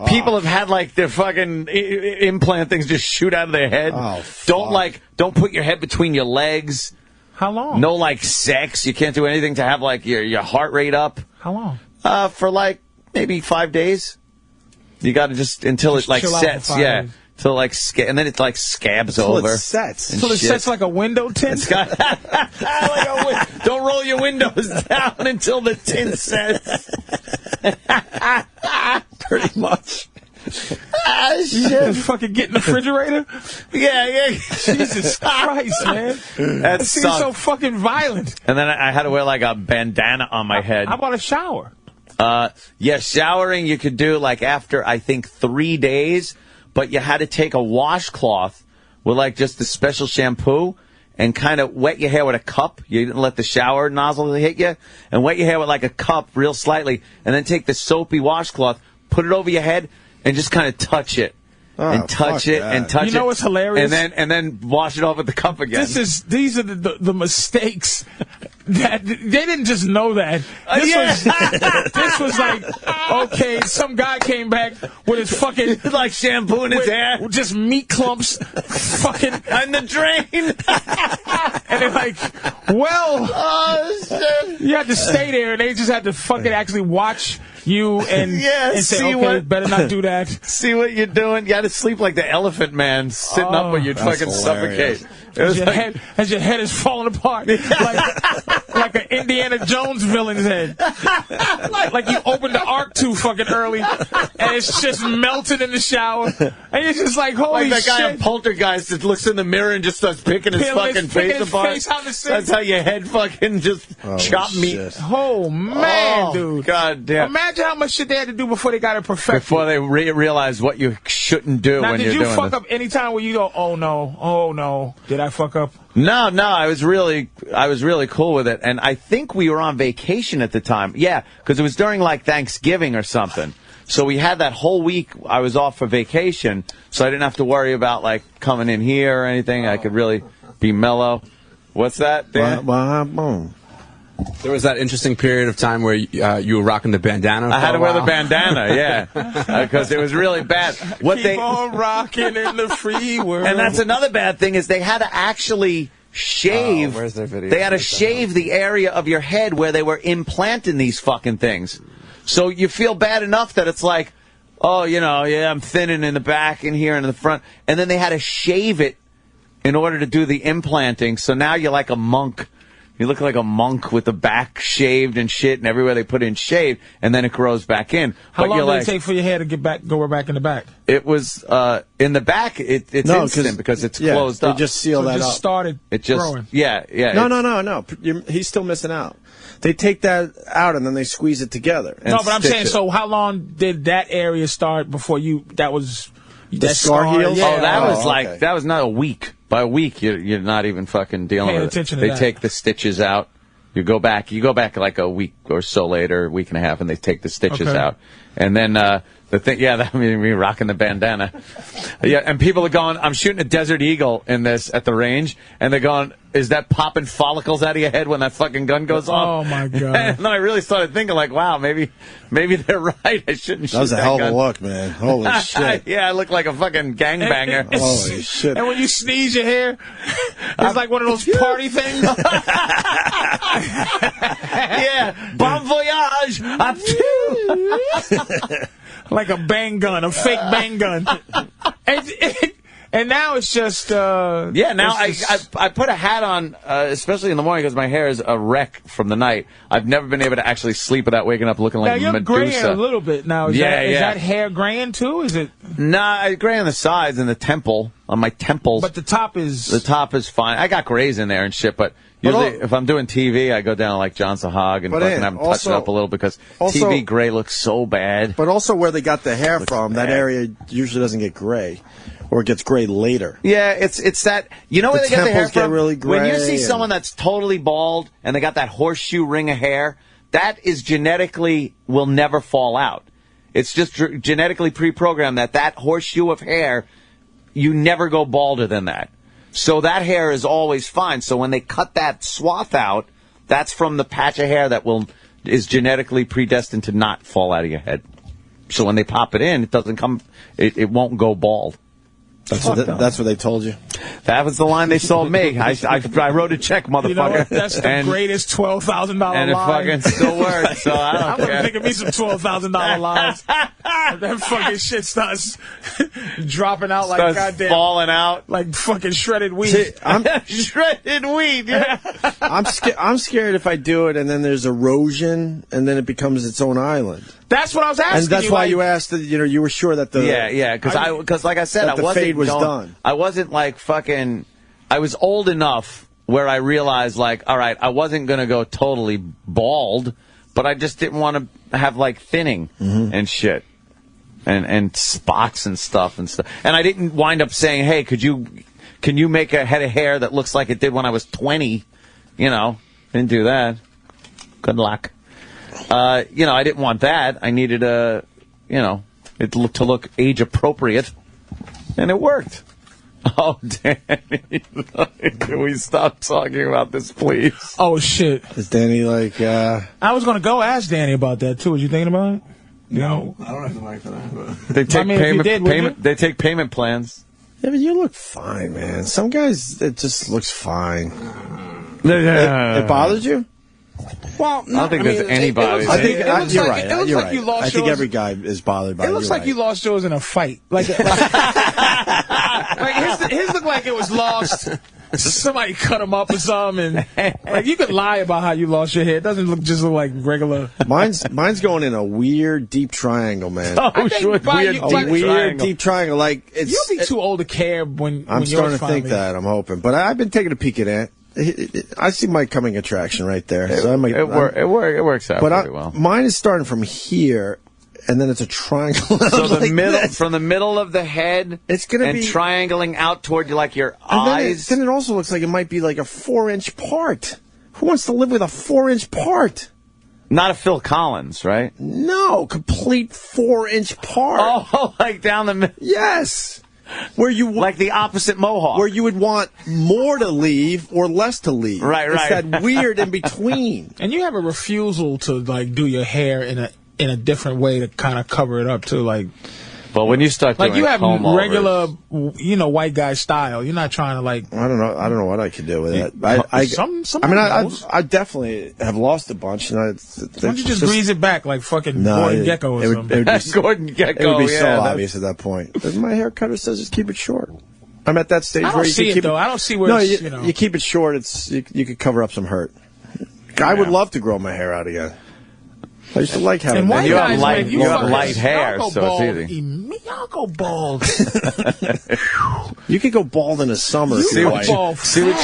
People have had like their fucking implant things just shoot out of their head. Don't put your head between your legs. How long? No sex. You can't do anything to have like your heart rate up. How long? For like maybe 5 days. You got to just until it like sets, days. Till like and then it like scabs over. It sets. Until it sets like a window tint. Don't roll your windows down until the tint sets. Pretty much. Shit. Fucking get in the refrigerator. Yeah. Jesus Christ, man. That seems so fucking violent. And then I had to wear like a bandana on my head. How about a shower? Showering you could do like after I think 3 days, but you had to take a washcloth with like just a special shampoo and kind of wet your hair with a cup. You didn't let the shower nozzle hit you, and wet your hair with like a cup real slightly, and then take the soapy washcloth, put it over your head, and just kind of touch it. And touch it, and touch it. You know what's hilarious? And then wash it off with the cup again. These are the mistakes that they didn't just know that. This was like, okay, some guy came back with his fucking like shampoo in his hair, just meat clumps, fucking in the drain, and they're like, well, shit. You had to stay there, and they just had to fucking actually watch you and say, okay, better not do that. See what you're doing. You had to sleep like the Elephant Man, sitting up where you'd fucking suffocate. As your head is falling apart, like an Indiana Jones villain's head. Like you opened the Ark too fucking early, and it's just melted in the shower, and you're just like, holy shit. Like that guy on shit. Poltergeist that looks in the mirror and just starts picking his fucking face apart. That's how your head fucking just chop meat. Oh, man, dude. God damn. Imagine how much shit they had to do before they got it perfected. Before they realized what you shouldn't do when you're doing Did you fuck up any time where you go, oh no, did I fuck up? No, I was really cool with it, and I think we were on vacation at the time. Yeah, because it was during like Thanksgiving or something. So we had that whole week. I was off for vacation, so I didn't have to worry about like coming in here or anything. I could really be mellow. What's that, Dan? There was that interesting period of time where you were rocking the bandana. I had to wear the bandana, yeah, because it was really bad. Keep on rocking in the free world. And that's another bad thing is they had to actually shave. Where's their video? They had to shave the area of your head where they were implanting these fucking things. So you feel bad enough that it's like, I'm thinning in the back and here and in the front, and then they had to shave it in order to do the implanting. So now you're like a monk. You look like a monk with the back shaved and shit, and everywhere they put in shaved, and then it grows back in. How long did it take for your hair to go back in the back? It was in the back. It's instant because it's closed up. They just seal that up. It just started growing. Yeah. No. He's still missing out. They take that out and then they squeeze it together. No, but I'm saying, so how long did that area start before that was the scar heals? Yeah. That was not a week. By a week, you're not even fucking dealing with it. Attention to they that. take the stitches out You go back like a week or so later, week and a half, and they take the stitches out. And then the thing, that me rocking the bandana. Yeah, and people are going, I'm shooting a Desert Eagle in this at the range, and they're going, is that popping follicles out of your head when that fucking gun goes off? Oh, my God. And then I really started thinking, like, wow, maybe they're right. I shouldn't shoot that. That was a hell of a look, man. Holy shit. Yeah, I look like a fucking gangbanger. Holy shit. And when you sneeze, your hair, it's like one of those party things. Yeah, bon voyage. Like a bang gun, a fake bang gun. And now it's just... now I put a hat on, especially in the morning, because my hair is a wreck from the night. I've never been able to actually sleep without waking up looking like Medusa. Now, you're graying a little bit now. Is that hair graying, too? Is it? Nah, gray on the sides and the temple, on my temples. But the top is... The top is fine. I got grays in there and shit, but... Usually, if I'm doing TV, I go down like Johnson Hog and fucking have them touch it up a little because TV gray looks so bad. But also where they got the hair from, that area usually doesn't get gray. Or it gets gray later. Yeah, it's that... You know where they get the hair from? Really gray when you see someone that's totally bald and they got that horseshoe ring of hair, that is genetically will never fall out. It's just genetically pre-programmed that horseshoe of hair, you never go balder than that. So that hair is always fine. So when they cut that swath out, that's from the patch of hair that is genetically predestined to not fall out of your head. So when they pop it in, it doesn't come, it won't go bald. That's what they told you. That was the line they sold me. I wrote a check, motherfucker. You know what? That's the greatest $12,000 line. And it fucking still works, so I don't I'm care. going to think of me some $12,000 lines. That fucking shit starts dropping out like goddamn... falling out. Like fucking shredded wheat. See, shredded wheat, yeah. I'm scared if I do it and then there's erosion and then it becomes its own island. That's what I was asking. And that's why you asked. You were sure that the because like I said, the fade was done. I wasn't like fucking. I was old enough where I realized like, all right, I wasn't gonna go totally bald, but I just didn't want to have like thinning and shit, and spots and stuff. And I didn't wind up saying, hey, can you make a head of hair that looks like it did when I was 20? Didn't do that. Good luck. I didn't want that. I needed it to look age appropriate, and it worked. Oh, Danny, can we stop talking about this, please? Oh shit! Is Danny like? I was gonna go ask Danny about that too. Was you thinking about it? No, I don't have the money for that. But. They take payment. They take payment plans. Yeah, but you look fine, man. Some guys, it just looks fine. It bothers you? Well, no, I don't think there's anybody. I think you're right. It looks like you lost I think yours. every guy is bothered by it. It looks like you lost yours in a fight. Like his look like it was lost. Somebody cut him up or something, and like you could lie about how you lost your hair. It doesn't look like regular. Mine's going in a weird deep triangle, man. Oh, sure, weird deep triangle. Like you'll be too old to care when. I'm starting to think that. I'm hoping, but I've been taking a peek at it. I see my coming attraction right there. So it works out pretty well. Mine is starting from here, and then it's a triangle. So from the middle of the head, it's gonna be triangling out toward like your eyes. Then it also looks like it might be like a 4-inch part. Who wants to live with a 4-inch part? Not a Phil Collins, right? No, complete 4-inch part. Oh, like down the middle. Yes. Where you like the opposite mohawk, where you would want more to leave or less to leave. Right. It's that weird in between. And you have a refusal to like do your hair in a different way to kind of cover it up too, like. But when you start doing like you have regular, overs, white guy style. You're not trying to like. I don't know what I could do with it. I definitely have lost a bunch. And why don't you just grease it back like fucking Gordon Gekko or something? Gordon Gekko. It would be so obvious at that point. My hair cutter says just keep it short. I'm at that stage where you can keep it. I don't see where you keep it short. You could cover up some hurt. I would love to grow my hair out again. I used to like having and you have light hair, so it's easy. Y'all go bald. You could go bald in the summer. See what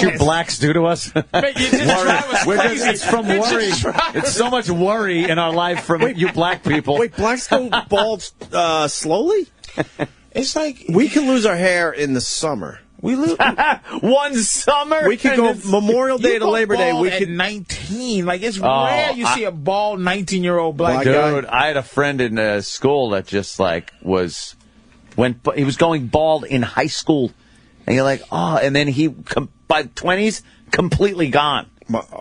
you blacks do to us? It's from worry. It's so much worry in our life from you black people. Wait, blacks go bald slowly? It's like we can lose our hair in the summer. We live one summer. We could go Memorial Day to Labor Day. We could 19. Like it's rare you see a bald 19-year-old black guy. Dude, I had a friend in school that just like he was going bald in high school, and you're like, oh, and then he by 20s completely gone.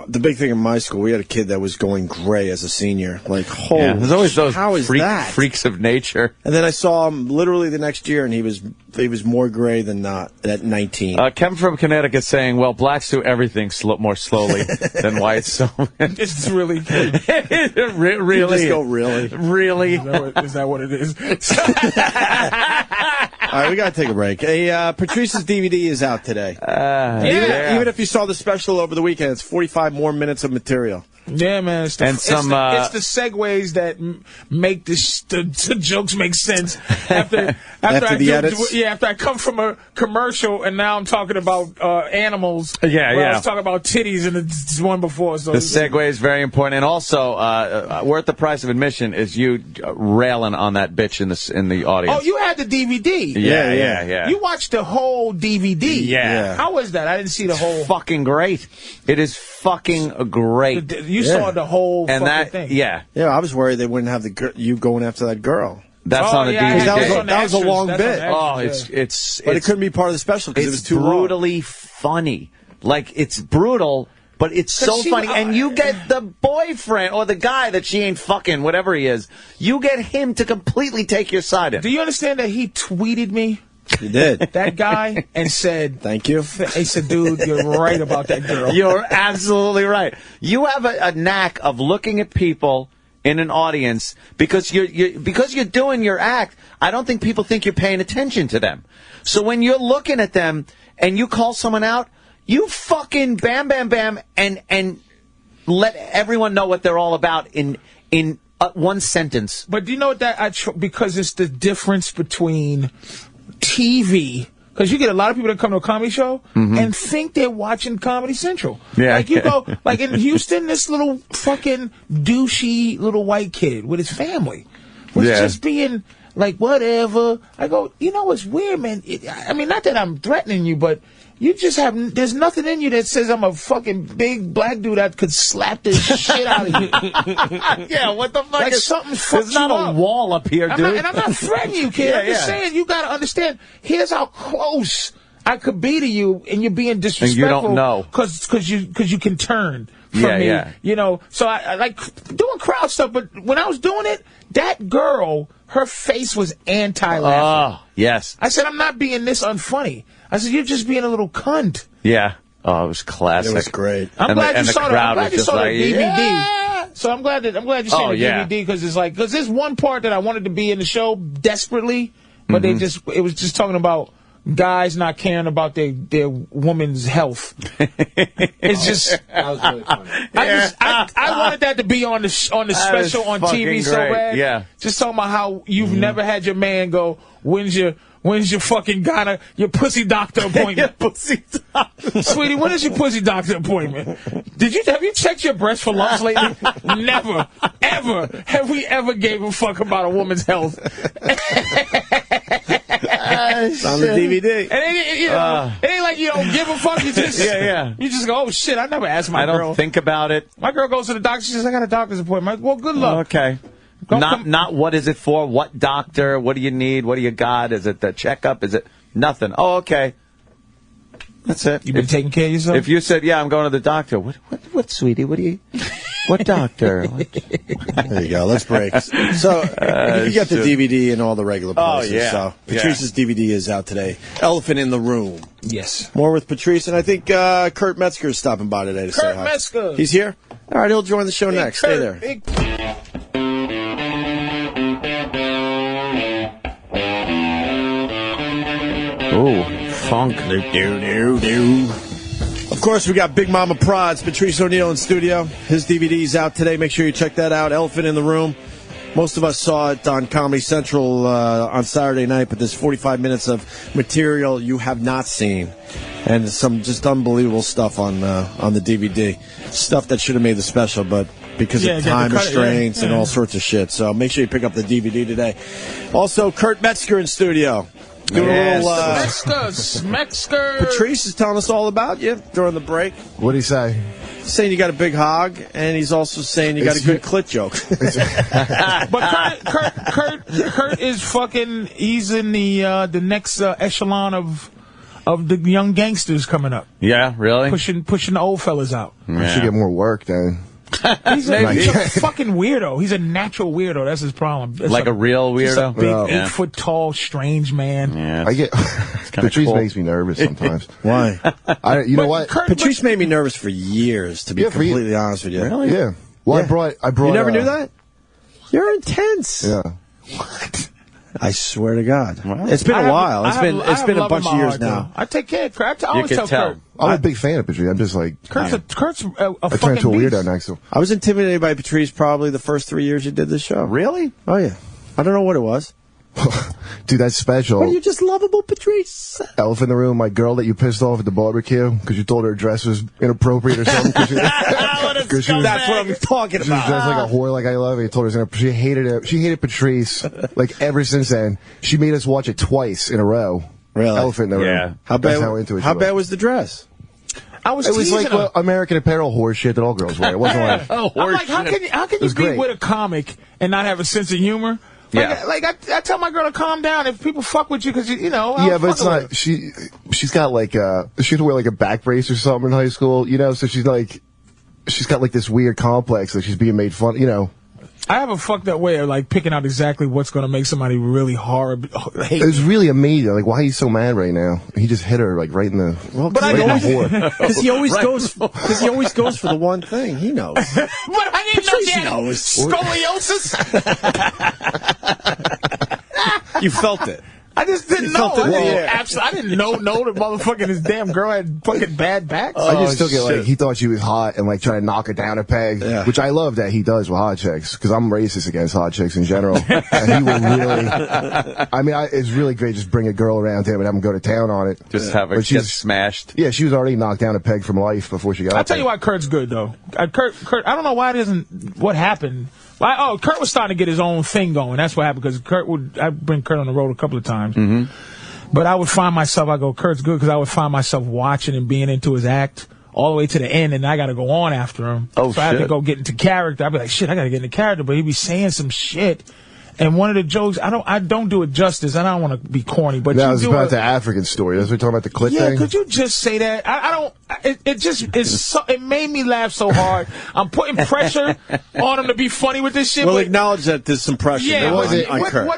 The big thing in my school, we had a kid that was going gray as a senior. Like, holy, there's always those how is that? Freaks of nature. And then I saw him literally the next year, and he was more gray than not at 19. Kevin from Connecticut saying, well, blacks do everything more slowly than whites. So it's really good. Really? You just go, really? Really? Is that what it is? All right, we got to take a break. Patrice's DVD is out today. Even if you saw the special over the weekend, it's 45 more minutes of material. Yeah, man. It's the segues that make the jokes make sense after the edits. Yeah, after I come from a commercial and now I'm talking about animals. Yeah. I was talking about titties in the one before. So the segue is very important, and also worth the price of admission is you railing on that bitch in the audience. Oh, you had the DVD. Yeah. You watched the whole DVD. Yeah. How was that? I didn't see the whole. Fucking great. It is fucking great. You saw the whole fucking thing. Yeah, I was worried they wouldn't have you going after that girl. That's on the DVD. That was a long bit. But it couldn't be part of the special because it was too brutally funny. Like, it's brutal, but it's so funny. And you get the boyfriend or the guy that she ain't fucking, whatever he is. You get him to completely take your side in. Do you understand that he tweeted me? He did. That guy and said, thank you. He said, dude, you're right about that girl. You're absolutely right. You have a knack of looking at people in an audience because you're doing your act. I don't think people think you're paying attention to them. So when you're looking at them and you call someone out, you fucking bam, bam, bam, and let everyone know what they're all about in one sentence. But do you know what because it's the difference between TV, because you get a lot of people that come to a comedy show and think they're watching Comedy Central. Yeah. Like you go, like in Houston, this little fucking douchey little white kid with his family was just being like, whatever. I go, you know what's weird, man? I mean, not that I'm threatening you, but you just there's nothing in you that says I'm a fucking big black dude that could slap the shit out of you. Yeah, what the fuck? Like something fucks There's not a wall up here, dude. And I'm not threatening you, kid. I'm just saying, you got to understand, here's how close I could be to you, and you're being disrespectful. And you don't know. Because you can turn from me. Yeah. You know, so I like doing crowd stuff, but when I was doing it, that girl, her face was anti-laughing. Oh, yes. I said, I'm not being this unfunny. I said, you're just being a little cunt. Yeah. Oh, it was classic. It was great. I'm glad you saw the DVD. Yeah. So I'm glad you saw the DVD because there's one part that I wanted to be in the show desperately, but it was just talking about guys not caring about their woman's health. It's just that was really funny. I wanted that to be on the special on TV so bad. Yeah. Just talking about how you've never had your man go, when's your fucking your pussy doctor appointment? Pussy doctor. Sweetie, when is your pussy doctor appointment? Have you checked your breast for lumps lately? Never, ever have we ever gave a fuck about a woman's health. It's on the DVD. And it ain't like you don't give a fuck. You just you just go, oh shit, I never asked my girl. I don't think about it. My girl goes to the doctor. She says, I got a doctor's appointment. Well, good luck. Okay. Not what is it for? What doctor? What do you need? What do you got? Is it the checkup? Is it nothing? Oh, okay. That's it. You've been taking care of yourself? If you said, yeah, I'm going to the doctor. What, sweetie? What doctor? There you go. Let's break. So, you got the DVD and all the regular places. Oh, yeah. So, Patrice's DVD is out today. Elephant in the Room. Yes. More with Patrice, and I think Kurt Metzger is stopping by today to say hi. Kurt Metzger. He's here? All right, he'll join the show next. Stay there. Ooh, funk. Of course, we got Big Mama Prods, Patrice O'Neal in studio. His DVD's out today. Make sure you check that out. Elephant in the Room. Most of us saw it on Comedy Central on Saturday night, but there's 45 minutes of material you have not seen. And some just unbelievable stuff on the DVD. Stuff that should have made the special, but because of time restraints and all sorts of shit. So make sure you pick up the DVD today. Also, Kurt Metzger in studio. Doing a little, Metzger. Patrice is telling us all about you during the break. What'd he say? He's saying you got a big hog, and he's also saying you got a good clit joke. But Kurt is fucking. He's in the next echelon of the young gangsters coming up. Yeah, really? Pushing the old fellas out. I should get more work then. He's a fucking weirdo. He's a natural weirdo. That's his problem. It's like a real weirdo? Big 8 foot tall, strange man. Yeah, I get Patrice makes me nervous sometimes. Why? You know what? Patrice made me nervous for years, to be completely honest with you. Really? Yeah. Well, I brought. You never knew that? You're intense. Yeah. What? I swear to God. Well, it's been a while. It's been a bunch of years now. I take care of Kurt. I always tell Kurt. I'm a big fan of Patrice. I'm just like... Kurt's a I fucking turned into a beast. weirdo next to him. I was intimidated by Patrice probably the first 3 years you did this show. Really? Oh, yeah. I don't know what it was. Dude, that's special. What, are you just lovable, Patrice? Elephant in the room, my girl that you pissed off at the barbecue because you told her dress was inappropriate or something. That's what I'm talking She was about. dressed like a whore, like I love it. You told her she hated it. She hated Patrice. Like ever since then, she made us watch it twice in a row. Really? Elephant in the room. How bad? That's how into it she How bad was the dress? It was like American Apparel horse shit that all girls wear. It wasn't like I'm like, how can you be with a comic and not have a sense of humor? Like I tell my girl to calm down if people fuck with you because you know. Yeah, but it's not. She's got like she had to wear like a back brace or something in high school. You know, so she's got like this weird complex that she's being made fun. You know. I have a fucked up way of like picking out exactly what's going to make somebody really hate. It was really amazing. Like, why are you so mad right now? He just hit her like right in the. Well, because he always goes for the one thing. He knows. But I didn't know that. Knows. Scoliosis. You felt it. I just didn't know. I didn't know the motherfucking his damn girl had fucking bad back. I just took it like he thought she was hot and like trying to knock her down a peg, which I love that he does with hot chicks because I'm racist against hot chicks in general. And he will really, I mean, it's really great. Just bring a girl around him and have him go to town on it. Just have her get smashed. Yeah, she was already knocked down a peg from life before she got. I'll tell you why Kurt's good though. Kurt, I don't know why it isn't. What happened? Kurt was starting to get his own thing going. That's what happened because I'd bring Kurt on the road a couple of times. Mm-hmm. But I would find myself, Kurt's good because I would find myself watching and being into his act all the way to the end, and I got to go on after him. Oh, so I have to go get into character. I'd be like, shit, I got to get into character. But he'd be saying some shit. And one of the jokes, I don't do it justice. I don't want to be corny, but that was about the African story. That's what we're talking about, the clit thing. Yeah, could you just say that? I don't. It made me laugh so hard. I'm putting pressure on him to be funny with this shit. Well, acknowledge that there's some pressure. Yeah, what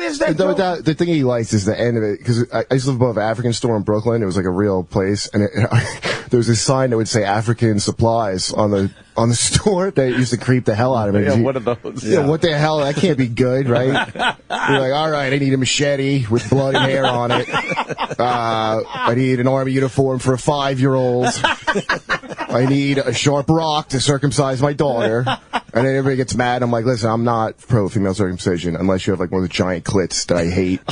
is that? The thing he likes is the end of it because I used to live above an African store in Brooklyn. It was like a real place, and there was a sign that would say African supplies on the store that used to creep the hell out of me. Yeah, what are those? Yeah, what the hell? That can't be good, right? You're like, all right, I need a machete with blood and hair on it. I need an army uniform for a 5-year-old. I need a sharp rock to circumcise my daughter. And then everybody gets mad. I'm like, listen, I'm not pro female circumcision unless you have like one of the giant clits that I hate.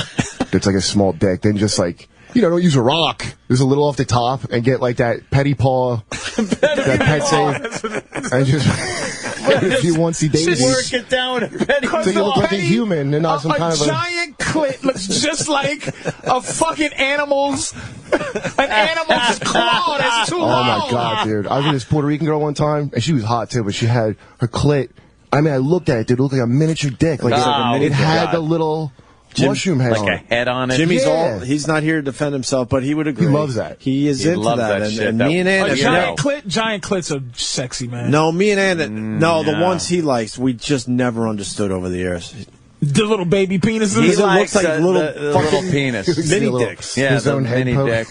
That's like a small dick. Then just like, don't use a rock. There's a little off the top and get like that petty paw, that pet save, and just a few onesie daisies. Just work it down with a petty paw. So you look like a human and not some kind of a giant clit looks just like a fucking animal's claw. That's too long. Oh my god, dude! I was with this Puerto Rican girl one time, and she was hot too, but she had her clit. I mean, I looked at it, dude. It looked like a miniature dick. Like it had the little mushroom head on it. Like a head on it. Jimmy's he's not here to defend himself, but he would agree. He loves that. He is into that. And me and Anna, giant clits are sexy, man. No, me and Anna, the ones he likes, we just never understood over the years. The little baby penises. He looks like little penis. Mini dicks. Yeah, his own mini dick.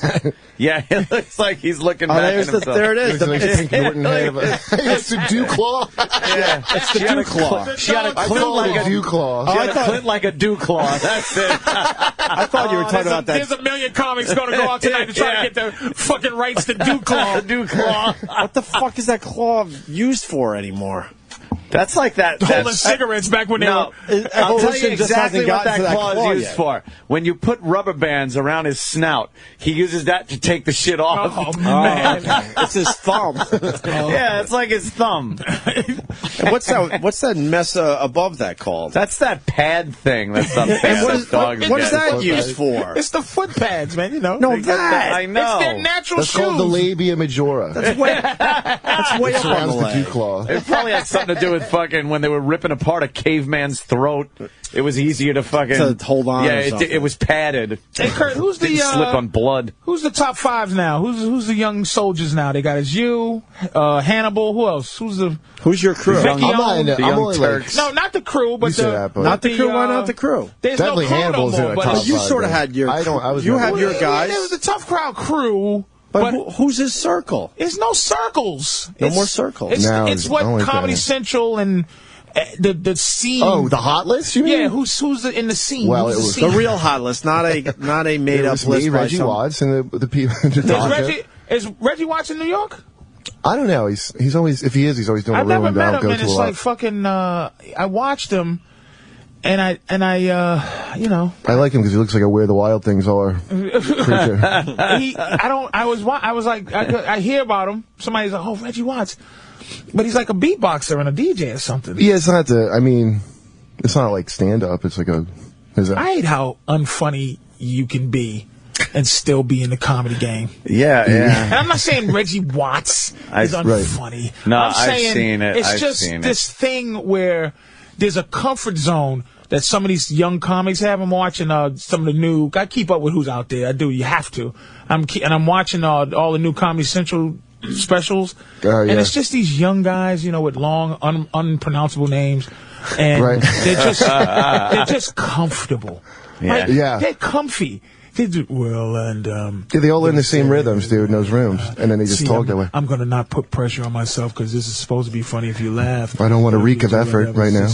Yeah, it looks like he's looking back at himself. There it is. It's a dew claw. Yeah, it's the dew claw. She had a clit like a dew claw. She had a clit like a dew claw. That's it. I thought you were talking about that. There's a million comics going to go out tonight to try to get the fucking rights to dew claw. The dew claw. What the fuck is that claw used for anymore? That's like that. Holding cigarettes back when they were. I'll tell you exactly what that claw is used yet. for. When you put rubber bands around his snout, he uses that to take the shit off. Oh, man. It's his thumb. Yeah, it's like his thumb. And what's that mess above that called? That's that pad thing. That's the what is that used for? It's the foot pads, man. You know. No, that. I know. It's their natural That's shoes. called the labia majora. That's way up on the leg. dew claw. It probably had something to do with fucking when they were ripping apart a caveman's throat. It was easier to fucking to hold on. Yeah, it was padded. Hey, Kurt, who's the Didn't slip on blood? Who's the top fives now? Who's the young soldiers now? They got you, Hannibal. Who else? Who's your crew? Ricky the young Turks. No, not the crew, but not the crew. Why not the crew? There's Definitely no crew Hannibal's no more, in a but top you five, sort of man. had your. You had your guys. There was the tough crowd crew. But who's his circle? There's no circles. No more circles. It's what Comedy Central and the scene. Oh, the hot list? You mean? Yeah, who's in the scene? Well, who's it was the real hot list, not a made up was list. me, by Reggie some- Watts, and the people. Is Reggie Watts in New York? I don't know. He's always, if he is, he's always doing I've a room never met down, him, go and to it's a like lot. fucking. I watched him, and I you know. I like him because he looks like a Where the Wild Things Are creature. I was like, I hear about him. Somebody's like, oh, Reggie Watts, but he's like a beatboxer and a DJ or something. Yeah, it's not it's not like stand up. It's like I hate how unfunny you can be and still be in the comedy game. Yeah. And I'm not saying Reggie Watts is unfunny. No, I'm saying I've seen it. It's just this thing where there's a comfort zone that some of these young comics have. I'm watching some of the new. I keep up with who's out there. I do. You have to. I'm watching all the new Comedy Central specials, and it's just these young guys, with long, unpronounceable names, and they're just comfortable. Yeah. They're comfy. They do well, and they all learn the same rhythms, dude, in those rooms, and then they just talk that way. I'm gonna not put pressure on myself because this is supposed to be funny if you laugh. I don't want a reek of effort right now.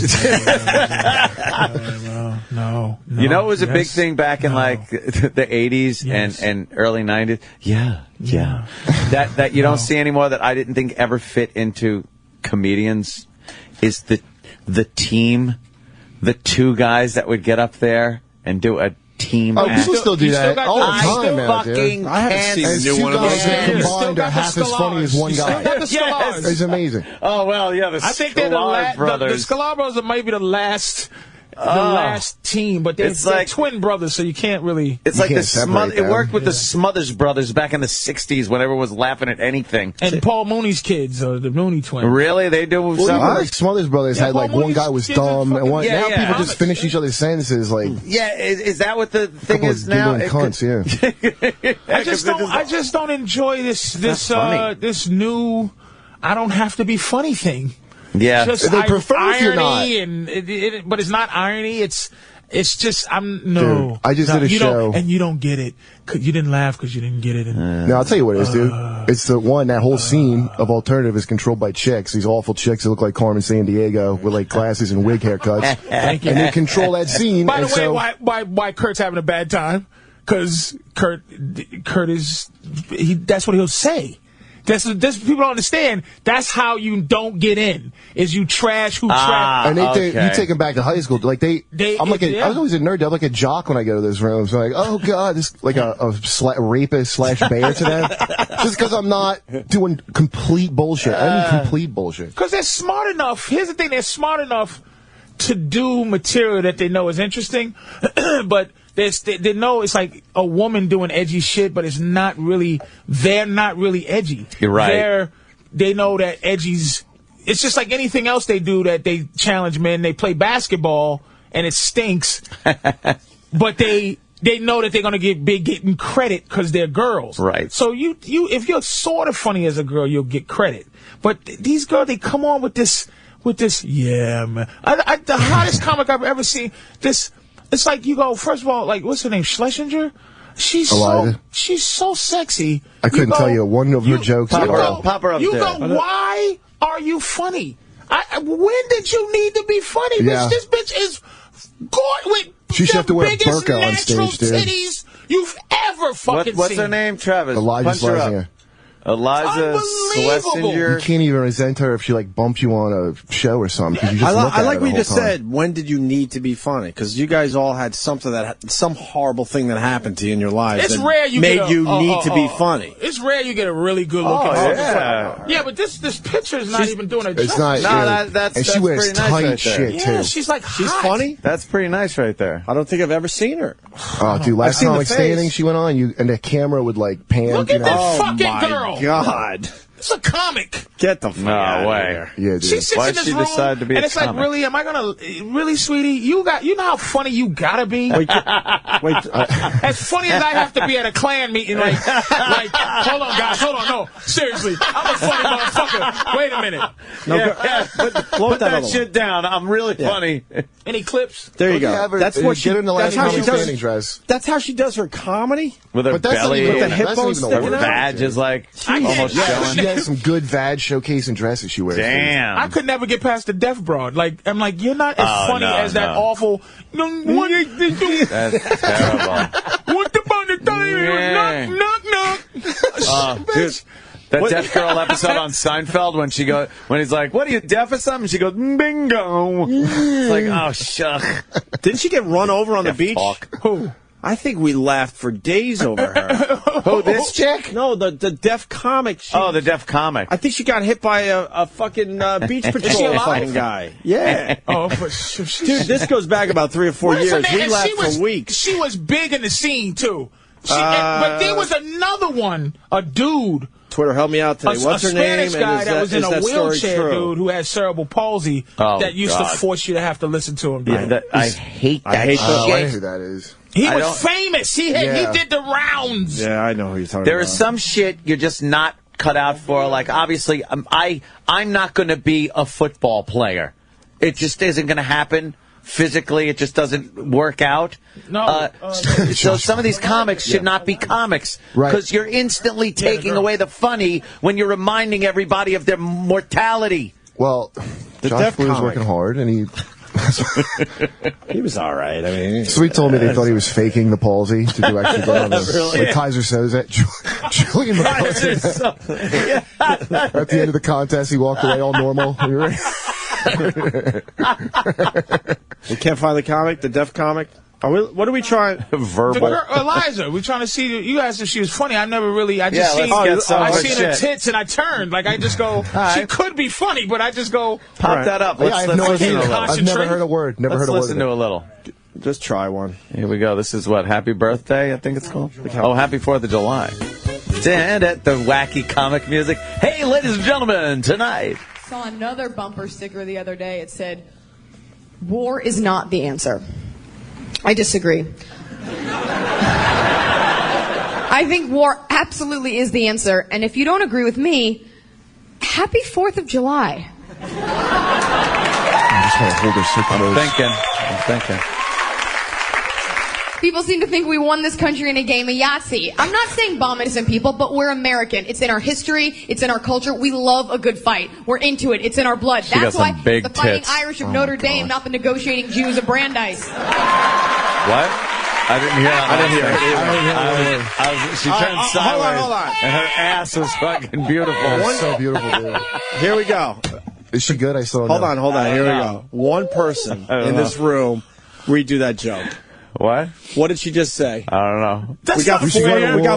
No. You know, it was a big thing back in like the 80s and early 90s. Yeah. That you don't see anymore. That I didn't think ever fit into comedians is the team, the two guys that would get up there and do a team. Oh, people still do that all the time now, dude. I haven't seen Two guys that combined are half as funny as one guy. Yes. It's amazing. Oh, well, yeah, I think they're the brothers. The Scalabros are maybe the last team, but they're like twin brothers, so you can't really. It's like it worked with the Smothers Brothers back in the 60s when everyone was laughing at anything. And Paul Mooney's kids, the Mooney twins. Really? They do something? Like Smothers Brothers had like one guy was dumb, and one, now people just finish each other's sentences like. Yeah, is that what the thing is now? Cunts, I just don't enjoy this new. I don't have to be funny thing. Yeah, just they prefer irony if you're not. But it's not irony. It's just Dude, I just did a show, and you don't get it. You didn't laugh because you didn't get it. No, I'll tell you what it is, dude. It's that whole scene of Alternative is controlled by chicks. These awful chicks that look like Carmen Sandiego with like glasses and wig haircuts. Thank you. And they control that scene. By the way, why Kurt's having a bad time? Because Kurt is that's what he'll say. That's people don't understand. That's how you don't get in. Is you trash who trash. And you take them back to high school. Like I was always a nerd. I'm like a jock when I go to those rooms. I'm like, oh god, this like a rapist / bear to them. Just because I'm not doing complete bullshit. I mean complete bullshit. Because they're smart enough. Here's the thing: they're smart enough to do material that they know is interesting, but. They know it's like a woman doing edgy shit, but it's not really. They're not really edgy. You're right. They know that edgy's. It's just like anything else they do that they challenge men. They play basketball and it stinks, but they know that they're gonna get getting credit because they're girls. Right. So you if you're sort of funny as a girl, you'll get credit. But these girls, they come on with this. Yeah, man. The hottest comic I've ever seen. It's like you go, first of all, like, what's her name? Schlesinger? She's so sexy. I couldn't tell you one of her jokes. Pop her up You there. go, why are you funny? When did you need to be funny? Yeah. Bitch, this bitch is gorgeous. She should have to wear a biggest burqa on stage, natural dude. titties you've ever fucking What's seen. her name? Travis. Elijah Punch her up. Schlesinger. Eliza Schlesinger. You can't even resent her if she like bumped you on a show or something. 'Cause you just look at I like her what you the just whole time. said. When did you need to be funny? Because you guys all had something some horrible thing that happened to you in your lives. It's that rare you made get you need to be funny. It's rare you get a really good looking. Yeah, but this picture is not even doing a job. It's not. No, that's and she wears pretty nice tight right there. shit Yeah, too. she's like She's hot. funny. That's pretty nice right there. I don't think I've ever seen her. Oh, dude! Last seen time the like standing, face. she went on and the camera would like pan. Look you at know? this fucking my girl. God. It's a comic. Get the fuck out No of way. here. Yeah, dude. She sits Why'd in this she room, decide to be a and it's comic? like, really, am I really, sweetie? You know how funny you gotta be. Wait. As funny as I have to be at a Klan meeting, like, hold on, guys, hold on, no, seriously, I'm a funny motherfucker. Wait a minute. Put that shit down. I'm really funny. Any clips? There you go. That's what she. Get in the That's how she standing does. dress. That's how she does her comedy. With her But that's not belly, even- With the that's hip not bones even the sticking her out. badge is like almost Yeah, showing. she has some good vag showcasing dresses she wears. Damn. I could never get past the deaf broad. Like, I'm like, you're not as funny as that awful. That's terrible. What the Yeah. knock. Dude, that deaf girl episode on Seinfeld when he's like, "What are you, deaf or something?" She goes, "Bingo." It's like, oh shuck. Didn't she get run over on the beach? Who? I think we laughed for days over her. Who, this chick? No, the deaf comic. The deaf comic. I think she got hit by a fucking beach patrol alive? fucking guy. Yeah. Oh, but Dude, this goes back about 3 or 4 What is her years. name? We And laughed she was- for weeks. She was big in the scene too. But there was another one, a dude. Twitter, help me out today. What's a her name? Spanish guy And that was in is a that story wheelchair, true? dude, who had cerebral palsy. Oh, that used God. to force you to have to listen to him. Yeah, I hate that. I hate Oh, I know shit. who that is. He I was don't- famous. He did the rounds. Yeah, I know who you're talking There about. is some shit you're just not cut out for. Like, obviously, I'm not going to be a football player. It just isn't going to happen. Physically, it just doesn't work out. No. So some of these comics should not be comics. Right. Because you're instantly taking away the funny when you're reminding everybody of their mortality. Well, The Josh deaf Blue was comic. working hard, and he. He was all right. I mean, Sweet told me they thought he was faking the palsy to do actually good on this. Really? Like Kaiser Soze, Julian McCarthy. At the end of the contest, he walked away all normal. we can't find the comic, the deaf comic. What are we trying? The Verbal. girl, Eliza, we're trying to see you guys if she was funny. I never really. I just Yeah, seen. let's get some I of her seen her shit. tits and I turned. Like I just go. She could be funny, but I just go. Pop that up. Yeah, I have no listen idea. to a little. I've never heard a word. Never Let's heard a word. listen to a little. Just try one. Here we go. This is what? Happy Birthday, I think it's called? Oh, Happy 4th of July. The wacky comic music. Hey, ladies and gentlemen, tonight. Saw another bumper sticker the other day. It said, "War is not the answer." I disagree. I think war absolutely is the answer. And if you don't agree with me, happy 4th of July. I just want to hold her so close. I'm thinking. People seem to think we won this country in a game of Yahtzee. I'm not saying bomb innocent people, but we're American. It's in our history. It's in our culture. We love a good fight. We're into it. It's in our blood. She got That's some why big the Fighting tits. Irish of Notre Dame, not the negotiating Jews of Brandeis. What? I didn't hear that. She turned sideways. Hold on. And her ass was fucking beautiful. So beautiful, dude. Here we go. Is she good? I still Hold don't know. on. Here we go. One person in this room redo that joke. What? What did she just say? I don't know. We got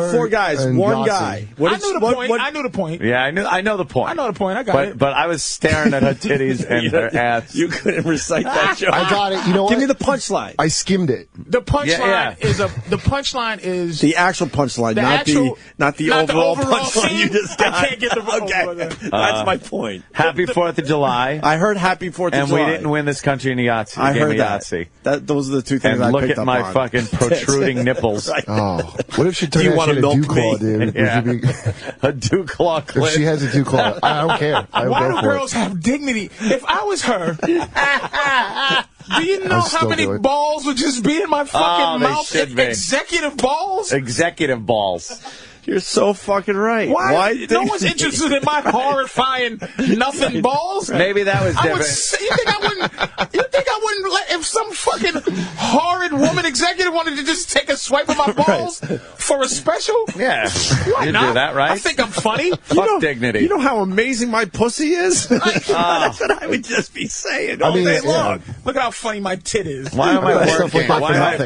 war 4 guys. and One Yahtzee. guy. What I did knew the what- point. what- I knew the point. Yeah, I know the point. I know the point. I got it. But I was staring at her titties and her ass. You couldn't recite that joke. I got it. You know what? Give me the punchline. I skimmed it. The punchline Yeah. the punchline is The actual punchline, The not actual- the not the overall overall punchline scene? you just got. I can't get the Okay, that's my point. Happy 4th of July. I heard Happy 4th of And July. we didn't win this country in the Yahtzee. I Game heard of that. Yahtzee. Those are the two things And I look picked at up my on. fucking protruding nipples. Right. Oh, what if she Do turned you that wanna shit into a milk dew claw, me? dude? Yeah. Would you be, A dew claw if clip. she has a dew claw, I don't care. I would why go do for girls it. have dignity? If I was her, do you know I'd how still many do it. balls would just be in my fucking Oh, they mouth? should be. Executive balls? Executive balls. You're so fucking right. Why? No one's interested in my horrifying nothing balls. Maybe that was different. You think I wouldn't let if some fucking horrid woman executive wanted to just take a swipe of my balls for a special? Yeah. Why You'd not? do that, right? I think I'm funny. Fuck dignity. You know how amazing my pussy is? That's what I would just be saying all day long. Look at how funny my tit is. Why am I working?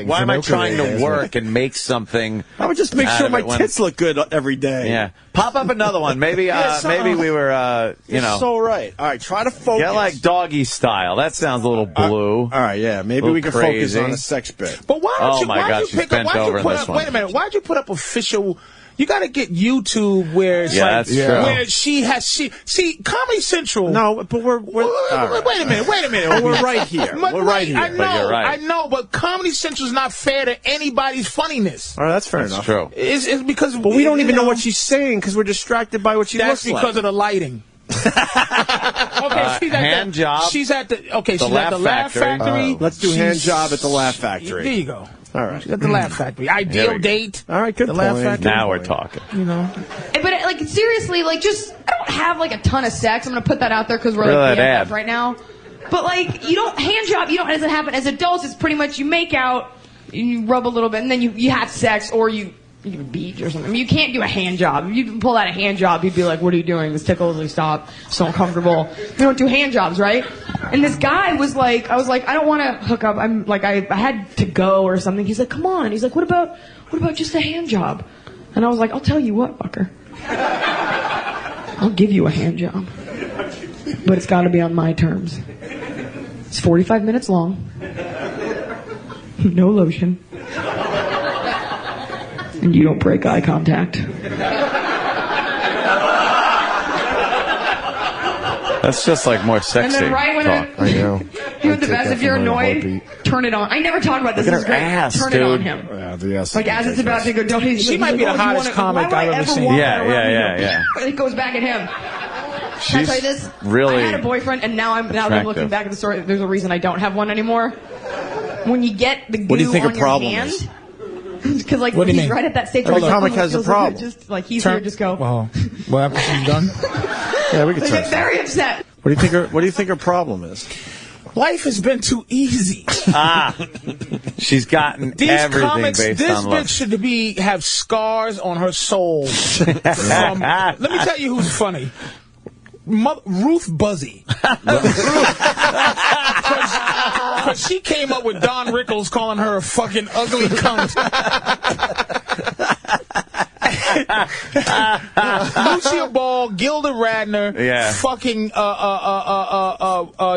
Why am I trying to work and make something? I would just make sure my tits look good every day. Yeah. Pop up another one. Maybe maybe we were, You're so right. All right, try to focus. Get like doggy style. That sounds a little blue. All right, yeah. Maybe we can focus on a sex bit. But why don't you, my God, she's bent over in this one. Wait a minute. Why'd you put up official... You got to get YouTube where it's where she see Comedy Central. No, but we're wait a minute. We're right here. We're right here. I know, but Comedy Central's not fair to anybody's funniness. All right, that's fair enough. That's true. It's because, but we don't even know what she's saying because we're distracted by what she looks like. That's because of the lighting. Okay, she's at the Laugh Factory. Let's do hand job at the Laugh Factory. There you go. All right. She's at the Laugh Factory. Ideal date. All right, good the point. Laugh Factory. Now we're talking. You know. But like seriously, like just I don't have like a ton of sex. I'm gonna put that out there because we're Really like bad. BFF right now. But like you don't hand job. You don't. It doesn't happen as adults. It's pretty much you make out, you rub a little bit, and then you have sex or you beat or something. I mean, you can't do a hand job. If you pull out a hand job, you'd be like, "What are you doing? This tickles me. Stop. So uncomfortable." You don't do hand jobs, right? And this guy was like, I was like, I don't want to hook up. I'm like, I had to go or something. He's like, come on. He's like, what about just a hand job? And I was like, I'll tell you what, fucker. I'll give you a hand job, but it's got to be on my terms. It's 45 minutes long. No lotion. And you don't break eye contact. That's just like more sexy. And then right when talk. I know. You're the best. If you're annoyed, turn it on. I never talked about this. Look at This is her great. ass, turn dude. it on him. Yeah, the ass. Like as it's about to go, don't he? She might be the hottest comic I've ever seen. Yeah. It goes back at him. She's Can I tell you this? really I had a boyfriend, and now that I'm looking back at the story, there's a reason I don't have one anymore. When you get the goo on your hand, because like he's right at that stage. Every comic has a problem. Just like he's here, just go. Well, what after she's done? Yeah, we can They turn. get very upset. What do you think her problem is? Life has been too easy. She's gotten These everything comics, based this on love. bitch should have scars on her soul. Let me tell you who's funny. Ruth Buzzy. Because she came up with Don Rickles calling her a fucking ugly cunt. Lucia Ball, Gilda Radner, fucking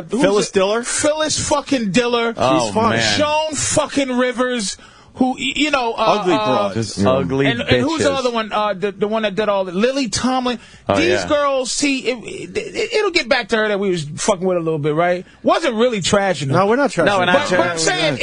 Phyllis Diller. Phyllis fucking Diller. Oh, She's fun. man. Joan fucking Rivers. Who, you know, ugly broad. Just ugly and who's the other one? The one that did all the Lily Tomlin. These girls, see, it'll get back to her that we was fucking with a little bit, right? Wasn't really trashing her. No, we're not trashing. No, we're not but I'm saying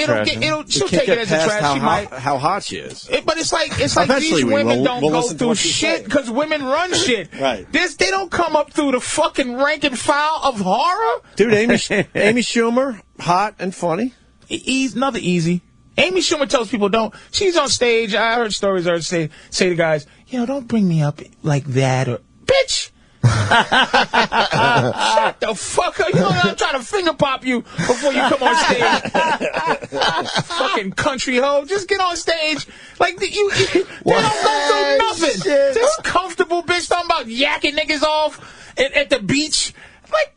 she'll take it as a trash. She might. How hot she is. But it's like these women don't go through shit because women run shit. Right. They don't come up through the fucking rank and file of horror. Dude, Amy Schumer, hot and funny. Nothing easy. Amy Schumer tells people she's on stage. I heard stories of her say to guys, don't bring me up like that or, bitch. Shut the fuck up. I'm trying to finger pop you before you come on stage. Fucking country hoe. Just get on stage. Like, they don't go through nothing. This comfortable bitch talking about yakking niggas off at the beach. Like,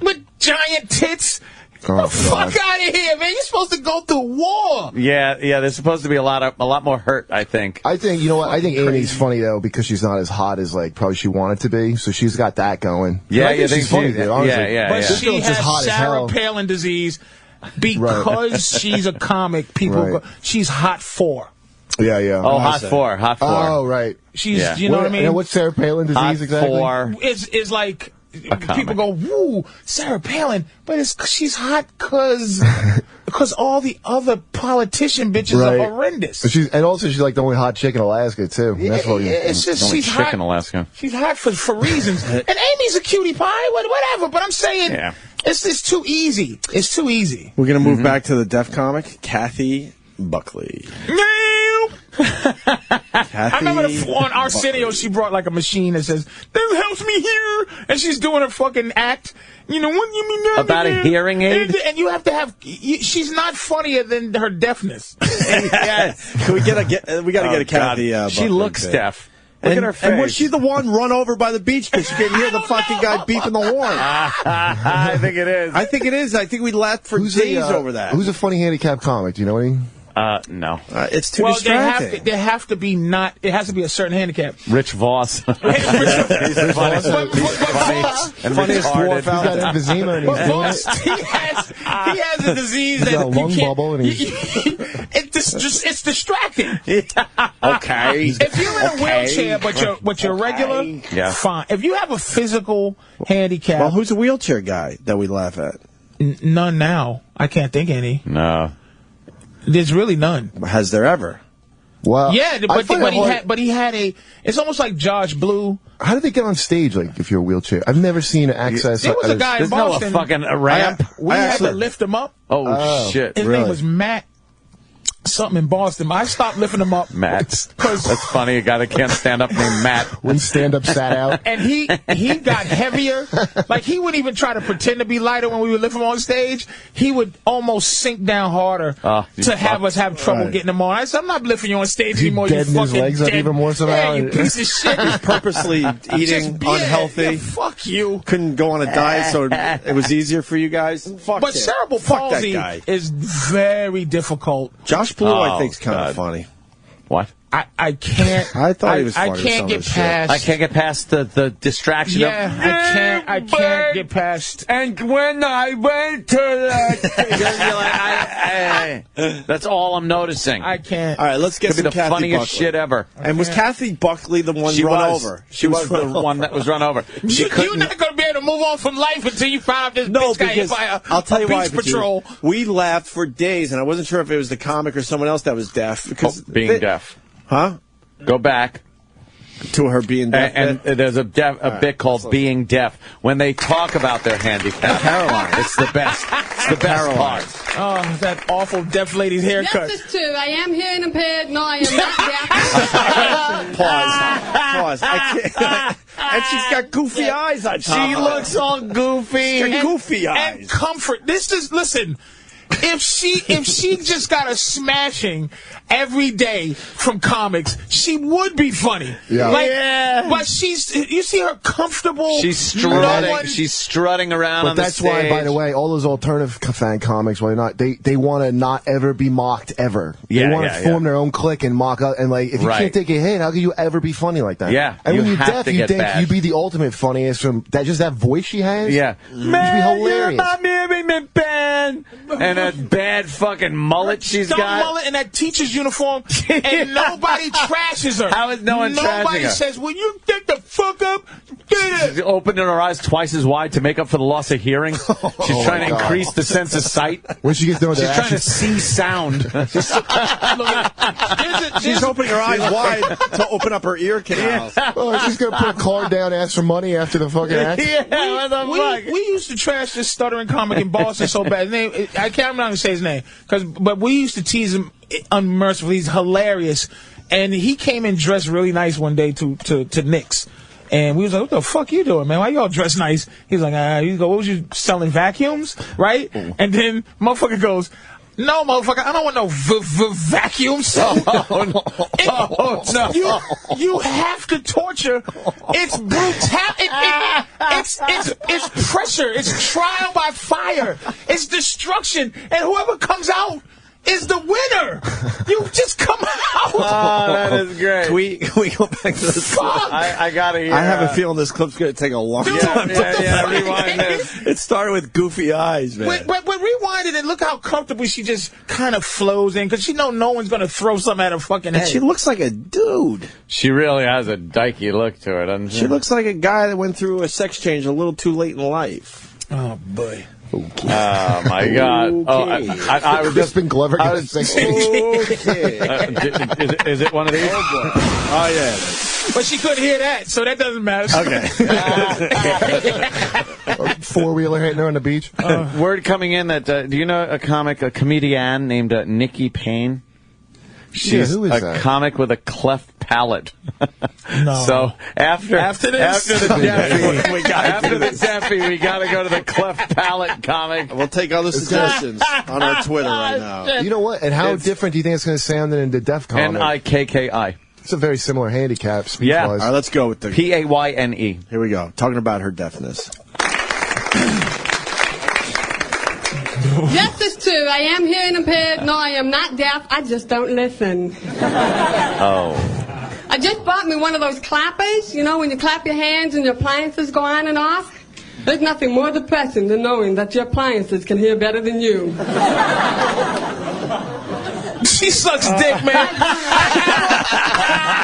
with giant tits. Oh, fuck out of here, man! You're supposed to go through war. Yeah. There's supposed to be a lot more hurt. I think. I think you know what? I think Amy's funny though because she's not as hot as like probably she wanted to be. So she's got that going. Yeah, I think she's funny, dude. Honestly. Yeah. But This she girl's just has hot as Sarah hell. Palin disease because she's a comic. People go, she's hot for. Yeah. Oh, hot for. Oh, right. She's. You know what I mean? And what's Sarah Palin disease hot exactly? For. Is like. People go, woo, Sarah Palin, but she's hot because all the other politician bitches are horrendous. And also she's like the only hot chick in Alaska too. That's what it's just she's hot in Alaska. She's hot for reasons. And Amy's a cutie pie, whatever. But I'm saying it's just too easy. It's too easy. We're gonna move back to the deaf comic, Kathy Buckley. I remember on Arsenio, she brought like a machine that says, "This helps me hear," and she's doing her fucking act. You know what you mean? About a hearing aid? And you have to have. She's not funnier than her deafness. Yes. We gotta get a Kathy. She looks deaf. Look at her face. And was she the one run over by the beach because she couldn't hear the fucking guy beeping the horn? I think it is. I think it is. I think we laughed for days over that. Who's a funny handicap comic? Do you know any? No. It's too distracting. There have to be not. It has to be a certain handicap. Rich Voss. He's the funniest dwarf out there. He's got emphysema and he's doing it. He has a disease He's that got a lung bubble and it's distracting. Okay. If you're in a wheelchair but you're regular, fine. If you have a physical handicap, well, who's a wheelchair guy that we laugh at? None now. I can't think any. No. There's really none. Has there ever? Well, yeah, but he had a. It's almost like Josh Blue. How did they get on stage? Like, if you're a wheelchair, I've never seen access. There was a guy in Boston. No fucking ramp. We had to lift him up. Oh shit! His name was Matt. Something in Boston. I stopped lifting him up. Matt. That's funny. A guy that can't stand up named Matt. When stand-up sat out. And he got heavier. Like, he wouldn't even try to pretend to be lighter when we would lift him on stage. He would almost sink down harder to have us have trouble getting him on. I said, I'm not lifting you on stage anymore, you fucking his legs up even more somehow. Yeah, you piece of shit. He's purposely eating unhealthy. Yeah, fuck you. Couldn't go on a diet, so it was easier for you guys. But cerebral palsy is very difficult. Josh Blue, I think, is kind of funny. What? I can't. I thought he was funny. I can't get past. I can't get past the distraction. Yeah, I can't get past. And when I went to the, that's all I'm noticing. I can't. All right, let's get Could be some the Kathy funniest Buckley. shit ever. And was Kathy Buckley the one run over? She was the one that was run over. You're not going to be able to move on from life until you find out this bitch got hit by I'll tell you why, beach patrol. We laughed for days, and I wasn't sure if it was the comic or someone else that was deaf. Because being deaf. Huh? Go back to her being deaf. And there's a bit called Being Deaf. When they talk about their handicap, Caroline, it's the best. It's the best part. Oh, that awful deaf lady's haircut. Yes, it's true. I am hearing impaired. No, I am not deaf. Pause. I can't. And she's got goofy eyes on top. She looks all goofy. She's got goofy eyes. And comfort. Listen. If she just got a smashing every day from comics, she would be funny. Yeah. But you see her comfortable. She's strutting. She's strutting around on the stage. But that's why, by the way, all those alternative fan comics, they want to not ever be mocked ever. They want to form their own clique and mock up. And like, if you can't take a hit, how can you ever be funny like that? Yeah. And when you're deaf, you think you'd be the ultimate funniest from just that voice she has. Yeah. Man, you'd be hilarious. And that bad fucking mullet she's got. Mullet and that teacher's uniform, and nobody trashes her. How is no one trashing her? Nobody says, "Will you get the fuck up?" She's opening her eyes twice as wide to make up for the loss of hearing. She's trying to increase the sense of sight. When she gets done, she's trying to see sound. She's opening her eyes wide to open up her ear canals. Oh, she's gonna put a card down, ask for money after the fucking act. What the fuck? We used to trash this stuttering comic in Boston so bad. I can't remember say his name, but we used to tease him unmercifully. He's hilarious, and he came in dressed really nice one day to Knicks, and we was like, "What the fuck you doing, man? Why you all dressed nice?" He's like, "You go, what was you selling vacuums, right?" And then motherfucker goes, "No, motherfucker, I don't want no vacuums." You have to torture. It's brutality. It's pressure. It's trial by fire. It's destruction. And whoever comes out is the winner. You just come out. Oh, that is great. Can we go back to this? I gotta hear. I have a feeling this clip's going to take a long time. Rewind this. It started with goofy eyes, man. But rewind it and look how comfortably she just kind of flows in, because she know no one's going to throw something at her fucking head. And she looks like a dude. She really has a dykey look to her, doesn't she? She looks like a guy that went through a sex change a little too late in life. Oh, boy. Okay. Oh, my God. Okay. I was just... Crispin Glover got a sex change. Okay. Is it one of these? Oh, yeah. But she couldn't hear that, so that doesn't matter. Okay. Four-wheeler hitting her on the beach. Word coming in that, do you know a comedian named Nikki Payne? She's who is a that? comic with a cleft palate. No. So after this, after the Deafy, we got to go to the cleft palate comic. We'll take other suggestions on our Twitter right now. You know what? And how different do you think it's going to sound than in the deaf comic? Nikki. It's a very similar handicap. Yeah. All right, let's go with the Payne. Here we go. Talking about her deafness. Yes, it's true. I am hearing impaired. No, I am not deaf. I just don't listen. Oh. I just bought me one of those clappers. You know, when you clap your hands and your appliances go on and off. There's nothing more depressing than knowing that your appliances can hear better than you. She sucks dick, man.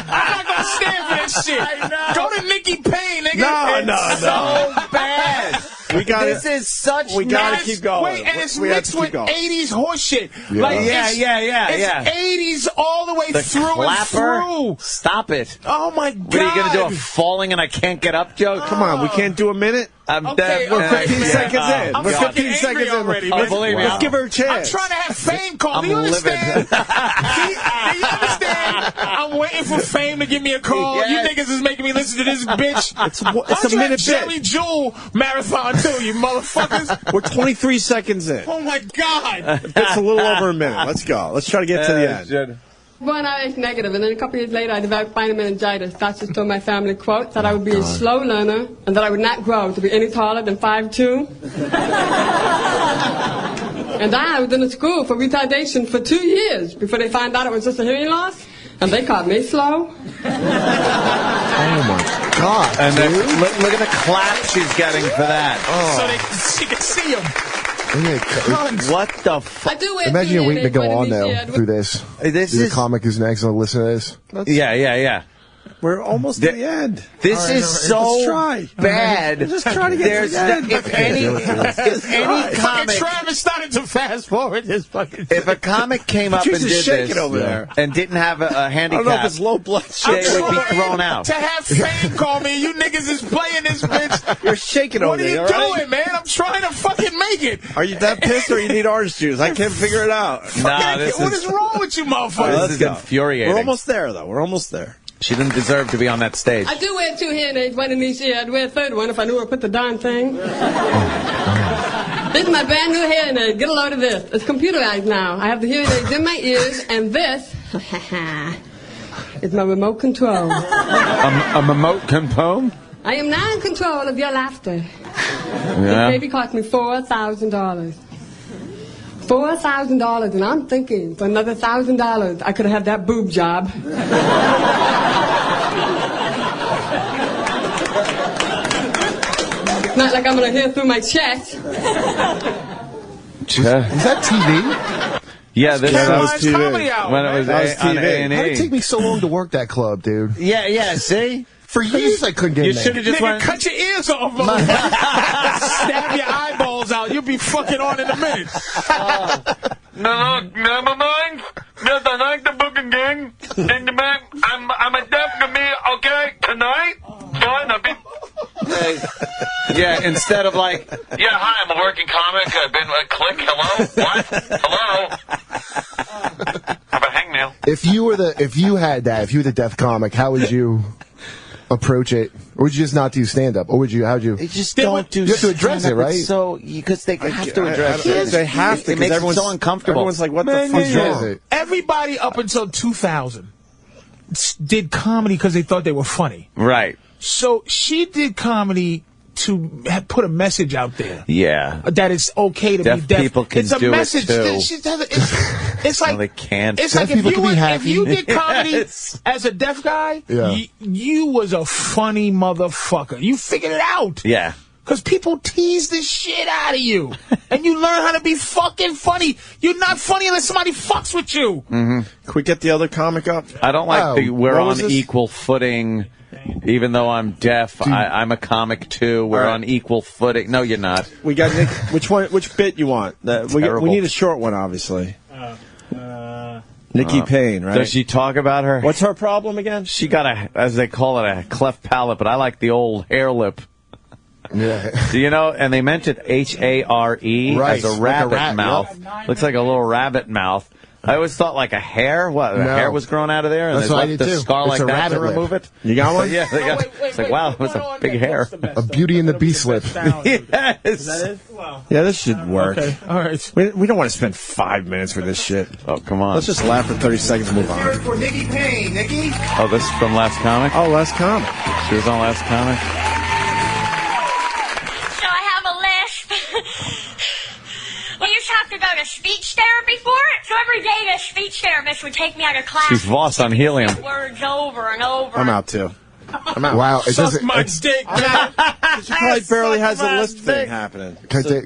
I'm not gonna stand for this shit. Go to Nikki Payne, nigga. No. So bad. This is such. We gotta keep going. Wait, and it's mixed with 80s horseshit. Yeah. Like, Yeah. It's 80s all the way The through clapper. and through. Stop it. Oh my God. What are you gonna do? A falling and I can't get up joke? Come on, we can't do a minute? Okay, We're 15 seconds in. I'm We're fucking 15 seconds in. already. Believe me, Let's give her a I'm chance. trying to have fame, Cole. I'm Do you understand? livid. Do you understand? I'm waiting for fame to give me a call. Yes. You niggas is making me listen to this bitch. It's Why a don't you minute have Jerry bit. Jewel marathon too, you motherfuckers. We're 23 seconds in. Oh my God. That's a little over a minute. Let's go. Let's try to get to the end. Born RH negative, and then a couple years later I developed spinal meningitis. Doctors told my family, quote, that I would be a slow learner and that I would not grow to be any taller than 5'2". And I was in a school for retardation for 2 years before they found out it was just a hearing loss, and they called me slow. Oh my God! And then look at the clap she's getting for that. So she can see him. What the fuck? I do wear Imagine you're waiting to go on now Yeah, through this. This The is comic is next. I'll listen to this. yeah. We're almost at the end. This All right, is so let's try. bad. Just try to get to the end. If any Fucking comic, Travis started to fast forward this fucking. if a comic came up and Patrice is did shaking this over there. and didn't have a I handicap, don't know if it's low blood they sugar. would be thrown out. To have fame call me, you niggas is playing this bitch. You're shaking What over are you there, doing, all right? man? I'm trying to fucking make it. Are you that pissed or you need orange juice? I can't figure it out. Nah, this What is wrong with you, motherfuckers? This is infuriating. We're almost there, though. We're almost there. She didn't deserve to be on that stage. I do wear 2 hearing aids, one in each ear. I'd wear a third one if I knew where to put the darn thing. This is my brand new hearing aid. Get a load of this. It's computerized now. I have the hearing aids in my ears, and this is my remote control. A remote control? I am now in control of your laughter. Yeah. This baby cost me $4,000. $4,000, and I'm thinking for another $1,000 I could have had that boob job. Not like I'm gonna hear through my chest. Is that TV? Yeah, this Caroline's was Comedy Hour, when it was That was on TV. A&E. How did it take me so long to work that club, dude? Yeah, see? For years I couldn't get You in there. should have just Nigga, went. cut your ears off, motherfucker. Stab your eyeballs out. You'll be fucking on in a minute. No, never mind. Yes, I like the booking gang. I'm a deaf to me, okay? Tonight? Fine, I'll be... Yeah, instead of like, Yeah, hi, I'm a working comic. I've been... click, hello? What? Hello? Have a hangnail. If you were the deaf comic, how would you approach it? Or would you just not do stand up? Or would you? How'd you? they just don't do. You have to address it, right? So because they have to address it. They have to. It makes everyone's so uncomfortable. Everyone's like, "What Man, the fuck is yeah. wrong?" Everybody up until 2000 did comedy because they thought they were funny. Right. So she did comedy to put a message out there. Yeah. That it's okay to Deaf be deaf. people can it's a do it, message. too. It's like No, they can't. It's Deaf like if people you can be were, if happy. you did comedy Yes. as a deaf guy, Yeah. you was a funny motherfucker. You figured it out. Yeah. Because people tease the shit out of you. And you learn how to be fucking funny. You're not funny unless somebody fucks with you. Can we get the other comic up? I don't like Oh, we're what on was this? equal footing. Even though I'm deaf, I'm a comic too. We're All right. on equal footing. No, you're not. We got Nick. Which bit you want? We Terrible. need a short one, obviously. Nikki Payne, right? Does she talk about her? What's her problem again? She got a, as they call it, a cleft palate, but I like the old hair lip. Yeah. Do you know? And they mentioned HARE Right, as a like a rabbit rat, mouth. Looks like a little rabbit mouth. I always thought like a hair. What? A hair was growing out of there, and That's they what I left did the too. scar It's like a that to rabbit lip. remove it. You got one? Yeah. They got, it's like, wow, that's a big hair. A Beauty and the Beast lip. Yes. Is that it? Wow. Yeah, this should work. Okay, all right. We don't want to spend 5 minutes for this shit. Oh, come on. Let's just laugh for 30 seconds and move on. For Nikki Payne, Nikki. Oh, this is from Last Comic? Oh, Last Comic. She was on Last Comic? So I have a list. I used to have to go to speech therapy for it. So every day the speech therapist would take me out of class. She's Voss on Helium. Words over and over. I'm out too. I'm out. Wow, it Suck doesn't. my dick, man. She probably barely has a my lisp dick. thing happening.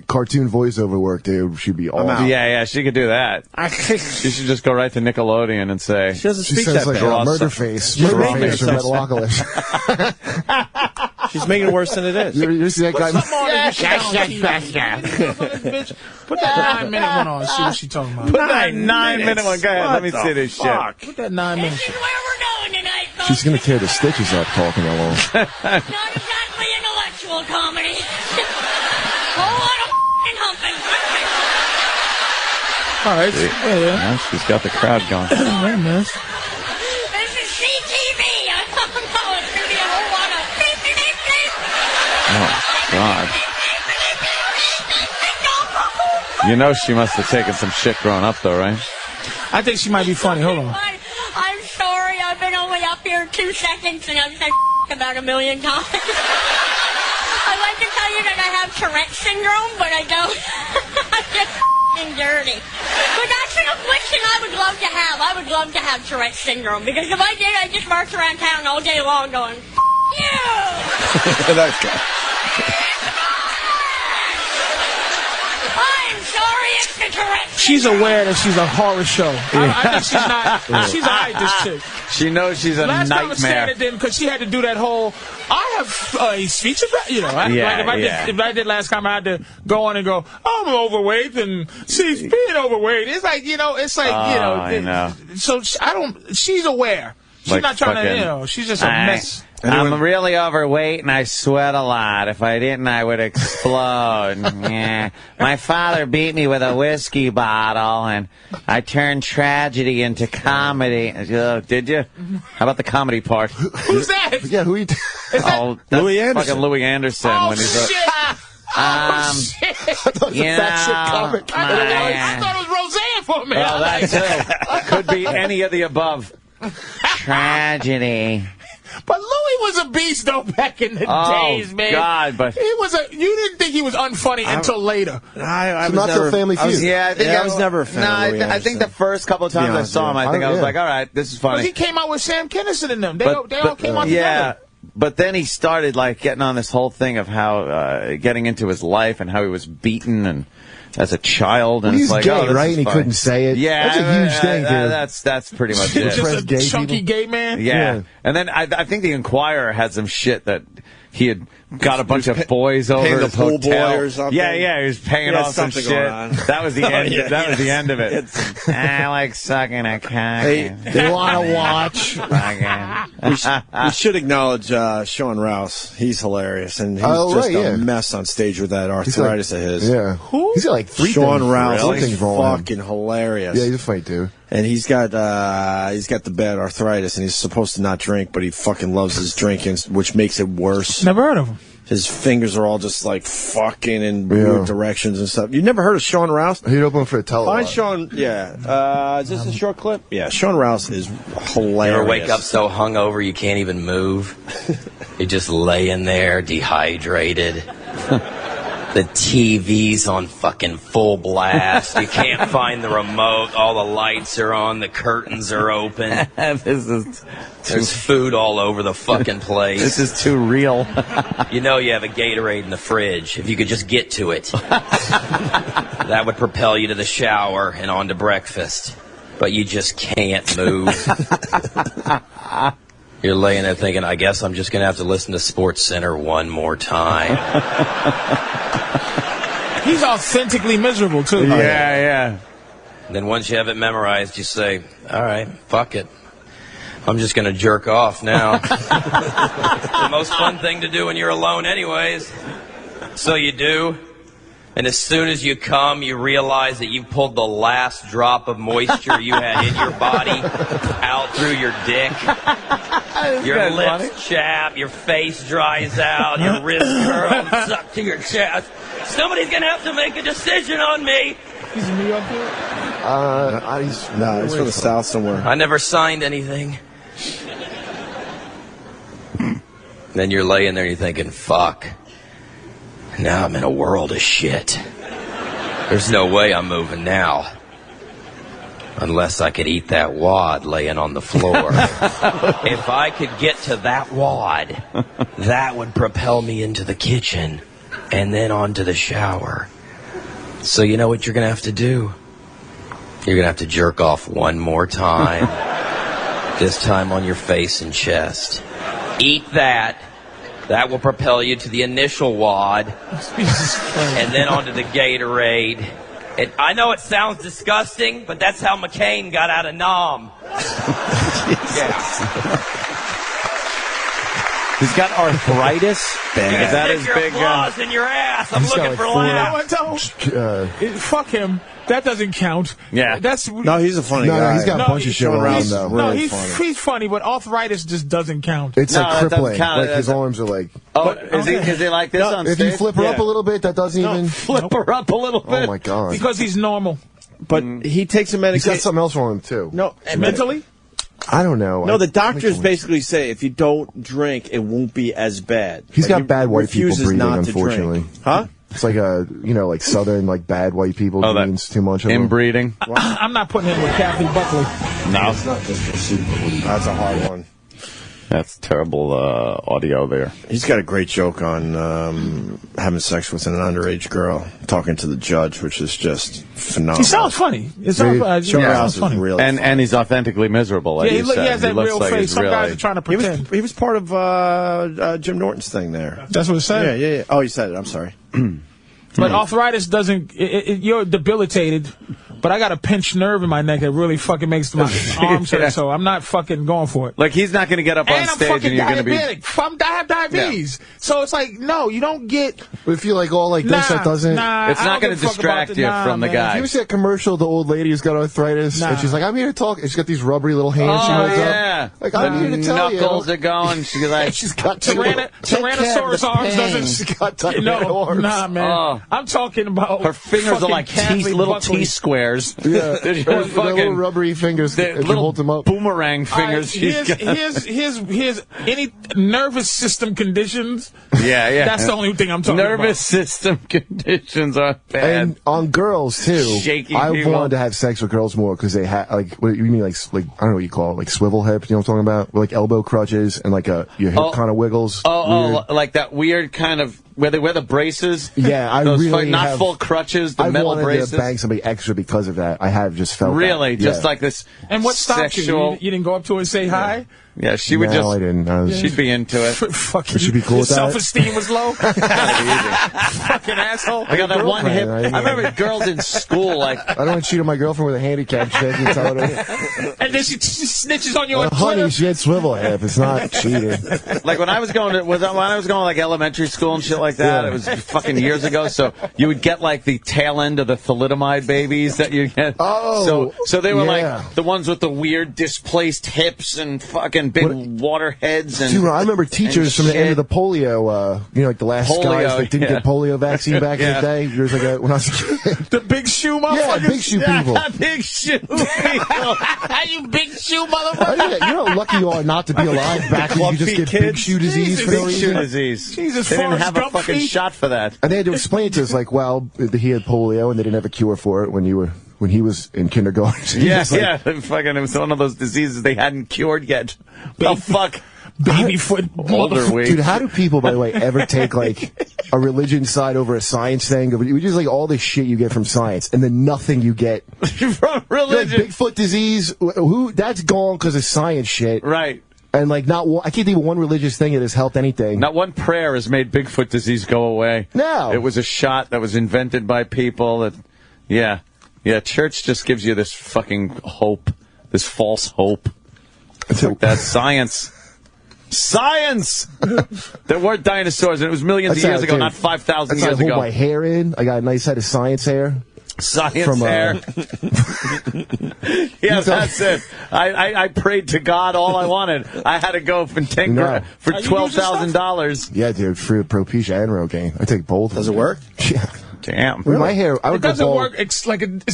Cartoon voiceover work, dude. She'd be all. out. Yeah, she could do that. She should just go right to Nickelodeon and say... She doesn't She speak sounds that like bad. a murder face. She's Murder making face from herself Metalocalypse. She's making it worse than it is. You see that guy? Put that 9-minute one on. See what she's talking about. Put that 9-minute one. Go ahead, let me see this shit. Put that 9 minutes. This is where we're going tonight, folks. She's gonna tear the stitches up talking along. Not exactly intellectual comedy. Whole lot of f***ing humping. All right. Yeah. Yeah, she's got the crowd going. Hey, man. This is CTV. I don't know. It's going to be a whole lot of beep, beep, beep, beep. Oh, God. You know she must have taken some shit growing up, though, right? I think she might be funny. Hold on. I'm sorry. I've been only up here 2 seconds and I've said about 1 million times. I'd like to tell you that I have Tourette's syndrome, but I don't. I'm just f***ing dirty. But that's an affliction I would love to have. I would love to have Tourette's syndrome, because if I did, I'd just march around town all day long going, F*** you! That guy. I'm sorry, it's the Tourette's She's syndrome. aware that she's a horror show. I think she's not. She's all right, this chick. She knows she's a Last time I nightmare. said it then, because she had to do that whole, I have speech, you know. Yeah, like if I did last time, I had to go on and go, I'm overweight, and she's being overweight. It's like, you know, I know. So she's aware. She's Like not trying to, fucking- you know, she's just a mess. I'm really overweight and I sweat a lot. If I didn't, I would explode. Yeah. My father beat me with a whiskey bottle, and I turned tragedy into comedy. Did you? How about the comedy part? Who's that? Yeah, who you? Oh, that's Louis Anderson. Fucking Louis Anderson. Oh, when he's shit! Shit. you know, I thought it was Roseanne for a minute. well, that too. Could be any of the above. Tragedy. But Louis was a beast, though, back in the days, man. God, but he was you didn't think he was unfunny until later. I So not so Family Feud. I was never a fan of Louis I think the Anderson. first couple of times I saw him, I think I was like, all right, this is funny. Because he came out with Sam Kinison and them. They all came out yeah, together. but then he started like getting on this whole thing of how getting into his life and how he was beaten and as a child, and Well, it's he's like, gay, oh, this right? is And he fine. couldn't say it. Yeah, That's a huge thing, dude. That's pretty much it. Just gay a chunky people. gay man. Yeah. And then I think the Inquirer had some shit that he had got a bunch of boys over paying his the pool hotel. boy or something. Yeah, he was paying He had off some something shit. going on. That was the end. yeah, that was the yes. end of it. I like sucking a cock. They want to watch. Fucking- We should acknowledge Sean Rouse. He's hilarious, and he's Oh, just right, yeah. a mess on stage with that He's like- arthritis of his. Yeah. Who? He's got like 3 Sean things. Rouse Really? is Things wrong with him. fucking hilarious. Yeah, he's a fight dude. And he's got the bad arthritis, and he's supposed to not drink, but he fucking loves his drinking, which makes it worse. Never heard of him. His fingers are all just like fucking in weird directions and stuff. You never heard of Sean Rouse? He'd open for a tele. Find Sean. Yeah. Is this a short clip? Yeah. Sean Rouse is hilarious. You ever wake up so hungover you can't even move? You're just laying there, dehydrated. The TV's on fucking full blast. You can't find the remote. All the lights are on. The curtains are open. There's food all over the fucking place. This is too real. You know you have a Gatorade in the fridge. If you could just get to it, that would propel you to the shower and on to breakfast. But you just can't move. You're laying there thinking, I guess I'm just going to have to listen to Sports Center one more time. He's authentically miserable, too. Yeah. And then once you have it memorized, you say, all right, fuck it. I'm just going to jerk off now. The most fun thing to do when you're alone anyways. So you do. And as soon as you come, you realize that you pulled the last drop of moisture you had in your body out through your dick. Your lips chap, your face dries out, your wrist curls suck to your chest. Somebody's going to have to make a decision on me. He's in New York, dude? He's from the South somewhere. I never signed anything. Then you're laying there and you're thinking, fuck. Now I'm in a world of shit. There's no way I'm moving now. Unless I could eat that wad laying on the floor. If I could get to that wad, that would propel me into the kitchen and then onto the shower. So you know what you're going to have to do? You're going to have to jerk off one more time. This time on your face and chest. Eat that. That will propel you to the initial wad. And then onto the Gatorade. I know it sounds disgusting, but that's how McCain got out of Nam. He's got arthritis. You Is that can his stick your big claws in your ass. I'm looking for laughs. Fuck him. That doesn't count. Yeah. No, he's a funny guy. No, he's got a bunch of shit around, though. No, Really he's funny, but arthritis just doesn't count. It's like crippling. Like his arms are like. Oh, is he like this on If stage? you flip her up a little bit, that doesn't even. Flip her up a little bit. Oh my god. Because he's normal. But he takes a medication. He's got something else wrong with him too. No, mentally? I don't know. No, the doctors basically say if you don't drink, it won't be as bad. He's Like, got bad white people refuses breathing, not to unfortunately. drink. Huh? It's like like southern, like bad white people genes too much of them. Inbreeding. I'm not putting him with Kathy Buckley. No. That's a hard one. That's terrible audio there. He's got a great joke on having sex with an underage girl, talking to the judge, which is just phenomenal. He sounds funny. It sounds funny. Really and he's authentically miserable. Like Yeah, you he said. has that looks real like face. he's Some really... guys are trying to pretend. He was part of Jim Norton's thing there. That's what it said. Yeah. Oh, you said it. I'm sorry. But arthritis doesn't. You're debilitated. But I got a pinched nerve in my neck that really fucking makes my arms hurt. So I'm not fucking going for it. Like he's not going to get up on stage and you're going to be. I have diabetes. Yeah. So it's like, no, you don't get. But if you like all like this, that doesn't. Nah, it's not going to distract you from the guy. Have you ever see that commercial? The old lady who's got arthritis, and she's like, "I'm here to talk." And she's got these rubbery little hands. She holds up. Like I'm here to tell you. Knuckles are going. She's like, she's got Tyrannosaurus arms doesn't. She's got arms. Nah, man. I'm talking about her fingers are like little T squares. Yeah. They're little rubbery fingers. Little hold them up. Boomerang fingers. Here's any nervous system conditions. Yeah. That's the only thing I'm talking about. Nervous system conditions are bad. And on girls too. Shaky I people. wanted to have sex with girls more because they have like what you mean like I don't know what you call it, like swivel hips. You know what I'm talking about? Like elbow crutches and like your hip kind of wiggles. Like that weird kind of where they wear the braces. Yeah, I really not have, full crutches. The I metal wanted braces. to bang somebody extra because of that. I have just felt really that. just like this. And what stopped sexual... you? You didn't go up to her and say hi? Yeah, she would I didn't. She'd be into it. Fucking, she'd be cool with that. Self-esteem was low. Fucking asshole. I got that one hip. I remember girls in school like. I don't want to cheat on my girlfriend with a handicap chick and tell her. And then she snitches on you on honey, Twitter. she had swivel hip. It's not cheating. Like when I was going to like elementary school and shit like that. Yeah. It was fucking years ago. So you would get like the tail end of the thalidomide babies that you get. Oh, so they were like the ones with the weird displaced hips and fucking big water heads. And dude, I remember teachers from the end of the polio. Like the last guys that didn't get polio vaccine back in the day. There was like when I was a kid. The big shoe motherfuckers. Yeah, big shoe people. Big shoe people. You big shoe motherfucker. You know how lucky you are not to be alive back when you just get big shoe disease for no reason. Big shoe disease. Jesus, they didn't have a Gump fucking feet. shot for that. And they had to explain to us like, well, he had polio and they didn't have a cure for it when he was in kindergarten. Fucking, it was one of those diseases they hadn't cured yet. Oh fuck. Baby foot. Older week. Dude, how do people, by the way, ever take like a religion side over a science thing? We just like all this shit you get from science, and then nothing you get from religion. Like Bigfoot disease, that's gone because of science shit, right? And like not one, I can't think of one religious thing that has helped anything. Not one prayer has made Bigfoot disease go away. No, it was a shot that was invented by people that, yeah, church just gives you this fucking hope, this false hope. It's like that science Science! There weren't dinosaurs, and it was millions of years ago, not 5,000 years I hold ago. my hair in. I got a nice head of science hair. Science hair. Yeah, that's it. I prayed to God all I wanted. I had to go for for $12,000. Yeah, dude, for Propecia and Rogaine. I take both. Does it work? Yeah. Damn. With my hair, I would It doesn't go bald. work. It's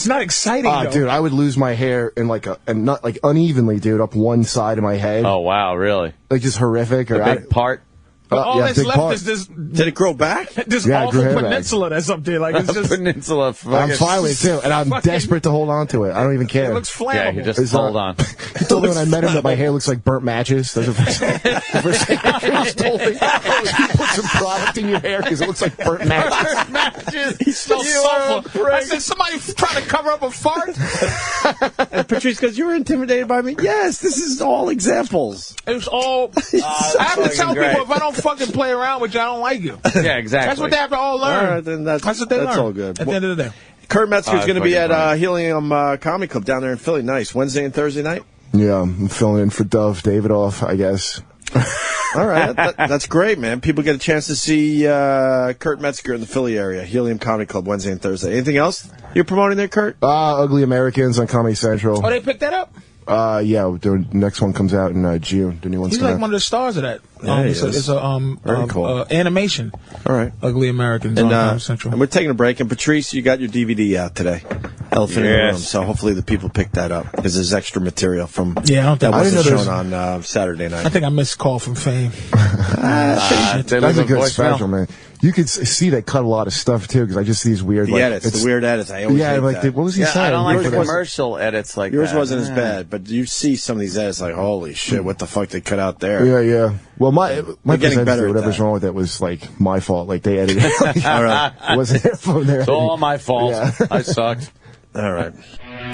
not exciting, though. Dude, I would lose my hair in and not like unevenly, dude, up one side of my head. Oh, wow, really? Like just horrific. The big part? But all that's big left part. is this. Did it grow back? This Yeah, it awful grew hair back. peninsula that's up there. Like it's just. Peninsula. I'm fine with it too, and I'm desperate to hold on to it. I don't even care. It looks flammable. Yeah, you just hold on. He told me when I met him that my hair looks like burnt matches. That's the first thing he told me. You put some product in your hair because it looks like burnt matches. Matches. He smells sulfur. I said, somebody trying to cover up a fart? And Patrice goes, you were intimidated by me? Yes, this is all examples. It was all. I have to tell people if I don't fucking play around with you, I don't like you. Yeah, exactly. That's what they have to all learn. All right, then that's what they learn. That's all good. At the end of the day. Kurt Metzger's going to be fucking at Helium Comedy Club down there in Philly. Nice. Wednesday and Thursday night? Yeah, I'm filling in for Dove Davidoff, I guess. All right. That's great, man. People get a chance to see Kurt Metzger in the Philly area. Helium Comedy Club Wednesday and Thursday. Anything else you're promoting there, Kurt? Ugly Americans on Comedy Central. Oh, they picked that up? Yeah, the next one comes out in June. The new one's He's coming like out. one of the stars of that. Yeah, It's a very cool. animation. All right. Ugly Americans And, on Comedy Central. and we're taking a break. And Patrice, you got your DVD out today. Elephant in the Room. So hopefully the people pick that up because there's extra material from Yeah, I don't think that wasn't I didn't know shown on Saturday night. I think I missed Call from Fame. That's a good special, man. You could see they cut a lot of stuff too, because I just see these weird The edits, the weird edits. I always hate like that. what was he saying? I don't like Yours the was- commercial edits like Yours that. wasn't as bad, but you see some of these edits like, holy shit, what the fuck they cut out there? Yeah. Well, my getting better presenter, at whatever's that. wrong with it was like my fault. Like they edited it. All right. It wasn't their fault. It's all my fault. Yeah. I sucked. All right.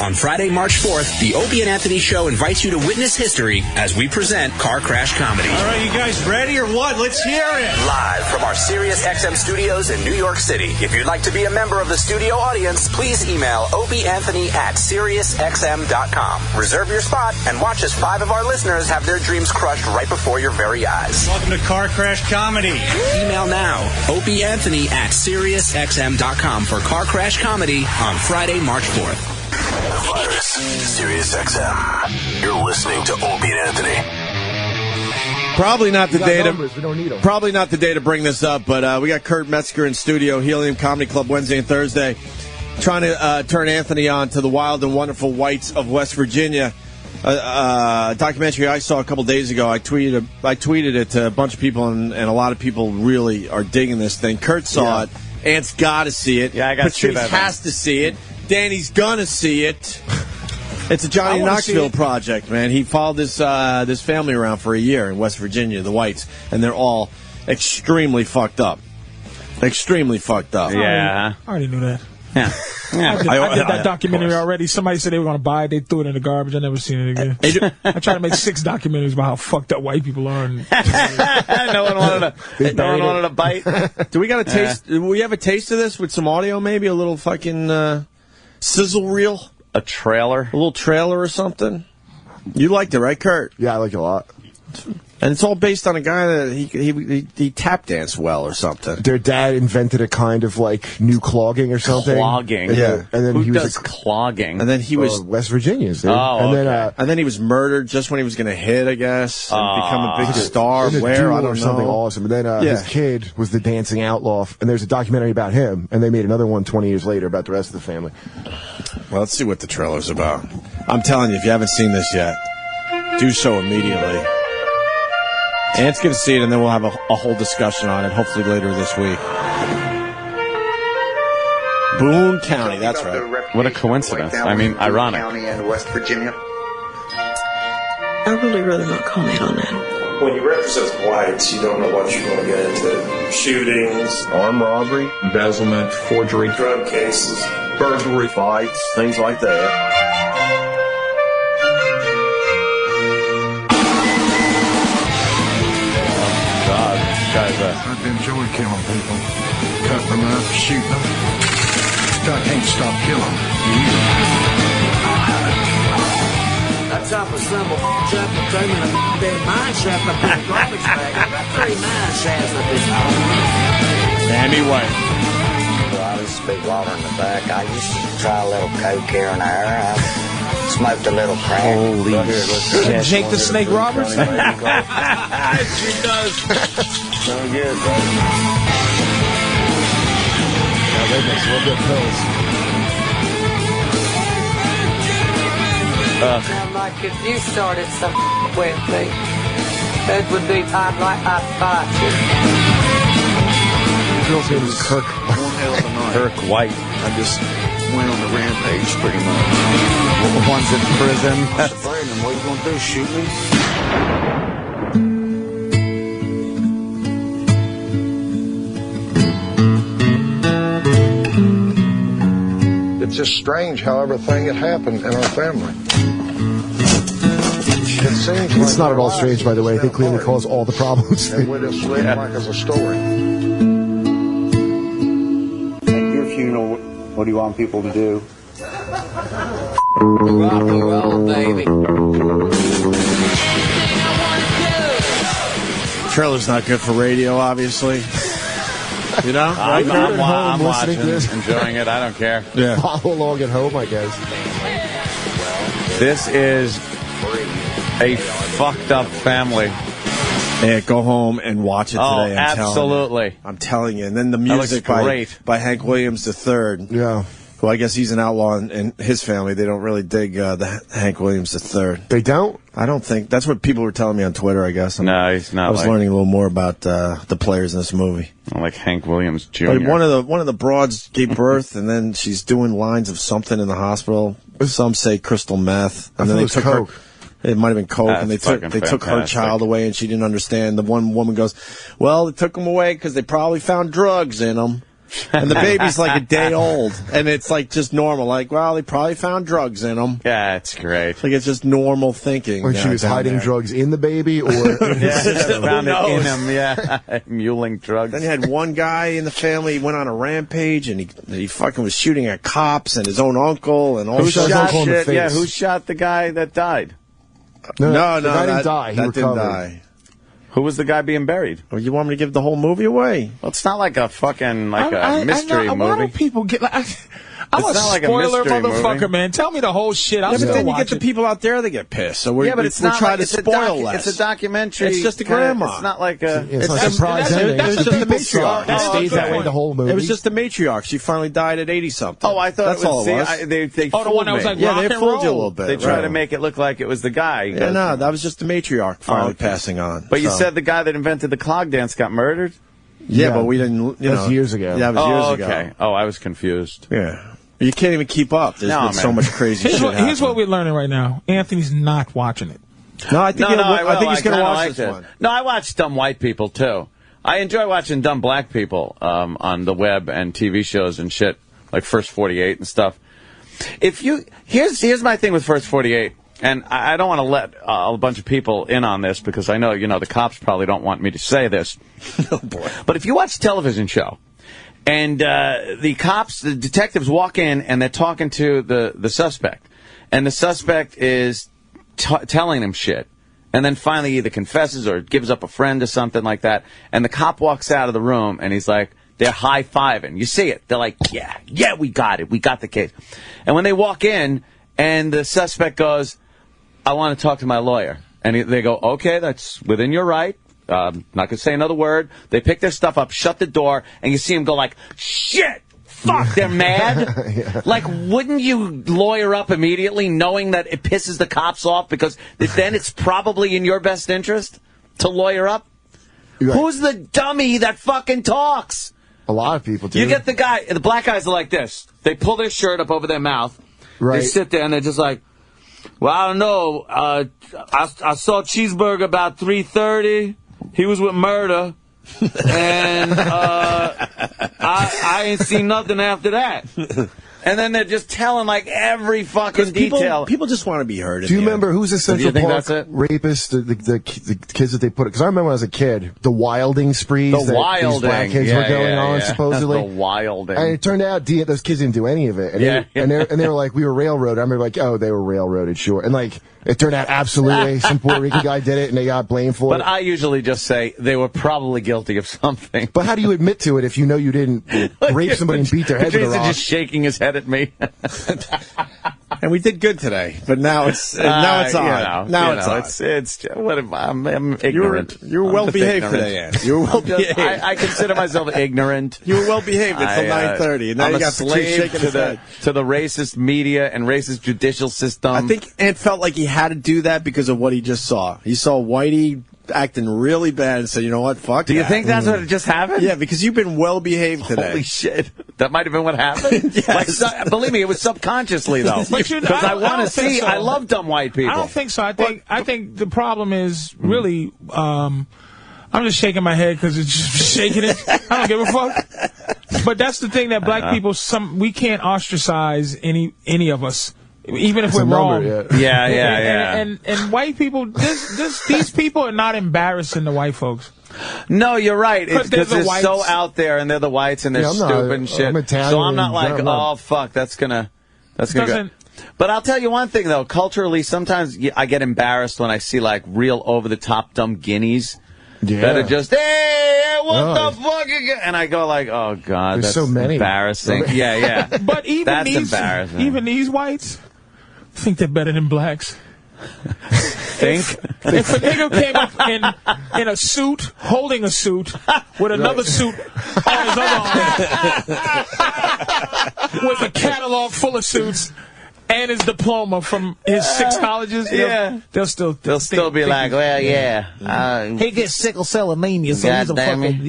On Friday, March 4th, the Opie and Anthony Show invites you to witness history as we present Car Crash Comedy. All right, you guys ready or what? Let's hear it. Live from our Sirius XM studios in New York City. If you'd like to be a member of the studio audience, please email opieanthony@siriusxm.com. Reserve your spot and watch as 5 of our listeners have their dreams crushed right before your very eyes. Welcome to Car Crash Comedy. Email now, opieanthony@siriusxm.com for Car Crash Comedy on Friday, March 4th. The virus, Sirius XM. You're listening to Opie and Anthony. Probably not the day numbers, we don't need 'em. Probably not the day to bring this up, but we got Kurt Metzger in studio, Helium Comedy Club Wednesday and Thursday, trying to turn Anthony on to the wild and wonderful whites of West Virginia. A documentary I saw a couple days ago. I tweeted it to a bunch of people, and a lot of people really are digging this thing. Kurt saw it. Ant's got to see it. Yeah, I got to see Patrice that. has to see it. Danny's gonna see it. It's a Johnny Knoxville project, man. He followed this family around for a year in West Virginia, the Whites, and they're all extremely fucked up. Extremely fucked up. Yeah. I already knew that. Yeah. I did that documentary already. Somebody said they were going to buy it. They threw it in the garbage. I never seen it again. I tried to make 6 documentaries about how fucked up white people are. And no one wanted a bite. Do we got a taste? Do we have a taste of this with some audio? Maybe a little fucking sizzle reel, a trailer, a little trailer or something. You liked it, right, Kurt? Yeah, I like it a lot. And it's all based on a guy that he tap danced well or something. Their dad invented a kind of like new clogging or something. Clogging, and then Who he was does clogging? And then he was West Virginians, dude. Oh, and then he was murdered just when he was going to hit, I guess, and become a big star. in a Where duel I don't or something know. awesome. And then his kid was the dancing outlaw, and there's a documentary about him. And they made another one 20 years later about the rest of the family. Well, let's see what the trailer's about. I'm telling you, if you haven't seen this yet, do so immediately. Ant's going to see it, and then we'll have a whole discussion on it, hopefully later this week. Boone County, that's right. What a coincidence. I mean, ironic. County and West Virginia. I'd really rather not comment on that. When you represent whites, you don't know what you're going to get into. Shootings, armed robbery, embezzlement, forgery, drug cases, burglary, fights, things like that. I'd enjoy killing people, cutting them up, shooting them. I can't stop killing them. That's chop a symbol, trap a thing, and a dead mine shaft up in the garbage bag. I got 3 mine shafts up this hole. Tammy White. Well, I used to be water in the back. I used to try a little coke here and there. I smoked a little crack. Holy shit. Jake the Snake Roberts? She does. So good, baby. Yeah, they make some real good pills. Sound like if you started some with me, that would be, I'd fight you. The girl's name is Kirk. One hell of a night. Kirk White. I just went on the rampage, pretty much. The one's in prison. Brandon, what you gonna do? Shoot me? It's just strange how everything had happened in our family. It seems It's not at all strange, by the way. They clearly cause all the problems. And we just live like as a story. At your funeral, what do you want people to do? Rock and roll, baby. Trailer's not good for radio, obviously. You know? I'm watching, enjoying it. I don't care. Yeah. Follow along at home, I guess. This is a fucked up family. Yeah, go home and watch it today. Absolutely. I'm telling you. And then the music by Hank Williams III. Yeah. Who I guess he's an outlaw in his family. They don't really dig the Hank Williams III. They don't? I don't think. That's what people were telling me on Twitter, I guess. No, he's not. I was learning a little more about the players in this movie. Like Hank Williams Jr. Like one of the broads gave birth, and then she's doing lines of something in the hospital. Some say crystal meth, and then they took Coke. her. It might have been Coke, and they took her child away, and she didn't understand. The one woman goes, "Well, they took him away because they probably found drugs in him." And the baby's like a day old, and it's like just normal. Like, well, they probably found drugs in him. Yeah, it's great. Like it's just normal thinking. When she was hiding drugs in the baby, or found it in him. Yeah, muling drugs. Then you had one guy in the family. He went on a rampage, and he fucking was shooting at cops and his own uncle and all sorts of shit. Yeah, who shot the guy that died? No, the guy didn't die. He that recovered. didn't die. Who was the guy being buried? Well, you want me to give the whole movie away? Well, it's not like a fucking mystery movie. Why do people get like? I'm It's a not like a spoiler mystery motherfucker, movie. man. Tell me the whole shit. Yeah, but then you get the people out there that get pissed. So we're trying to spoil less. It's a documentary. It's just a grandma. It's not like a. It's not a surprise ending. It was just the matriarch. It stays that way the whole movie. It was just the matriarch. She finally died at 80-something. Oh, I thought that's it was, all it was. They the fooled one that was me. like Yeah, rock they and fooled you a roll. little bit. They tried to make it look like it was the guy. Yeah, no, that was just the matriarch finally okay. passing on. But you said the guy that invented the clog dance got murdered? Yeah, but we didn't. That was years ago. Yeah, it was years ago. Okay. Oh, I was confused. Yeah. You can't even keep up. There's been so much crazy shit happening. Here's what we're learning right now. Anthony's not watching it. No, I think I think he's going to watch this it. one. No, I watch dumb white people, too. I enjoy watching dumb black people on the web and TV shows and shit, like First 48 and stuff. Here's my thing with First 48, and I don't want to let a bunch of people in on this because I know, the cops probably don't want me to say this. Oh, boy. But if you watch a television show, and the detectives walk in, and they're talking to the suspect. And the suspect is telling him shit. And then finally either confesses or gives up a friend or something like that. And the cop walks out of the room, and he's like, they're high-fiving. You see it. They're like, yeah, we got it. We got the case. And when they walk in, and the suspect goes, I want to talk to my lawyer. And they go, okay, that's within your right. Not going to say another word. They pick their stuff up, shut the door, and you see them go like, shit, fuck, they're mad. Yeah. Like, wouldn't you lawyer up immediately knowing that it pisses the cops off? Because then it's probably in your best interest to lawyer up. Right. Who's the dummy that fucking talks? A lot of people do. You get the black guys are like this. They pull their shirt up over their mouth. Right. They sit there and they're just like, well, I don't know. I saw Cheeseburger about 3:30. He was with murder, and I ain't seen nothing after that. And then they're just telling like every fucking detail. People just want to be heard. Do you remember who's the Central think Park that's it? rapist? The kids that they put. Because I remember when I was a kid, the wilding sprees The that wilding. these black kids were going on supposedly. The wilding. And it turned out those kids didn't do any of it. And they were like, we were railroaded. I remember like, oh, they were railroaded, sure. And like, it turned out absolutely some Puerto Rican guy did it, and they got blamed for it. But I usually just say they were probably guilty of something. But how do you admit to it if you know you didn't rape somebody and beat their head with a rock? Just shaking his head at me. And we did good today, but now it's on. I'm ignorant. You were well behaved today, Ann. You were well behaved. I consider myself ignorant. You were well behaved until 9:30, and now you got slave shaking his head. to the racist media and racist judicial system. I think Ant felt like he had to do that because of what he just saw. He saw Whitey acting really bad and said, you know what, fuck Do you think that's what just happened? Yeah, because you've been well behaved today. Holy shit. That might have been what happened. Yes. Believe me, it was subconsciously, though. Because I want to see, I love dumb white people. I don't think so. I think the problem is really, I'm just shaking my head because it's just shaking it. I don't give a fuck. But that's the thing that black people, we can't ostracize any of us. Even if we're wrong. Yeah. And white people, these people are not embarrassing the white folks. No, you're right. It's because they're so out there and they're the whites and they're stupid and shit. So I'm not like, oh, fuck, that's gonna go. But I'll tell you one thing, though. Culturally, sometimes I get embarrassed when I see, like, real over-the-top dumb guineas. Yeah. That are just, hey, what the fuck? And I go like, oh, God, that's so many. Embarrassing. Yeah. But that's embarrassing. Even these whites think they're better than blacks. Think? If a nigga came up in a suit, holding a suit, with another suit on his other arm, with a catalog full of suits, and his diploma from his 6 colleges, they'll still be like, well, yeah. He gets sickle cell anemia, so he's a fucking,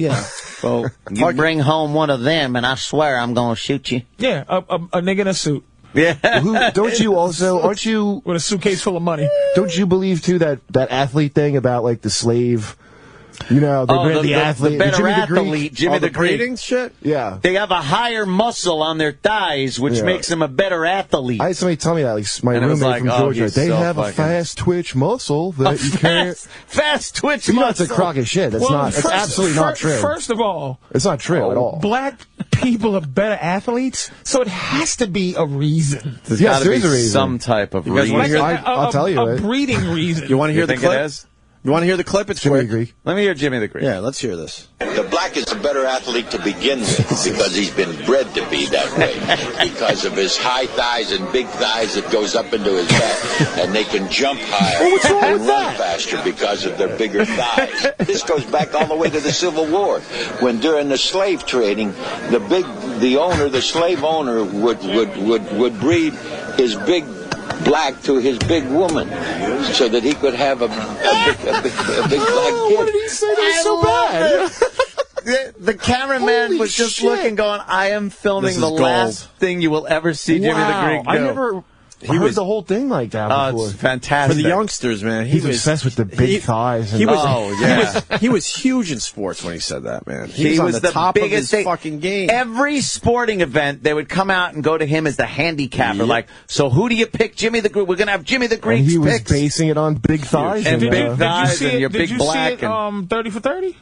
Well, you bring home one of them, and I swear I'm going to shoot you. Yeah, a nigga in a suit. Yeah. Don't you also, aren't you... With a suitcase full of money. Don't you believe, too, that athlete thing about, like, the slave... You know, the athlete, the better athlete, Jimmy the Greek. Shit? Yeah. They have a higher muscle on their thighs, which makes them a better athlete. I had somebody tell me that, like my roommate from Georgia. They have a fast twitch muscle that you can't... Fast twitch muscle? You know, it's a crock of shit. That's it's absolutely not true. First of all... It's not true at all. Black people are better athletes, so it has to be a reason. Yes, there is a reason. Some type of reason. I'll tell you. A breeding reason. You want to hear the clip? It is? You want to hear the clip? It's Jimmy the Greek. Let me hear Jimmy the Greek. Yeah, let's hear this. The black is a better athlete to begin with because he's been bred to be that way. Because of his high thighs and big thighs that goes up into his back. And they can jump higher and run faster because of their bigger thighs. This goes back all the way to the Civil War. When during the slave trading, the slave owner would breed his big black to his big woman so that he could have a big black kid. What did he say? That's so bad. The cameraman was just looking, going, I am filming the last thing you will ever see Jimmy the Greek do. I never heard the whole thing like that before. It's fantastic. For the youngsters, man. He's obsessed with the big thighs. He was huge in sports when he said that, man. He was on the top of his fucking game. Every sporting event, they would come out and go to him as the handicapper. Like, so who do you pick? Jimmy the Greek. We're going to have Jimmy the Greek's picks. And he was picks. basing it on big thighs. And big thighs and your big black. Did you see it 30 for 30?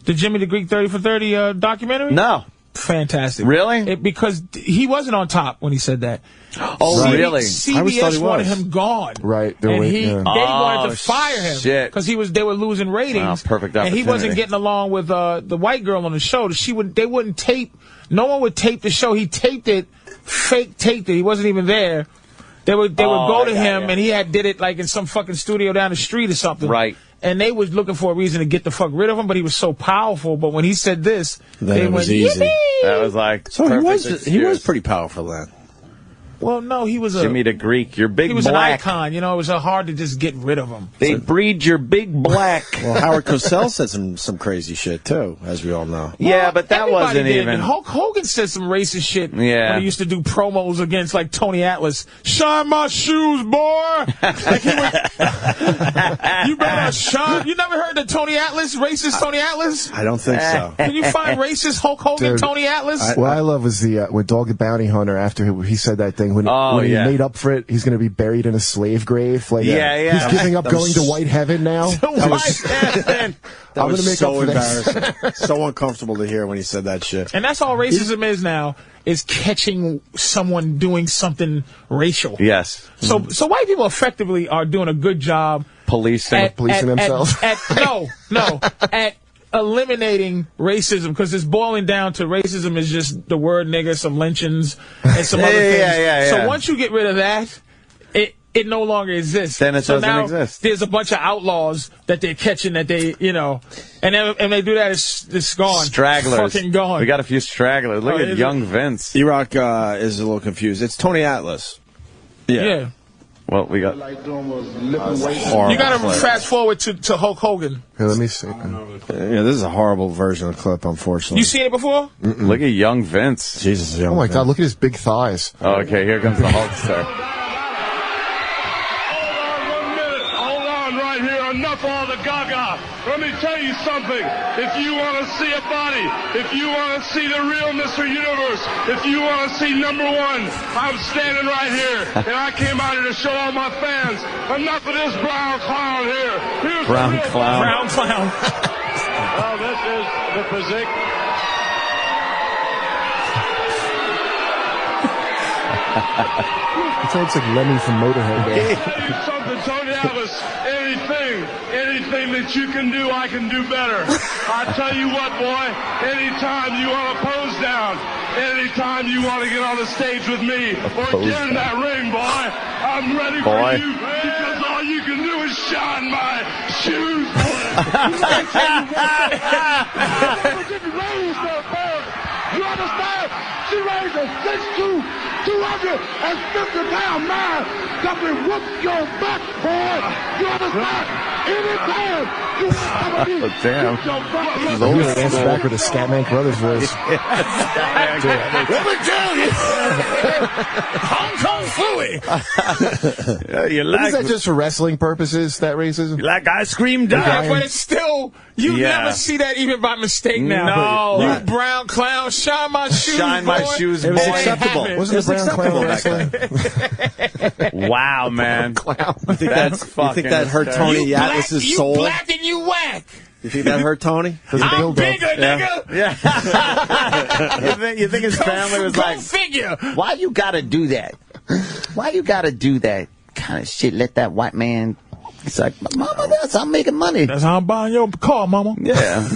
The Jimmy the Greek 30 for 30 documentary? No. Fantastic. Really? Because he wasn't on top when he said that. Oh, really? CBS wanted him gone. Right. They wanted to fire him because they were losing ratings. Perfect opportunity. And he wasn't getting along with the white girl on the show. They wouldn't tape. No one would tape the show. He taped it, fake taped it. He wasn't even there. They would go to him, and he did it like in some fucking studio down the street or something. Right. And they was looking for a reason to get the fuck rid of him, but he was so powerful. But when he said this, they went, easy. That was like, so he was pretty powerful then. Well, no, he was Jimmy the Greek. Your big He was black. an icon. You know, it was hard to just get rid of him. They breed your big black. Well, Howard Cosell said some crazy shit, too, as we all know. Yeah, but that Everybody wasn't did. even... Hulk Hogan said some racist shit Yeah. when he used to do promos against, like, Tony Atlas. Shine my shoes, boy! Like, he would, you better shine. You never heard the Tony Atlas, racist Tony Atlas? I don't think so. Can you find racist Hulk Hogan, Dude, Tony Atlas? What I love was the with Dog the Bounty Hunter after he said that thing when he made up for it. He's going to be buried in a slave grave. Like, he's giving up going to white heaven now. That was make so up for embarrassing. So uncomfortable to hear when he said that shit. And that's all racism is now, is catching someone doing something racial. Yes. So white people effectively are doing a good job policing themselves. At eliminating racism, because it's boiling down to racism is just the word nigger, some lynchings, and some other things. So once you get rid of that, it no longer exists. Then it doesn't now exist. There's a bunch of outlaws that they're catching that they, and they do that, it's gone. Stragglers. Fucking gone. We got a few stragglers. Look at young Vince. E-Rock is a little confused. It's Tony Atlas. Yeah. Well, we got... You got to fast forward to Hulk Hogan. Here, let me see. Yeah, this is a horrible version of the clip, unfortunately. You seen it before? Look at young Vince. Jesus, young Oh my Vince. God! Look at his big thighs. Oh, okay, here comes the Hulkster. Hold on right here. Enough all the gaga. Let me tell you something. If you want to see a body, if you want to see the real Mr. Universe, if you want to see number one, I'm standing right here. And I came out here to show all my fans. Enough of this brown clown here. Here's Brown the real clown. Brown clown. Well, this is the physique. It looks like Lemmy from Motorhead. There. Tell you something, Tony Atlas. Anything that you can do, I can do better. I tell you what, boy. Anytime you want to pose down, anytime you want to get on the stage with me, or get in that ring, boy, I'm ready for you. Because all you can do is shine my shoes, boy. You understand? She raised a 6'2", 250-pound man that will whoop your back, boy. You understand? Anytime you want to damn. He's always answer back with a Scatman Crothers voice. Let me tell you, Hong Kong Phooey. Is that just for wrestling purposes, that racism? You like ice cream Yeah, but it's still, you never see that even by mistake now. No. You brown clown, shine my shoes, Shine my boy. shoes, It was boy. acceptable. Wasn't the brown clown wrestling? Wow, man. You think that hurt Tony Atlas's soul? You black and you whack. You think that hurt Tony? I'm bigger, nigga. Yeah. you think his family was Go like, figure. Why you gotta do that? Why you gotta do that kind of shit? Let that white man... It's like, mama, that's how I'm making money. That's how I'm buying your car, mama. yeah.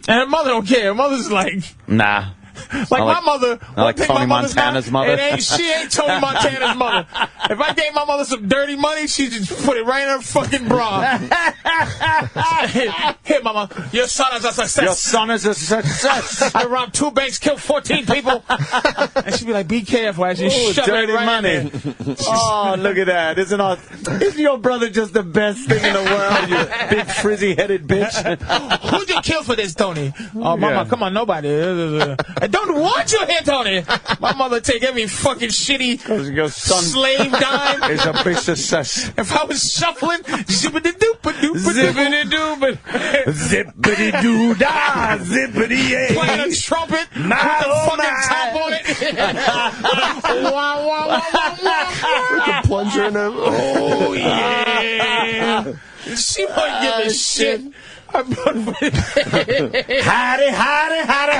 And her mother don't care. Her mother's like... Nah. Like my mother, I like thing Tony my mother's Montana's mother. She ain't Tony Montana's mother. If I gave my mother some dirty money, she just put it right in her fucking bra. Here, mama, your son is a success. Your son is a success. I robbed 2 banks, killed 14 people. And she'd be like, be careful. I just shove dirty it right money. in there. Oh, look at that. Isn't your brother just the best thing in the world, you big frizzy-headed bitch? Who'd you kill for this, Tony? Oh, mama, come on, nobody. I don't want you here, Tony. My mother take every fucking shitty Your son slave dime. is a big success. If I was shuffling, zippity-doopity-doopity, Zippity-doo-dah, zippity-yay. playing a trumpet with My, the oh, fucking my. top on it. Wah, wah, wah, wah, With the plunger in her. oh, yeah. She won't give a shit. Howdy, howdy, howdy, howdy.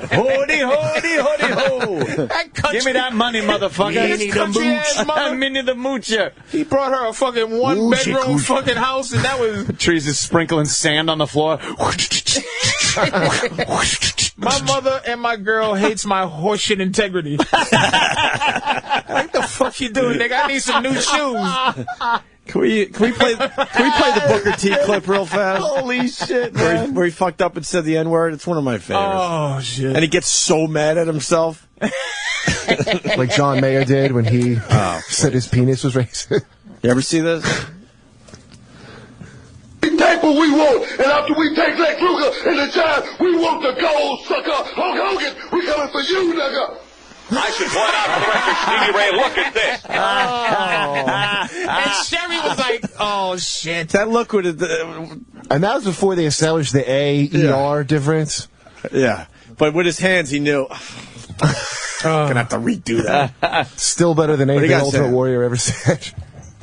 Hoody, hoody, hoody, ho. That country, Give me that money, motherfucker. This country-ass mother. Minnie the Moocher. He brought her a fucking one-bedroom fucking house, and that was... Patrice is sprinkling sand on the floor. My mother and my girl hates my horseshit integrity. What the fuck you doing, nigga? I need some new shoes. Can we play the Booker T clip real fast? Holy shit, man. Where he fucked up and said the N-word? It's one of my favorites. Oh, shit. And he gets so mad at himself. Like John Mayer did when he said his penis was racist. You ever see this? We take what we want, and after we take Lex Luger and the Giants, we want the gold, sucker. Hulk Hogan, we coming for you, nigga. I should point out for the record, Stevie Ray, look at this. And Sherry was like, oh, shit. That look would have... And that was before they established the A-E-R difference. Yeah. But with his hands, he knew... Gonna have to redo that. Still better than anything Ultimate Warrior ever said.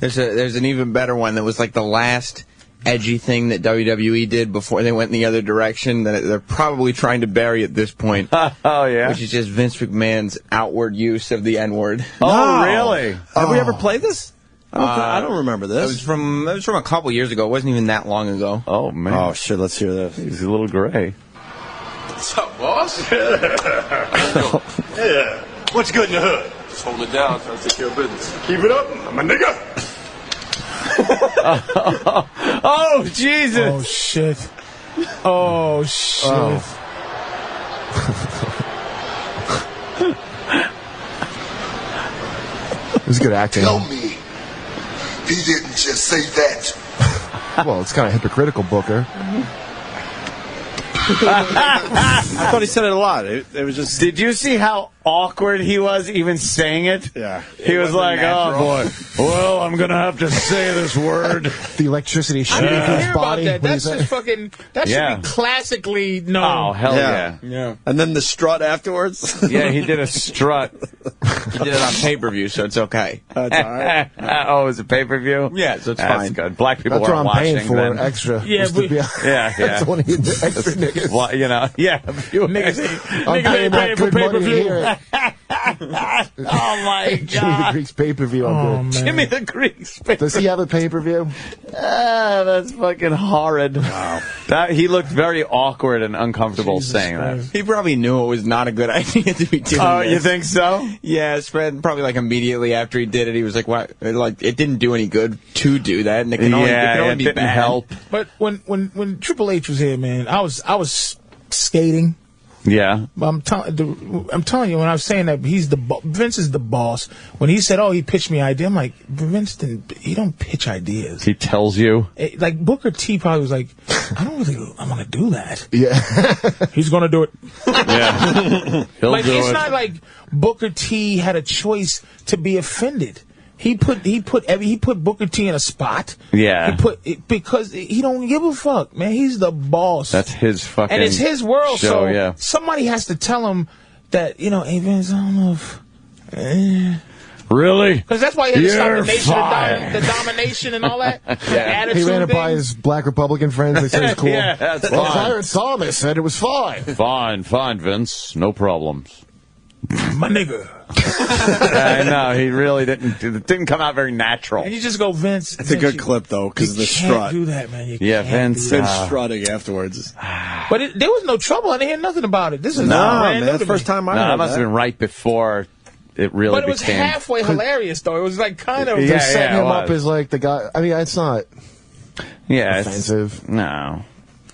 There's an even better one that was like the last edgy thing that WWE did before they went in the other direction that they're probably trying to bury at this point. Oh, yeah? Which is just Vince McMahon's outward use of the N-word. Oh, really? Have we ever played this? I don't remember this. It was from a couple years ago. It wasn't even that long ago. Oh, man. Oh, shit, let's hear this. He's a little gray. What's up, boss? Yeah. What's good in the hood? Just hold it down, trying to take care of business. Keep it up, I'm a nigga. Oh, Jesus. Oh, shit. Oh, shit. It was good acting. Tell me, he didn't just say that. Well, it's kind of hypocritical, Booker. I thought he said it a lot. It was just... Did you see how awkward he was even saying it? Yeah. He was like, oh, boy. Well, I'm going to have to say this word. The electricity shooting through his body. That. That's just fucking... That should be classically known. Oh, hell yeah. And then the strut afterwards? Yeah, he did a strut. He did it on pay-per-view, so it's okay. That's all right. Oh, is it pay-per-view? Yeah, so it's That's fine. good. Black people That's what weren't I'm paying watching for, then. extra. Yeah, That's one of the extra niggas. Well, you know, yeah. Niggas I'm paying that good money to hear it. Oh, my God. Jimmy the Greek's pay-per-view. Man. Jimmy the Greek's pay-per-view. Does he have a pay-per-view? That's fucking horrid. Wow. He looked very awkward and uncomfortable saying that. He probably knew it was not a good idea to be doing Oh, this. you think so? Yeah, Spread probably like immediately after he did it, he was like, "What? Like it didn't do any good to do that, and it can only, it be didn't bad." help. But when Triple H was here, man, I was skating. Yeah. I'm telling you, when I was saying that Vince is the boss. When he said, "Oh, he pitched me an idea," I'm like, Vince he don't pitch ideas. He tells you. Like Booker T probably was like, I want to do that. Yeah. He's gonna do it. Yeah. He'll like do it's it. not like Booker T had a choice to be offended. He put Booker T in a spot. Yeah. Because he don't give a fuck, man. He's the boss. That's his fucking and it's his world. show, So yeah. somebody has to tell him that, hey Vince, I don't know if. Really? Because that's why he had to stop You're the domination and all that. The He attitude ran it by thing. his black Republican friends. They said it was cool. Yeah, that's well, fine. Clarence Thomas said it was fine. Fine, Vince. No problems. My nigga. I know, he really didn't. It didn't come out very natural. And you just go, Vince. It's a good clip, though, because of the strut. You can't do that, man. You Yeah, can't Vince. do that. Vince strutting afterwards. But there was no trouble. I didn't hear nothing about it. This is No, brand man, new that's to the first me. time I No, heard that must have been right before it really But it was became. halfway hilarious, though. It was like kind of. Yeah, They're setting it him up was. as like the guy. I mean, it's not Yeah, offensive no.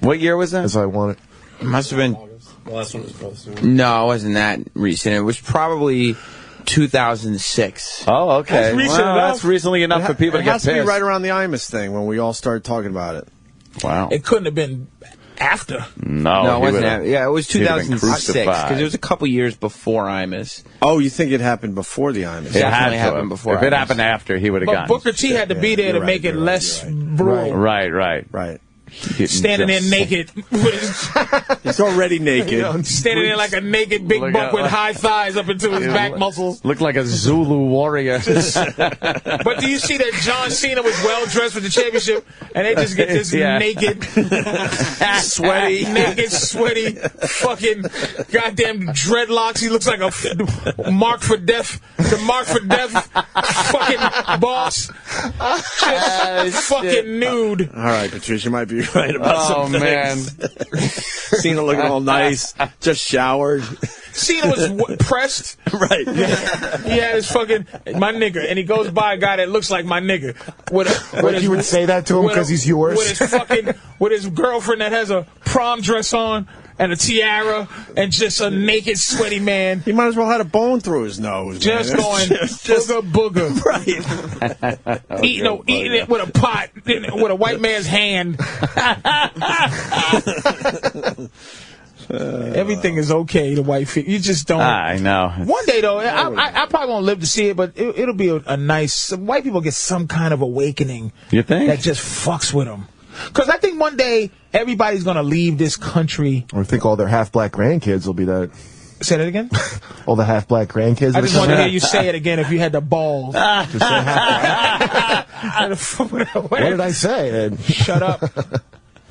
What year was that? as I want it. It must have been. The last one was posted. No, it wasn't that recent. It was probably 2006. Oh, okay. That's recent enough. That's recently enough for people it to get has to be pissed. right around the Imus thing when we all started talking about it. Wow. It couldn't have been after. No, No, it he wasn't would've- that. Yeah, it was he'd have been 2006 crucified. because it was a couple years before Imus. Oh, you think it happened before the Imus? It Definitely had to happened have. before If it Imus. happened after, he would have But gotten. Booker T had to be there to you're make right, it you're less right, you're brutal. Right. Right. Standing there naked. With his, He's already naked. standing there like a naked big Look buck at- with high thighs up into his back muscles. Looked like a Zulu warrior. But do you see that John Cena was well dressed for the championship, and they just get this Yeah. naked, sweaty, fucking goddamn dreadlocks. He looks like a Mark for Death, the Mark for Death fucking boss, just fucking nude. All right, Patricia, you might be right about some man. things. Cena looking all nice, just showered. Cena was pressed. Right. He had his fucking my nigga, and he goes by a guy that looks like my nigga. Like you would say that to him because he's yours. With his girlfriend that has a prom dress on, and a tiara and just a naked, sweaty man. He might as well have a bone through his nose. Just man. going booger. Right. Eating it with a pot, with a white man's hand. Everything is okay to white people. You just don't. I know. One day, though, I probably won't live to see it, but it'll be a nice... White people get some kind of awakening. You think? That just fucks with them. Because I think one day, everybody's going to leave this country. I think all their half-black grandkids will be that. Say that again? All the half-black grandkids. I just wanted to hear you say it again if you had the balls. Just say half-black. What did I say? Then? Shut up.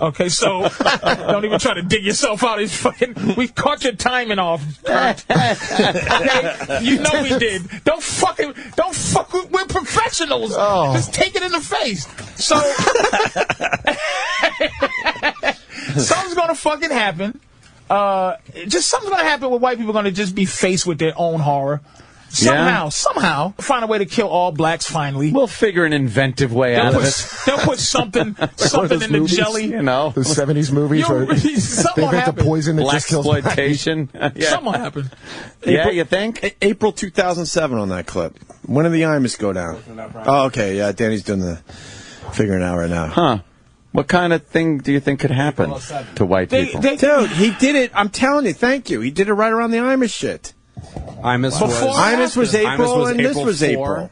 Okay, so don't even try to dig yourself out. We caught your timing off. Okay, you know we did. Don't fuck. We're professionals. Oh. Just take it in the face. So something's gonna fucking happen. Just something's gonna happen where white people are gonna just be faced with their own horror. Somehow, find a way to kill all blacks. Finally, we'll figure an inventive way out of it. They'll put something in the movies, jelly. You know, the 70s movies where they invent the poison that just kills blaxploitation. Yeah. Something will happen. Yeah, you think? April 2007 on that clip. When did the Imus go down? Oh, okay. Yeah, Danny's doing the figuring out right now. Huh. What kind of thing do you think could happen to white people? Dude, he did it. I'm telling you. Thank you. He did it right around the Imus shit. Imus was April, and this was April.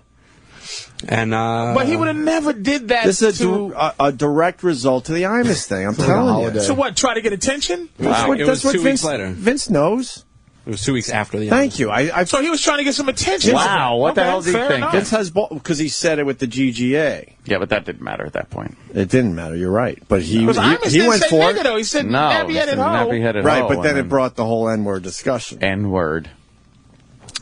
And but he would have never did that. This is a direct result to the Imus thing. I'm telling you. So what? Try to get attention? Wow. It was 2 weeks later. Vince knows. It was 2 weeks after the. Thank you. So he was trying to get some attention. Wow. What the hell do you think? Vince has because he said it with the GGA. Yeah, but that didn't matter at that point. It didn't matter. You're right. But he went for it. He said nappy-headed hoe. Right, but then it brought the whole N-word discussion. N-word.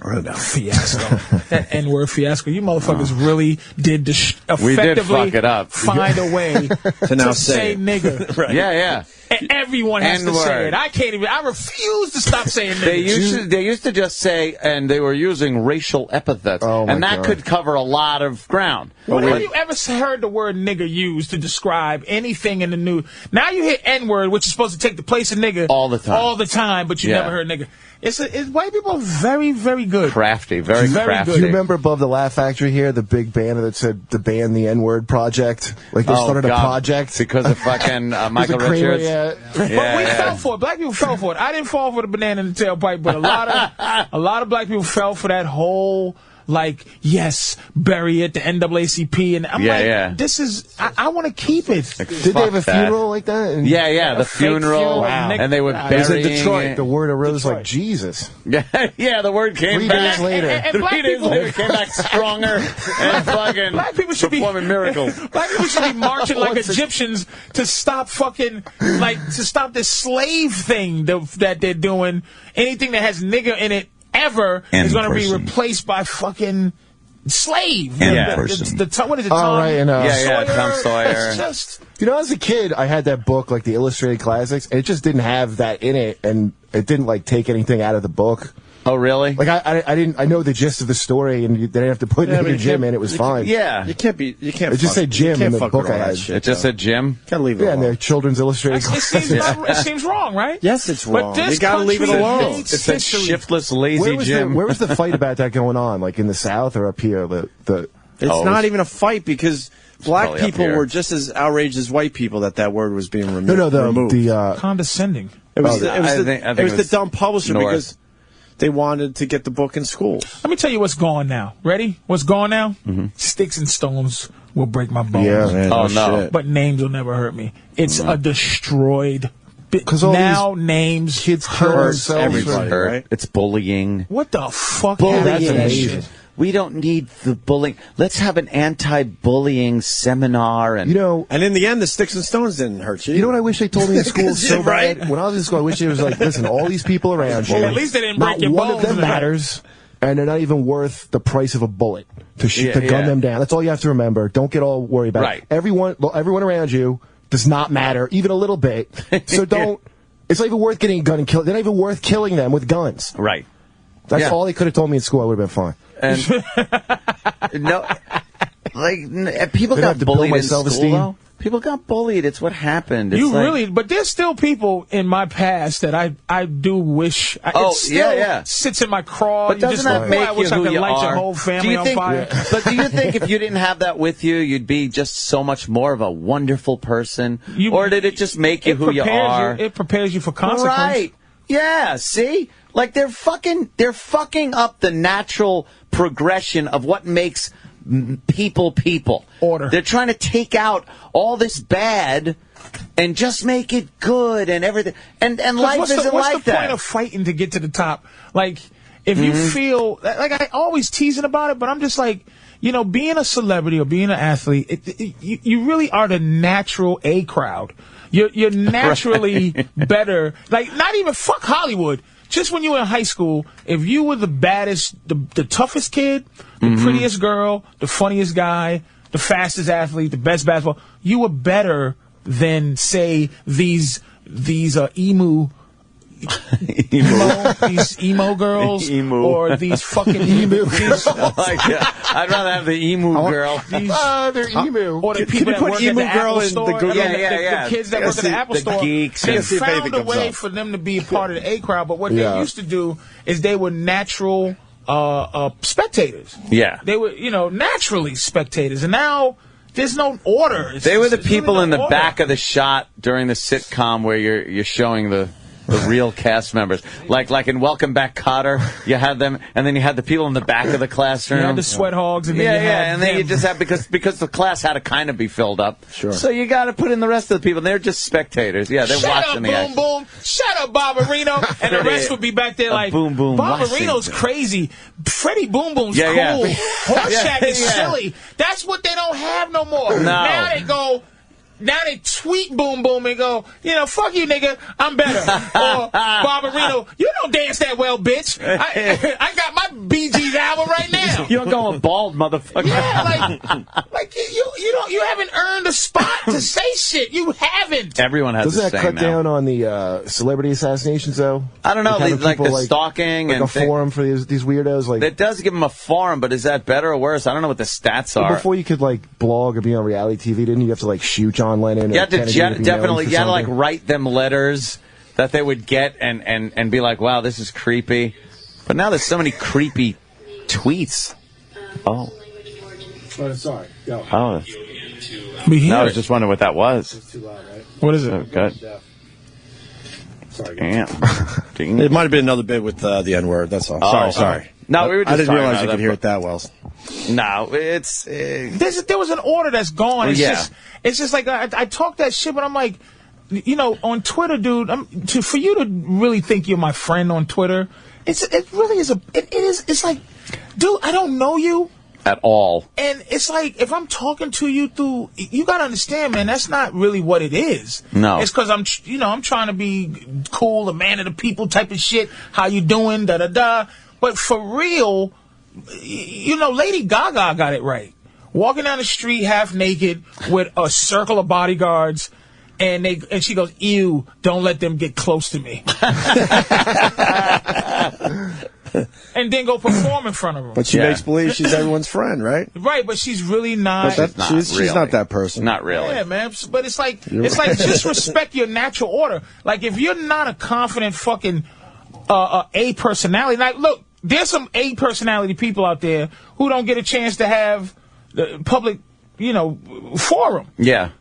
Fiasco. That N-word fiasco. You motherfuckers really did effectively we did fuck it up. Find a way to now say nigger. Right. Yeah. And everyone has to say it. I can't even. I refuse to stop saying nigger. They used to just say, and they were using racial epithets, and that could cover a lot of ground. When have you ever heard the word nigger used to describe anything in the news? Now you hit N-word, which is supposed to take the place of nigger all the time, but you never heard nigger. It's white people are very, very good. Crafty, very crafty. Do you remember above the Laugh Factory here, the big banner that said to ban the N-word project? Like they started a project. Because of fucking Michael Richards? But we fell for it. Black people fell for it. I didn't fall for the banana in the tailpipe, but a lot of black people fell for that whole... Like, yes, bury it, the NAACP, and I'm this is, I want to keep it. Did they have a funeral like that? And the funeral, and they would bury it. It was in Detroit. The word arose like Jesus. Yeah, the word came 3 back. days later. And 3 days later, it came back stronger and fucking black people should performing miracles. Black people should be marching like Egyptians to stop to stop this slave thing that they're doing. Anything that has nigger in it ever is going to be replaced by fucking slave. What is it? Tom right, Sawyer? Tom Sawyer. It's just... You know, as a kid, I had that book, like the Illustrated Classics, and it just didn't have that in it, and it didn't, like, take anything out of the book. Oh, really? Like, I know the gist of the story, and they didn't have to put Nigger Jim in. It was fine. Yeah. You can't. It just said Jim in the book I had. It just said Jim? Can't leave it alone. And their Children's Illustrated Classics. It seems wrong, right? Yes, it's wrong. But you gotta leave it alone. It said shiftless, lazy Jim. Where was the fight about that going on? Like, in the South or up here? It's not even a fight because... Black people were just as outraged as white people that word was being removed. No, condescending. It was the dumb publisher because they wanted to get the book in schools. Let me tell you what's gone now. Ready? What's gone now? Sticks and stones will break my bones. Yeah, man, no. shit. But names will never hurt me. It's a destroyed... Because now names kids hurt everybody, right? It's bullying. What the fuck? Bullying. That shit? We don't need the bullying. Let's have an anti-bullying seminar. And and in the end, the sticks and stones didn't hurt you. You know what I wish they told me in school so bad? When I was in school, I wish it was like, listen, all these people around you. Well, at least they didn't break your bones. Not one of them matters, and they're not even worth the price of a bullet to gun them down. That's all you have to remember. Don't get all worried about it. Everyone around you does not matter, even a little bit. So don't. It's not even worth getting a gun and killing. They're not even worth killing them with guns. Right. That's all they could have told me in school. I would have been fine. And people got bullied in school, though. People got bullied. It's what happened. It's but there's still people in my past that I do wish. It still sits in my craw. But doesn't that make you who you are? Your whole family on fire. But do you think if you didn't have that with you, you'd be just so much more of a wonderful person? Or did it just make you who you are? It prepares you for consequence. Right. Yeah, see? Like they're fucking up the natural progression of what makes people. Order. They're trying to take out all this bad and just make it good and everything. And life isn't like that. What's the point of fighting to get to the top? Like, if you feel like I always teasing about it, but I'm just like, you know, being a celebrity or being an athlete, you really are the natural A crowd. You're naturally better. Like, not even fuck Hollywood. Just when you were in high school, if you were the baddest, the toughest kid, the prettiest girl, the funniest guy, the fastest athlete, the best basketball, you were better than, say, these emo girls or these fucking emu. I'd rather have the emu girl. They're emu. Or the people that work at the Apple store. The kids that work at the Apple store. Geeks. They found a way for them to be a part of the A crowd, but what they used to do is they were natural spectators. Yeah. They were, naturally spectators. And now there's no order. They were the people in the back of the shot during the sitcom where you're showing the real cast members. Like in Welcome Back, Kotter, you had them, and then you had the people in the back of the classroom. You had the sweat hogs, and then and then you just had, because the class had to kind of be filled up. Sure. So you got to put in the rest of the people. They're just spectators. Yeah, they're watching the action. Boom, boom. Shut up, Barbarino. And the rest would be back there like, boom, boom. Barbarino's crazy. Freddie Boom Boom's cool. Horseshack is silly. That's what they don't have no more. No. Now they tweet Boom Boom and go, fuck you, nigga, I'm better. Or Barbarino, you don't dance that well, bitch. I got my Bee Gees album right now. You're going bald, motherfucker. Yeah, like you haven't earned a spot to say shit. You haven't. Everyone has. Doesn't that cut down on the celebrity assassinations though? I don't know, like the stalking like and a forum for these weirdos. Like it does give them a forum, but is that better or worse? I don't know what the stats are. Before you could blog or be on reality TV, didn't you have to shoot John Lennon? You had to definitely, you had to write them letters that they would get and be like, wow, this is creepy. But now there's so many creepy tweets. Oh, sorry. Go. Oh. I was just wondering what that was. It's too loud, right? What is it? Oh, good. Sorry. Damn. It might have been another bit with the N-word. That's all. Sorry. No, we were just I didn't realize you that, could hear it that well. No, it's... there was an order that's gone. It's just like I talk that shit, but I'm like, on Twitter, dude. For you to really think you're my friend on Twitter, it really is it's like, dude, I don't know you at all, and it's like if I'm talking to you through, you gotta understand, man. That's not really what it is. No, it's because I'm trying to be cool, a man of the people type of shit. How you doing? Da da da. But for real, Lady Gaga got it right. Walking down the street half naked with a circle of bodyguards, and she goes, "Ew, don't let them get close to me." And then go perform in front of them. But she makes believe she's everyone's friend, right? Right, but she's really not. She's not that person. Not really. Yeah, man. But it's like just respect your natural order. Like if you're not a confident fucking A personality, like look. There's some A personality people out there who don't get a chance to have the public, forum. Yeah.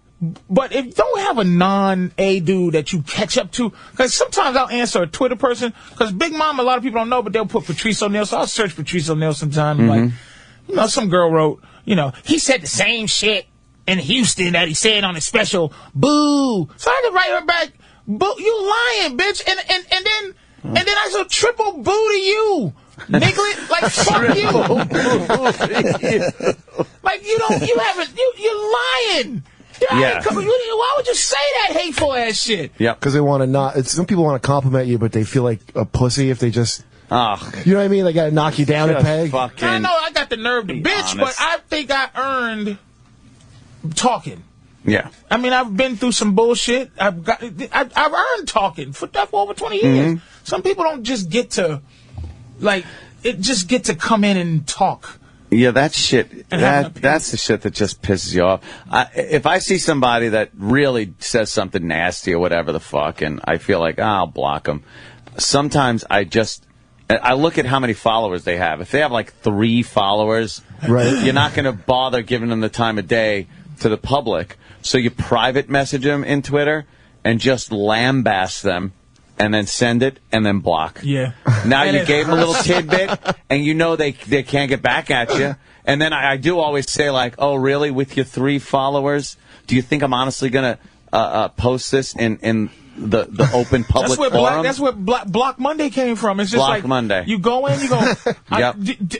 But if you don't have a non-A dude that you catch up to, because sometimes I'll answer a Twitter person, because Big Mom, a lot of people don't know, but they'll put Patrice O'Neal, so I'll search Patrice O'Neal sometime. Like, some girl wrote, he said the same shit in Houston that he said on his special, boo. So I had to write her back, boo, you lying, bitch. And then I said triple boo to you. Niglet, like fuck you. Like you're lying. Yeah. Why would you say that hateful ass shit? Yeah. Because they want to some people want to compliment you, but they feel like a pussy if they just. Oh. You know what I mean? They got to knock you down a peg. I know I got the nerve to bitch, but I think I earned talking. Yeah. I mean, I've been through some bullshit. I've earned talking for over 20 years. Some people don't just get to, come in and talk. Yeah, that shit. That's the shit that just pisses you off. If I see somebody that really says something nasty or whatever the fuck, and I feel like I'll block them. Sometimes I look at how many followers they have. If they have like 3 followers, right, you're not going to bother giving them the time of day to the public. So you private message them in Twitter and just lambaste them and then send it and then block. Yeah. Now you gave them a little tidbit and you know they can't get back at you. And then I do always say like, oh, really? With your 3 followers? Do you think I'm honestly going to post this in the open public forum? That's where Block Monday came from. It's just Block like Monday. You go in, you go, Yep.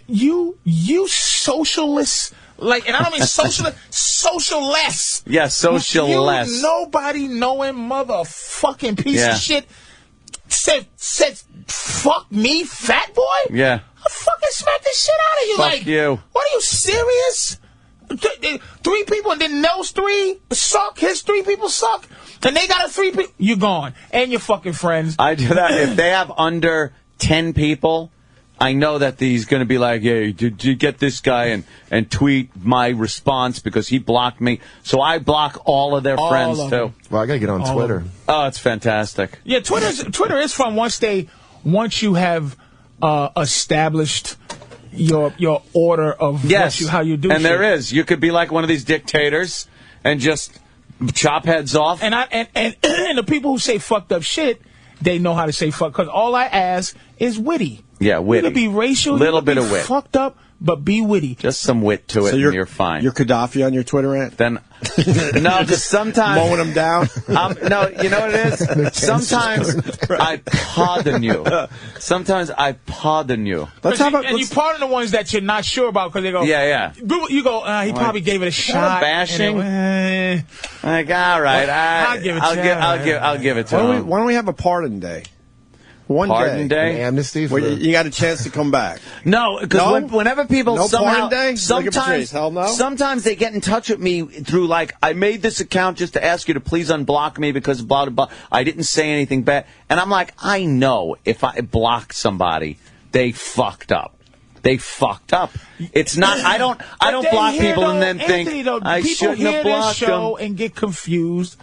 you socialists, like, and I don't mean socialist. Yeah, socialist. You nobody knowing motherfucking piece of shit said fuck me, fat boy. Yeah. I'll fucking smack the shit out of you. Fuck like, you. What are you serious? 3 people and then those 3 suck. His 3 people suck. And they got 3 people. You're gone. And your fucking friends. I do that. If they have under 10 people, I know that he's going to be like, hey, did you get this guy and tweet my response because he blocked me. So I block all of their friends, too. Well, I got to get on Twitter. Oh, it's fantastic. Yeah, Twitter is fun once you have established your order of how you do and shit. there is. You could be like one of these dictators and just chop heads off. And the people who say fucked up shit, they know how to say fuck. Because all I ask is witty. Yeah, witty. You could be racial. Little bit of wit. Fucked up, but be witty. Just some wit to it, and you're fine. You're Gaddafi on your Twitter rant? Then, no, just sometimes mowing them down. No, you know what it is. Sometimes I pardon you. Sometimes I pardon you. And you pardon the ones that you're not sure about because they go, yeah. You go, he probably gave it a shot. Bashing. Like, all right, I'll give it to him. Why don't we have a pardon day? Pardon day? An amnesty? You got a chance to come back. No, because whenever people somehow... Day? Sometimes they get in touch with me through, like, I made this account just to ask you to please unblock me because blah, blah, blah. I didn't say anything bad. And I'm like, I know if I block somebody, they fucked up. They fucked up. It's not... I don't block people and then think, I shouldn't have blocked them. And get confused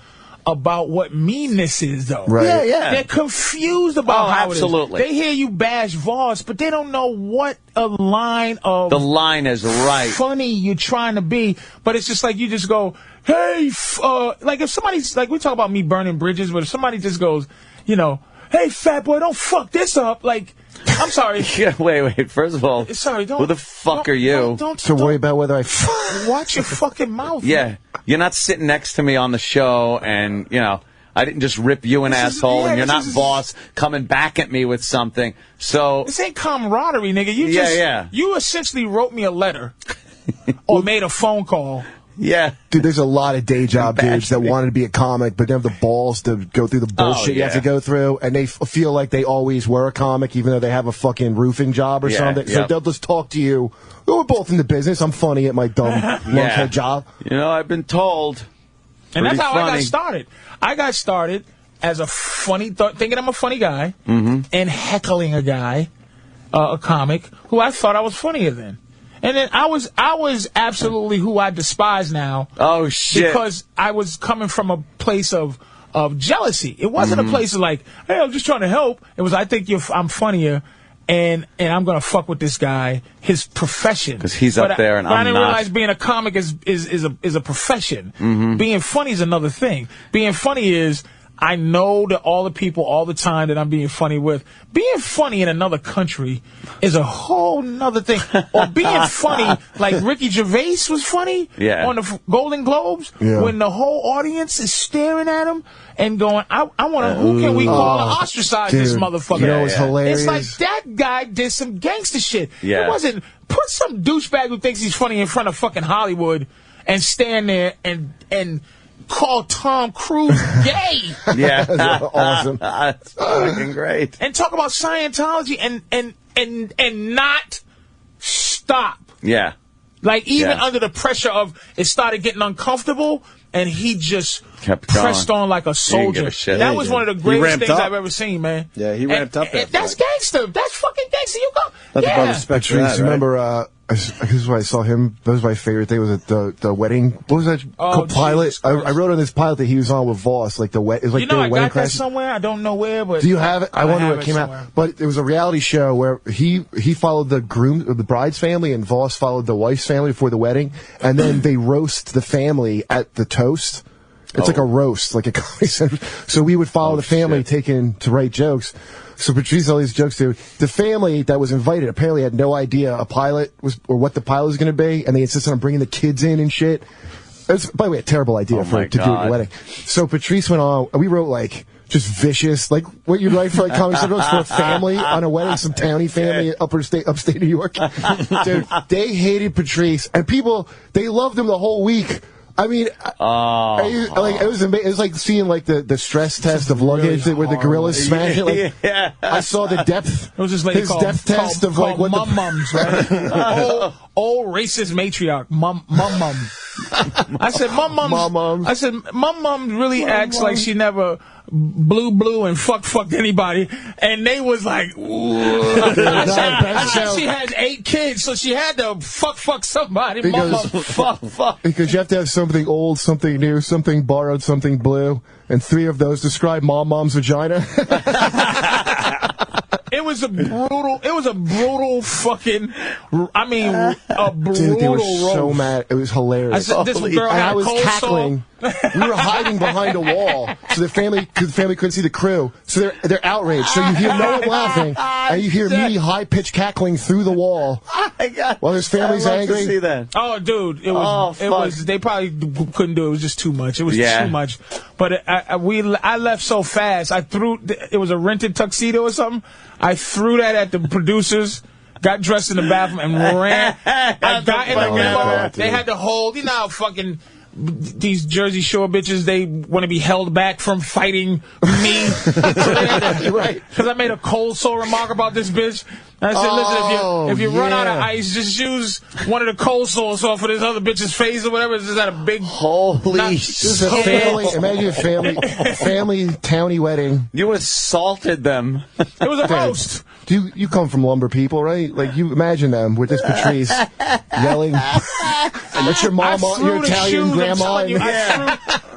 about what meanness is, though. Right. Yeah. They're confused about how absolutely. it is. They hear you bash Voss, but they don't know what a line of... The line is right. ...funny you're trying to be. But it's just like you just go, hey, like if somebody's... Like we talk about me burning bridges, but if somebody just goes, you know, hey, fat boy, don't fuck this up. Like, I'm sorry. Yeah, wait. First of all, who the fuck are you? To worry about whether I... Watch your fucking mouth. Yeah. Man. You're not sitting next to me on the show and, you know, I didn't just rip you an asshole and you're not boss coming back at me with something. So this ain't camaraderie, nigga. You essentially wrote me a letter or made a phone call. Yeah. Dude, there's a lot of day job dudes that wanted to be a comic, but they have the balls to go through the bullshit you have to go through, and they feel like they always were a comic, even though they have a fucking roofing job or something. So they'll just talk to you. We're both in the business. I'm funny at my dumb lunkhead job. You know, I've been told. And that's how I got started. I got started as a funny, thinking I'm a funny guy, and heckling a guy, a comic, who I thought I was funnier than. And then I was absolutely who I despise now. Oh, shit. Because I was coming from a place of jealousy. It wasn't a place of like, hey, I'm just trying to help. It was, I think I'm funnier, and I'm going to fuck with this guy, his profession. Because he's up there and I'm not. I didn't realize being a comic is a profession. Being funny is another thing. Being funny is... I know that all the people all the time that I'm being funny with. Being funny in another country is a whole nother thing. Or being funny like Ricky Gervais was funny on the Golden Globes when the whole audience is staring at him and going, I want to, who can we call to ostracize this motherfucker? You know, it's hilarious. It's like that guy did some gangster shit. Yeah. It wasn't, put some douchebag who thinks he's funny in front of fucking Hollywood and stand there and call Tom Cruise gay. Yeah. That's awesome. That's fucking great. And talk about Scientology and not stop. Yeah. Like, even under the pressure of it started getting uncomfortable, and he just kept pressed on like a soldier. That was one of the greatest things I've ever seen, man. Yeah, he ramped up. That's gangster. That's fucking gangster. You go. Patrice, remember this is why I saw him. That was my favorite thing. Was it the wedding? What was that? Pilot. I wrote on this pilot that he was on with Voss. Like the it was like you know, I got crash. that somewhere. I don't know where, but do you have it? I wonder where it came out. But it was a reality show where he followed the groom, the bride's family, and Voss followed the wife's family before the wedding, and then they roast the family at the toast. It's like a roast, like a comedy center. So we would follow the family taken to write jokes. So Patrice all these jokes too. The family that was invited apparently had no idea a pilot was, or what the pilot was going to be, and they insisted on bringing the kids in and shit. It's, by the way, a terrible idea to do at a wedding. So Patrice went on. We wrote like just vicious, like what you'd write for like comedy centers for a family on a wedding, some towny family in upstate New York. Dude, they hated Patrice, and people they loved him the whole week. I mean, like it was like seeing like the stress test of luggage where the gorillas smash it. Like, I saw the depth. It was just like his depth test of like what mums, right? old racist matriarch, mum. I said mum. I said mum really acts like she never blew and fucked anybody, and they was like, I said she has 8 kids, so she had to fuck somebody. Because, fuck. Because you have to have something old, something new, something borrowed, something blue, and 3 of those describe mom's vagina. It was a brutal fucking, I mean, a brutal Dude, they were roast. so mad. It was hilarious. I said, this girl had I was cold cackling. We were hiding behind a wall, so the family couldn't see the crew. So they're outraged. So you hear no one laughing, and you hear me high-pitched cackling through the wall. While his family's angry. To see that. Oh, dude, it was. They probably couldn't do it. It was just too much. It was too much. But I left so fast. I threw. It was a rented tuxedo or something. I threw that at the producers. Got dressed in the bathroom and ran. I got in the limo. They had to hold. You know how fucking these Jersey Shore bitches, they want to be held back from fighting me. Right. Because I made a cold sore remark about this bitch. And I said, listen, if you run out of ice, just use one of the cold sores off of this other bitch's face or whatever. It's just at a big... Holy shit. Imagine a family towny wedding. You assaulted them. It was a roast. You come from lumber people, right? Like, you imagine them with this Patrice yelling. That's your mama, your Italian grandma.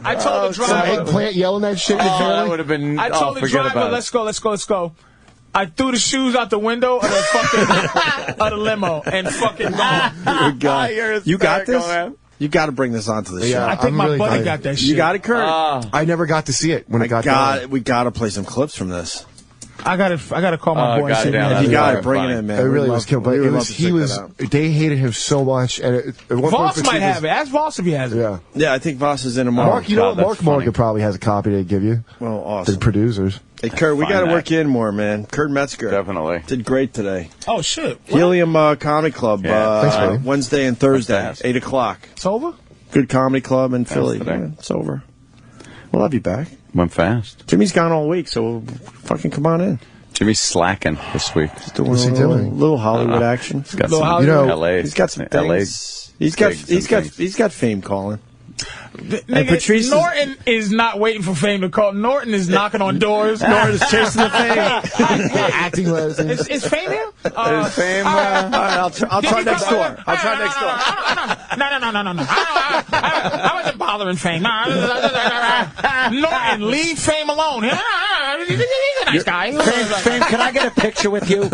I told the driver. Some eggplant yelling that shit in the family. That would have been... I told the driver, let's go. I threw the shoes out the window of the fucking of the limo and fucking gone. You got this? You got to bring this onto the show. I think my buddy got that shit. You got it, Kurt? I never got to see it when it got done. We got to play some clips from this. I gotta call my boy. You got to bring it in, man. It really was killed. But they hated him so much. And Voss might have it. Ask Voss if he has it. Yeah, I think Voss is in tomorrow. Mark, you know what? Mark Morgan probably has a copy to give you. Well, awesome. The producers. Hey, Kurt, we got to work you in more, man. Kurt Metzger. Definitely. Did great today. Oh, shit. Helium Comedy Club, Thanks, Wednesday and Thursday, 8 o'clock. It's over? Good comedy club in Philly. Yeah, it's over. We'll have you back. Went fast. Jimmy's gone all week, so fucking come on in. Jimmy's slacking this week. What's he doing? Little Hollywood action. He's got some, LA. He's got some things. He's got fame calling. Nigga, Norton is not waiting for fame to call. Norton is knocking on doors. Norton is chasing the fame. Acting lessons. Is fame here? Is fame? I'll try next door. No. I wasn't bothering fame. Norton, leave fame alone. He's a nice guy. Fame, can I get a picture with you?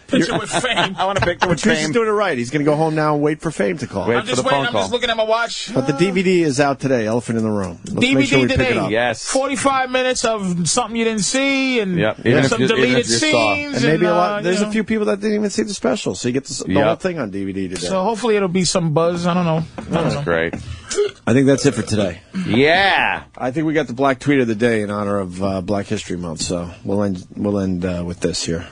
Picture with fame. I want a picture with Patrice fame. is doing it right. He's going to go home now and wait for fame to call. I'm just waiting. I'm just looking at my watch. But the DVD is out today. Elephant in the Room. Let's DVD make sure we today. pick it up. Yes. 45 minutes of something you didn't see and some deleted scenes. And maybe a lot. There's a few people that didn't even see the special, so you get the whole thing on DVD today. So hopefully it'll be some buzz. I don't know. That's great. I think that's it for today. Yeah. I think we got the Black Tweet of the Day in honor of Black History Month, so we'll end with this here.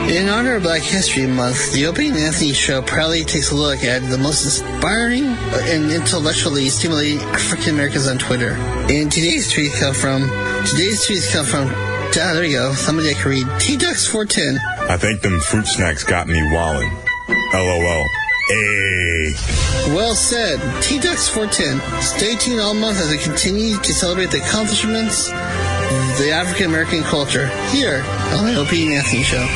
In honor of Black History Month, the Opie and Anthony Show proudly takes a look at the most inspiring and intellectually stimulating African Americans on Twitter. And today's tweets come from, there you go, somebody I can read, T-Dux410. I think them fruit snacks got me wallin'. LOL. Hey. Well said, T-Dux410. Stay tuned all month as we continue to celebrate the accomplishments of the African American culture here on the Opie and Anthony Show.